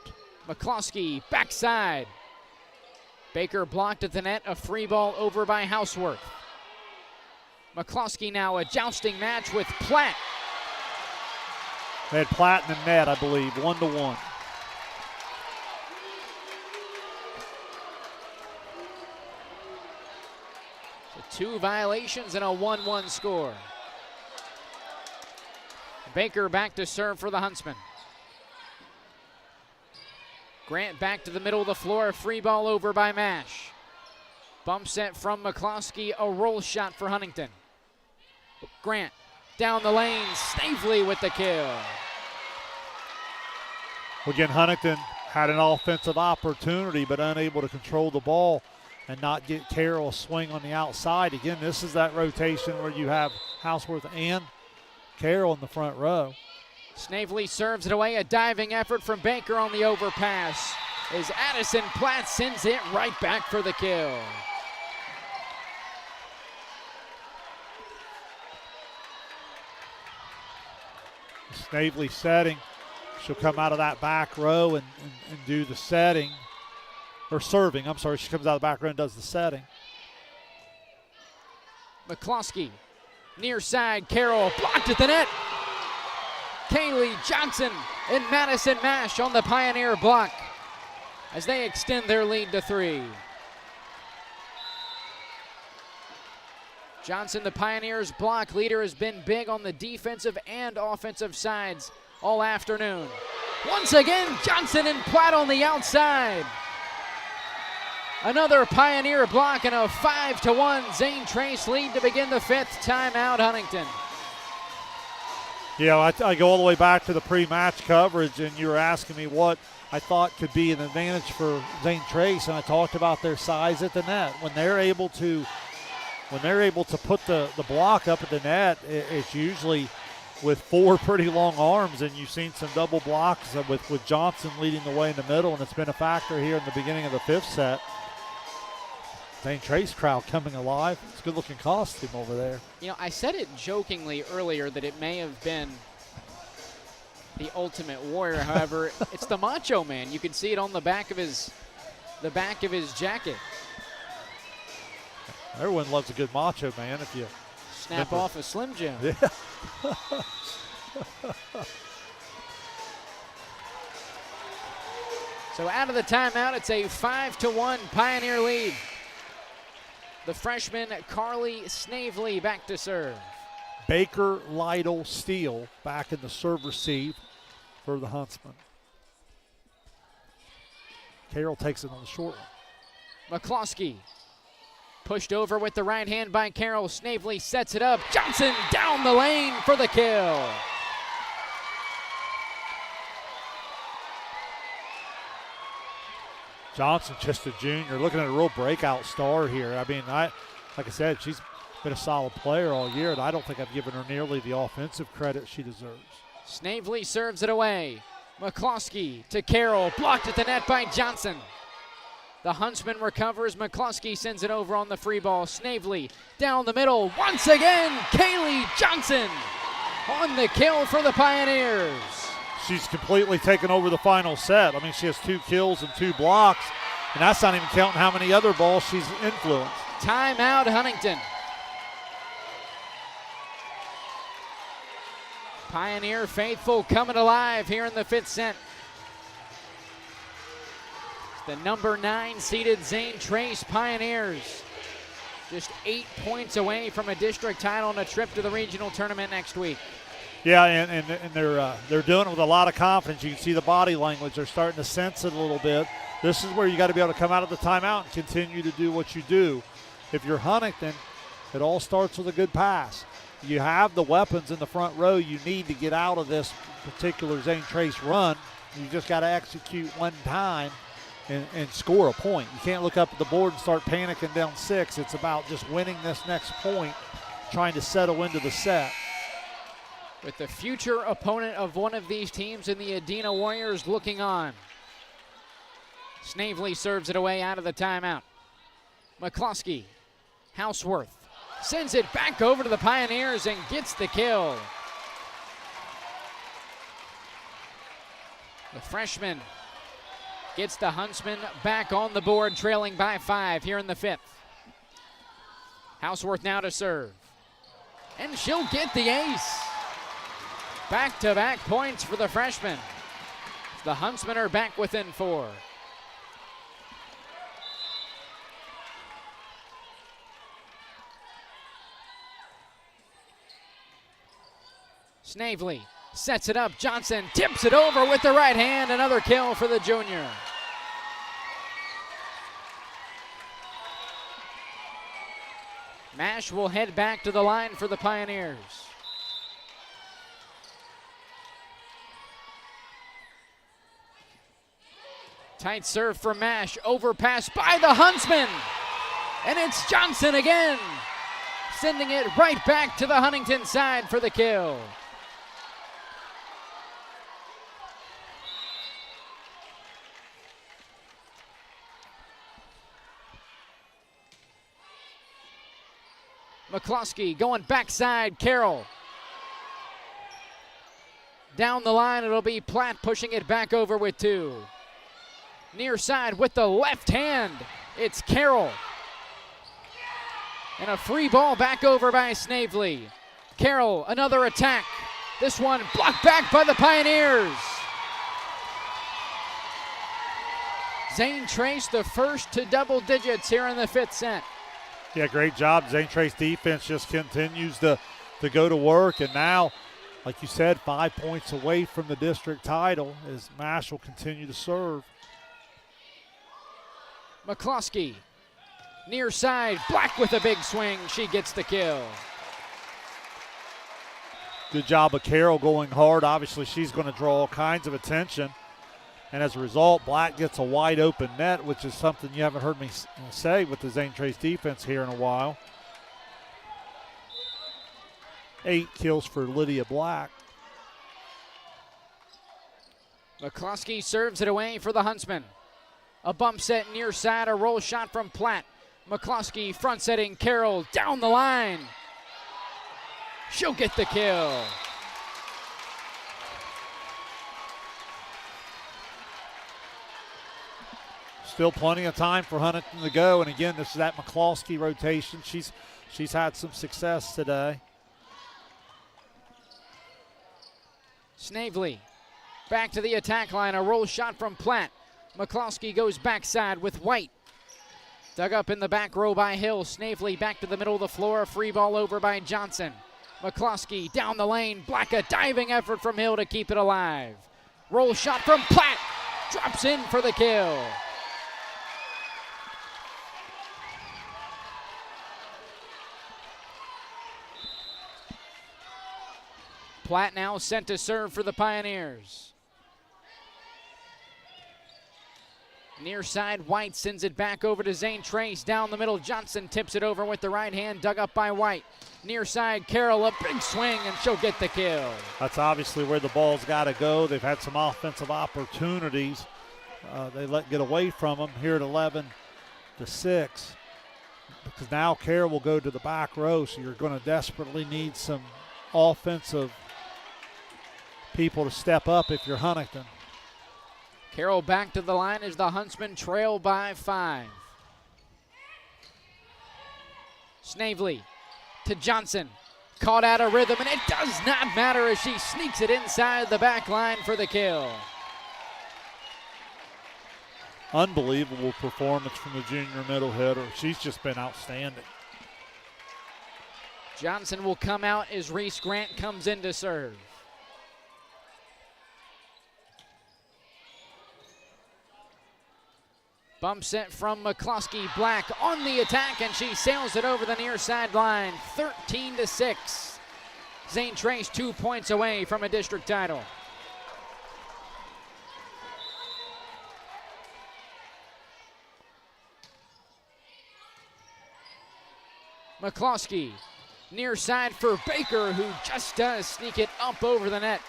McCloskey backside. Baker blocked at the net, a free ball over by Houseworth. McCloskey now a jousting match with Platt. They had Platt in the net, I believe, 1-1. So 2 violations and a 1-1 score. Baker back to serve for the Huntsmen. Grant back to the middle of the floor, free ball over by Mash. Bump set from McCloskey, a roll shot for Huntington. Grant down the lane, Snavely with the kill. Again, Huntington had an offensive opportunity but unable to control the ball and not get Carroll a swing on the outside. Again, this is that rotation where you have Houseworth and Carroll in the front row. Snavely serves it away, a diving effort from Baker on the overpass. As Addison Platt sends it right back for the kill. Snavely setting. She'll come out of that back row and do the setting. Or serving, I'm sorry. She comes out of the back row and does the setting. McCloskey, near side, Carroll blocked at the net. Kaylee Johnson and Madison Mash on the Pioneer block as they extend their lead to 3. Johnson, the Pioneers' block leader, has been big on the defensive and offensive sides all afternoon. Once again, Johnson and Platt on the outside. Another Pioneer block and a 5-1 Zane Trace lead to begin the 5th. Timeout, Huntington. Yeah, I go all the way back to the pre-match coverage, and you were asking me what I thought could be an advantage for Zane Trace, and I talked about their size at the net. When they're able to put the block up at the net, it's usually with 4 pretty long arms, and you've seen some double blocks with Johnson leading the way in the middle, and it's been a factor here in the beginning of the 5th set. Zane Trace crowd coming alive. It's a good-looking costume over there. You know, I said it jokingly earlier that it may have been the Ultimate Warrior. However, it's the Macho Man. You can see it on the back of his jacket. Everyone loves a good Macho Man if you snap off a Slim Jim. Yeah. So out of the timeout, it's a 5-1 Pioneer lead. The freshman Carly Snavely back to serve. Baker, Lytle, Steele back in the serve receive for the Huntsmen. Carroll takes it on the short one. McCloskey pushed over with the right hand by Carroll. Snavely sets it up. Johnson down the lane for the kill. Johnson, just a junior, looking at a real breakout star here. I mean, like I said, she's been a solid player all year, and I don't think I've given her nearly the offensive credit she deserves. Snavely serves it away. McCloskey to Carroll, blocked at the net by Johnson. The Huntsman recovers. McCloskey sends it over on the free ball. Snavely down the middle. Once again, Kaylee Johnson on the kill for the Pioneers. She's completely taken over the final set. I mean, she has 2 kills and 2 blocks. And that's not even counting how many other balls she's influenced. Timeout, Huntington. Pioneer faithful coming alive here in the 5th set. The number 9 seeded Zane Trace Pioneers. Just 8 points away from a district title and a trip to the regional tournament next week. Yeah, and they're doing it with a lot of confidence. You can see the body language. They're starting to sense it a little bit. This is where you got to be able to come out of the timeout and continue to do what you do. If you're Huntington, it all starts with a good pass. You have the weapons in the front row you need to get out of this particular Zane Trace run. You just got to execute one time and score a point. You can't look up at the board and start panicking down 6. It's about just winning this next point, trying to settle into the set. With the future opponent of one of these teams in the Adena Warriors looking on. Snavely serves it away out of the timeout. McCloskey, Houseworth, sends it back over to the Pioneers and gets the kill. The freshman gets the Huntsmen back on the board, trailing by 5 here in the 5th. Houseworth now to serve. And she'll get the ace. Back-to-back points for the freshman. The Huntsmen are back within 4. Snavely sets it up. Johnson tips it over with the right hand. Another kill for the junior. Mash will head back to the line for the Pioneers. Tight serve from Mash. Overpass by the Huntsman. And it's Johnson again. Sending it right back to the Huntington side for the kill. McCloskey going backside. Carroll. Down the line, it'll be Platt pushing it back over with 2. Near side with the left hand. It's Carroll. And a free ball back over by Snavely. Carroll, another attack. This one blocked back by the Pioneers. Zane Trace, the first to double digits here in the 5th set. Yeah, great job. Zane Trace defense just continues to go to work. And now, like you said, 5 points away from the district title as Mash will continue to serve. McCloskey, near side, Black with a big swing. She gets the kill. Good job of Carroll going hard. Obviously, she's going to draw all kinds of attention. And as a result, Black gets a wide open net, which is something you haven't heard me say with the Zane Trace defense here in a while. 8 kills for Lydia Black. McCloskey serves it away for the Huntsmen. A bump set near side, a roll shot from Platt. McCloskey front setting Carroll down the line. She'll get the kill. Still plenty of time for Huntington to go. And again, this is that McCloskey rotation. She's had some success today. Snavely back to the attack line. A roll shot from Platt. McCloskey goes backside with White. Dug up in the back row by Hill. Snavely back to the middle of the floor. A free ball over by Johnson. McCloskey down the lane. Black, a diving effort from Hill to keep it alive. Roll shot from Platt. Drops in for the kill. Platt now sent to serve for the Pioneers. Near side, White sends it back over to Zane Trace. Down the middle, Johnson tips it over with the right hand, dug up by White. Near side, Carroll, a big swing, and she'll get the kill. That's obviously where the ball's got to go. They've had some offensive opportunities. They let get away from them here at 11-6. Because now Carroll will go to the back row, so you're going to desperately need some offensive people to step up if you're Huntington. Carroll back to the line as the Huntsmen trail by 5. Snavely to Johnson. Caught out of rhythm, and it does not matter as she sneaks it inside the back line for the kill. Unbelievable performance from the junior middle hitter. She's just been outstanding. Johnson will come out as Reese Grant comes in to serve. Bump set from McCloskey. Black on the attack, and she sails it over the near sideline, 13-6. Zane Trace 2 points away from a district title. McCloskey, near side for Baker, who just does sneak it up over the net.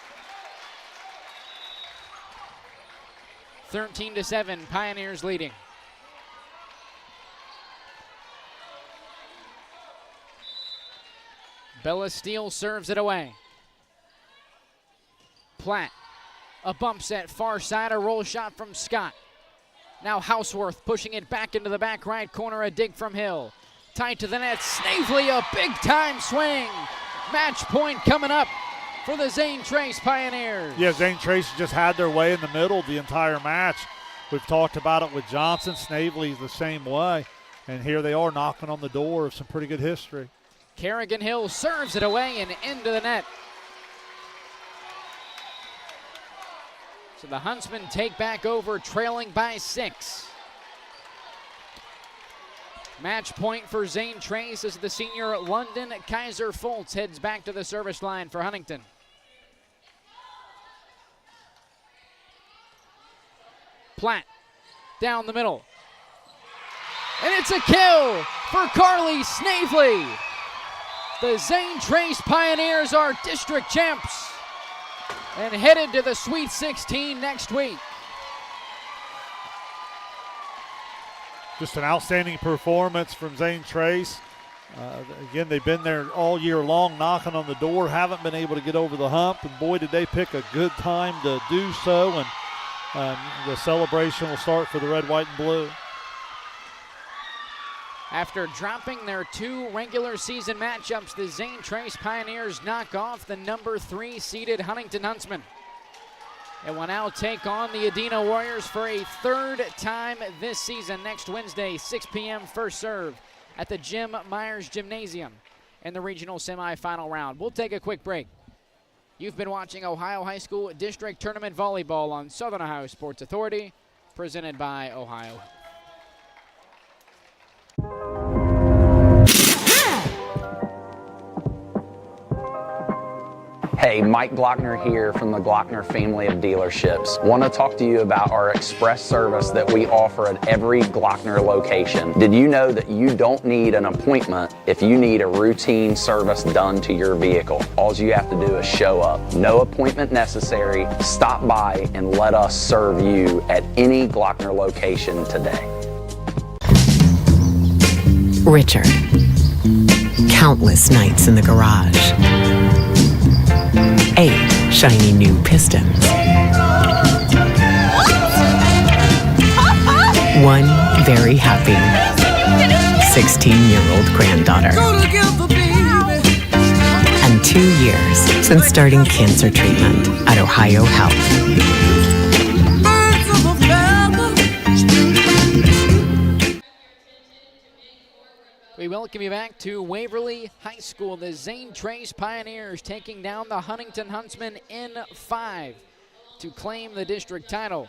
13-7, Pioneers leading. Bella Steele serves it away. Platt, a bump set, far side, a roll shot from Scott. Now Houseworth pushing it back into the back right corner, a dig from Hill. Tight to the net, Snavely, a big-time swing. Match point coming up for the Zane Trace Pioneers. Yeah, Zane Trace just had their way in the middle the entire match. We've talked about it with Johnson. Snavely's the same way. And here they are knocking on the door of some pretty good history. Kerrigan Hill serves it away and into the net. So the Huntsmen take back over, trailing by 6. Match point for Zane Trace as the senior London Kaiser Foltz heads back to the service line for Huntington. Platt down the middle. And it's a kill for Carly Snavely. The Zane Trace Pioneers are district champs and headed to the Sweet 16 next week. Just an outstanding performance from Zane Trace. Again, they've been there all year long knocking on the door, haven't been able to get over the hump, and boy, did they pick a good time to do so, and the celebration will start for the red, white, and blue. After dropping their 2 regular season matchups, the Zane Trace Pioneers knock off the number 3 seeded Huntington Huntsmen. And will now take on the Adena Warriors for a 3rd time this season next Wednesday, 6 p.m. first serve at the Jim Myers Gymnasium in the regional semifinal round. We'll take a quick break. You've been watching Ohio High School District Tournament Volleyball on Southern Ohio Sports Authority, presented by Ohio. Hey, Mike Glockner here from the Glockner family of dealerships. Want to talk to you about our express service that we offer at every Glockner location. Did you know that you don't need an appointment if you need a routine service done to your vehicle? All you have to do is show up. No appointment necessary. Stop by and let us serve you at any Glockner location today. Richard. Countless nights in the garage. 8 shiny new pistons. 1 very happy 16-year-old granddaughter. And 2 years since starting cancer treatment at Ohio Health. We welcome you back to Waverly High School. The Zane Trace Pioneers taking down the Huntington Huntsmen in 5 to claim the district title.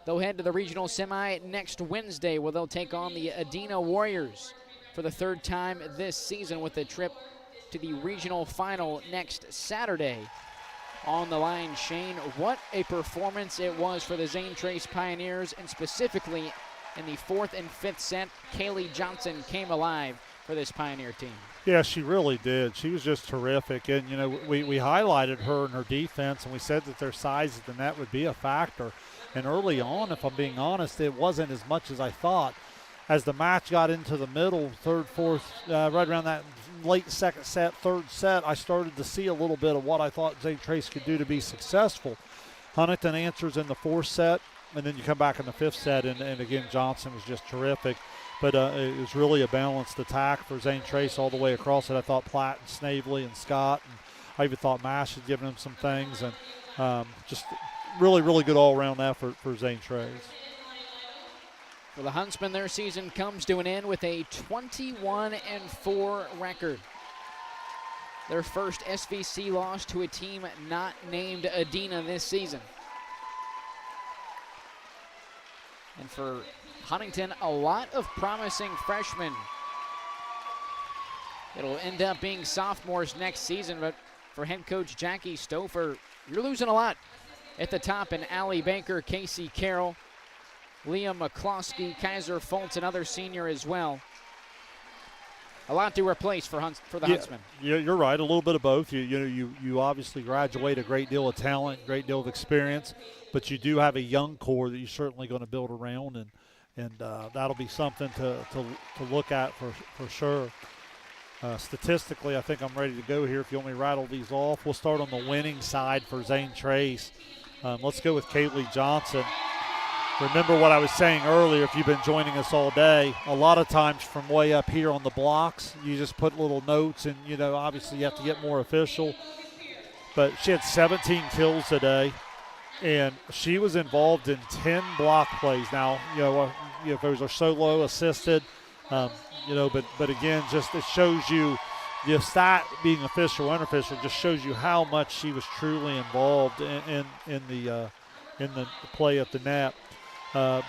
They'll head to the regional semi next Wednesday, where they'll take on the Adena Warriors for the 3rd time this season, with a trip to the regional final next Saturday on the line. Shane, what a performance it was for the Zane Trace Pioneers, and specifically in the 4th and 5th set, Kaylee Johnson came alive for this Pioneer team. Yeah, she really did. She was just terrific. And, you know, we highlighted her and her defense, and we said that their size at the net would be a factor. And early on, if I'm being honest, it wasn't as much as I thought. As the match got into the middle, 3rd, 4th, right around that late 2nd set, 3rd set, I started to see a little bit of what I thought Zane Trace could do to be successful. Huntington answers in the 4th set. and then you come back in the 5th set, and again, Johnson was just terrific. But it was really a balanced attack for Zane Trace all the way across it. I thought Platt and Snavely and Scott, and I even thought Mash had given him some things, and just really, really good all-around effort for Zane Trace. For the Huntsmen, their season comes to an end with a 21-4 record. Their first SVC loss to a team not named Adina this season. And for Huntington, a lot of promising freshmen. It'll end up being sophomores next season, but for head coach Jackie Stouffer, you're losing a lot. At the top, in Allie Baker, Casey Carroll, Liam McCloskey, Kaiser Fultz, another senior as well. A lot to replace for the Huntsmen. Yeah, you're right. A little bit of both. You obviously graduate a great deal of talent, great deal of experience, but you do have a young core that you're certainly going to build around, and that'll be something to look at for sure. Statistically, I think I'm ready to go here. If you want me to rattle these off, we'll start on the winning side for Zane Trace. Let's go with Kaylee Johnson. Remember what I was saying earlier, if you've been joining us all day, a lot of times from way up here on the blocks, you just put little notes, and, obviously you have to get more official. But she had 17 kills today, and she was involved in 10 block plays. Now, if those are solo assisted, but again, just it shows you the stat being official or unofficial just shows you how much she was truly involved in the play at the net.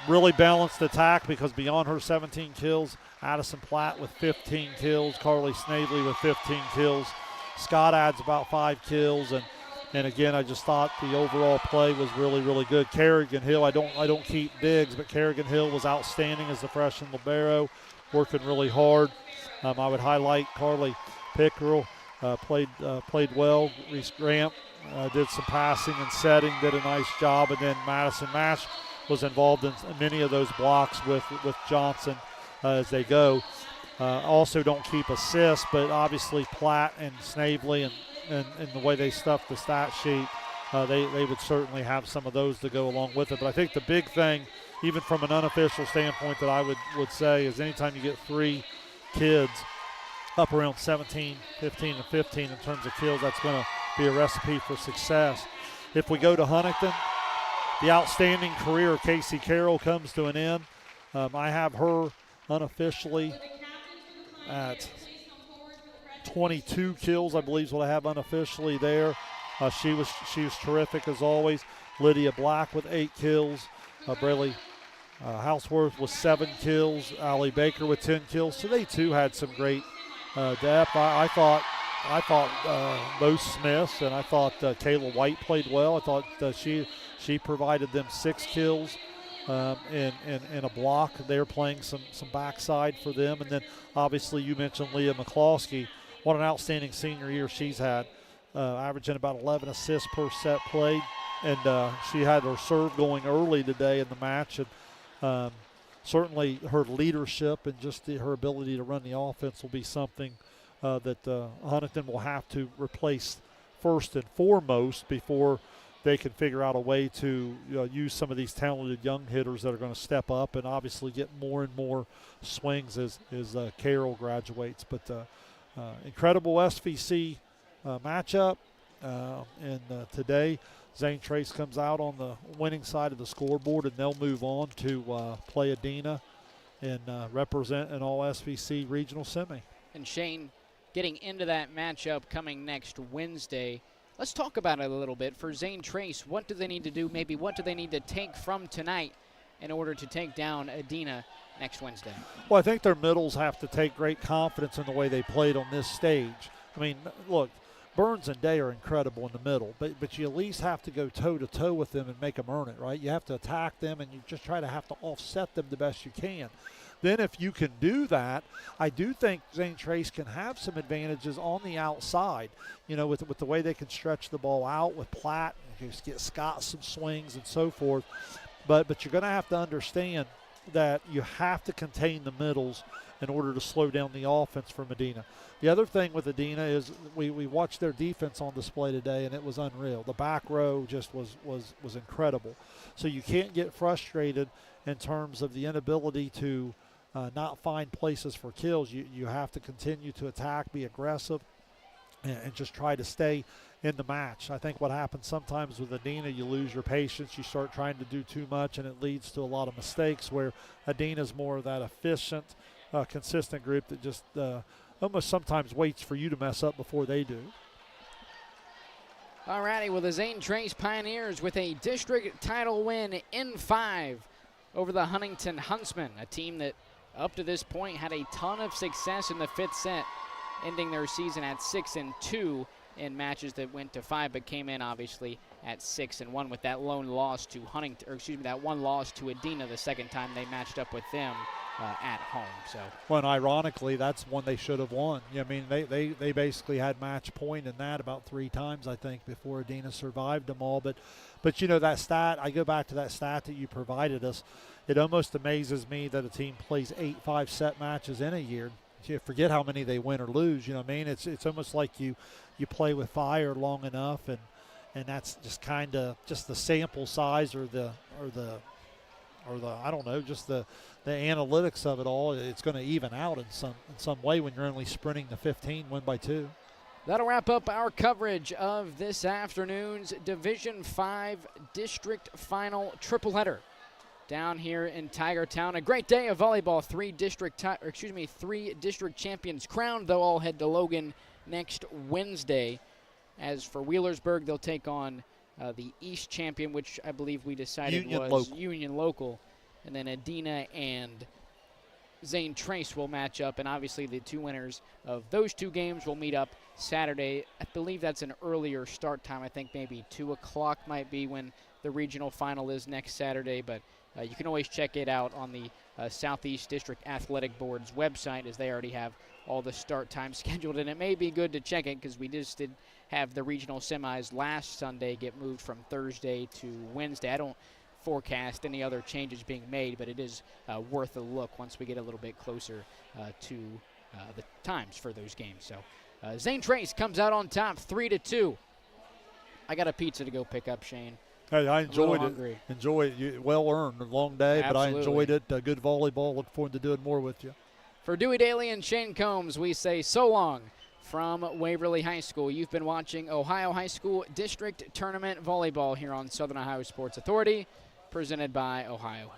Really balanced attack, because beyond her 17 kills, Addison Platt with 15 kills, Carly Snavely with 15 kills, Scott adds about 5 kills, and again, I just thought the overall play was really, really good. Kerrigan Hill, I don't keep digs, but Kerrigan Hill was outstanding as the freshman libero, working really hard. I would highlight Carly Pickerel, played well. Reese Grant did some passing and setting, did a nice job, and then Madison Mash was involved in many of those blocks with Johnson as they go. Also don't keep assists, but obviously Platt and Snavely and the way they stuff the stat sheet, they would certainly have some of those to go along with it. But I think the big thing, even from an unofficial standpoint, that I would say is anytime you get 3 kids up around 17, 15, and 15 in terms of kills, that's going to be a recipe for success. If we go to Huntington, the outstanding career of Casey Carroll comes to an end. I have her unofficially at 22 kills, I believe is what I have unofficially there. She was terrific as always. Lydia Black with 8 kills. Braley Houseworth with 7 kills. Allie Baker with 10 kills. So they too had some great depth. I thought Mo Smith, and I thought Kayla White played well. I thought she provided them 6 kills in a block. They're playing some backside for them. And then obviously you mentioned Leah McCloskey. What an outstanding senior year she's had, averaging about 11 assists per set played. And she had her serve going early today in the match. And certainly her leadership and just her ability to run the offense will be something that Huntington will have to replace first and foremost before they can figure out a way to use some of these talented young hitters that are going to step up and obviously get more and more swings as Carroll graduates. But incredible SVC matchup. And today, Zane Trace comes out on the winning side of the scoreboard, and they'll move on to play Adina and represent an all-SVC regional semi. And Shane, getting into that matchup coming next Wednesday, let's talk about it a little bit. For Zane Trace, what do they need to do? Maybe what do they need to take from tonight in order to take down Adina next Wednesday? Well, I think their middles have to take great confidence in the way they played on this stage. I mean, look, Burns and Day are incredible in the middle, but you at least have to go toe-to-toe with them and make them earn it, right? You have to attack them, and you just try to have to offset them the best you can. Then if you can do that, I do think Zane Trace can have some advantages on the outside, with the way they can stretch the ball out with Platt, and just get Scott some swings and so forth. But you're going to have to understand that you have to contain the middles in order to slow down the offense for Medina. The other thing with Medina is we watched their defense on display today, and it was unreal. The back row just was incredible. So you can't get frustrated in terms of the inability to not find places for kills. You have to continue to attack, be aggressive, and just try to stay in the match. I think what happens sometimes with Adina, you lose your patience, you start trying to do too much, and it leads to a lot of mistakes, where Adina's more of that efficient, consistent group that just almost sometimes waits for you to mess up before they do. Alrighty, well, the Zane Trace Pioneers with a district title win in 5 over the Huntington Huntsmen, a team that up to this point had a ton of success in the 5th set, ending their season at 6-2 in matches that went to 5, but came in obviously at 6-1 with that lone loss to Huntington, or excuse me, that one loss to Adina the second time they matched up with them at home. So, well, and ironically, that's one they should have won. I mean, they basically had match point in that about 3 times, I think, before Adina survived them all. But you know, that stat, I go back to that stat that you provided us. It almost amazes me that a team plays 8 5-set matches in a year. You forget how many they win or lose. You know what I mean? It's almost like you play with fire long enough, and that's just kind of just the sample size or the I don't know, just the analytics of it all. It's going to even out in some way when you're only sprinting to 15, win by 2. That'll wrap up our coverage of this afternoon's Division 5 District Final triple header down here in Tiger Town. A great day of volleyball. 3 district champions crowned. They'll all head to Logan next Wednesday. As for Wheelersburg, they'll take on the East champion, which I believe we decided was Union Local. And then Adina and Zane Trace will match up, and obviously the 2 winners of those 2 games will meet up Saturday. I believe that's an earlier start time. I think maybe 2 o'clock might be when the regional final is next Saturday, but you can always check it out on the Southeast District Athletic Board's website, as they already have all the start times scheduled. And it may be good to check it because we just did have the regional semis last Sunday get moved from Thursday to Wednesday. I don't forecast any other changes being made, but it is worth a look once we get a little bit closer to the times for those games. So Zane Trace comes out on top 3-2. I got a pizza to go pick up, Shane. Hey, I enjoyed it. Enjoy it. Well earned. A long day, Absolutely. But I enjoyed it. Good volleyball. Look forward to doing more with you. For Dewey Daly and Shane Combs, we say so long from Waverly High School. You've been watching Ohio High School District Tournament Volleyball here on Southern Ohio Sports Authority, presented by Ohio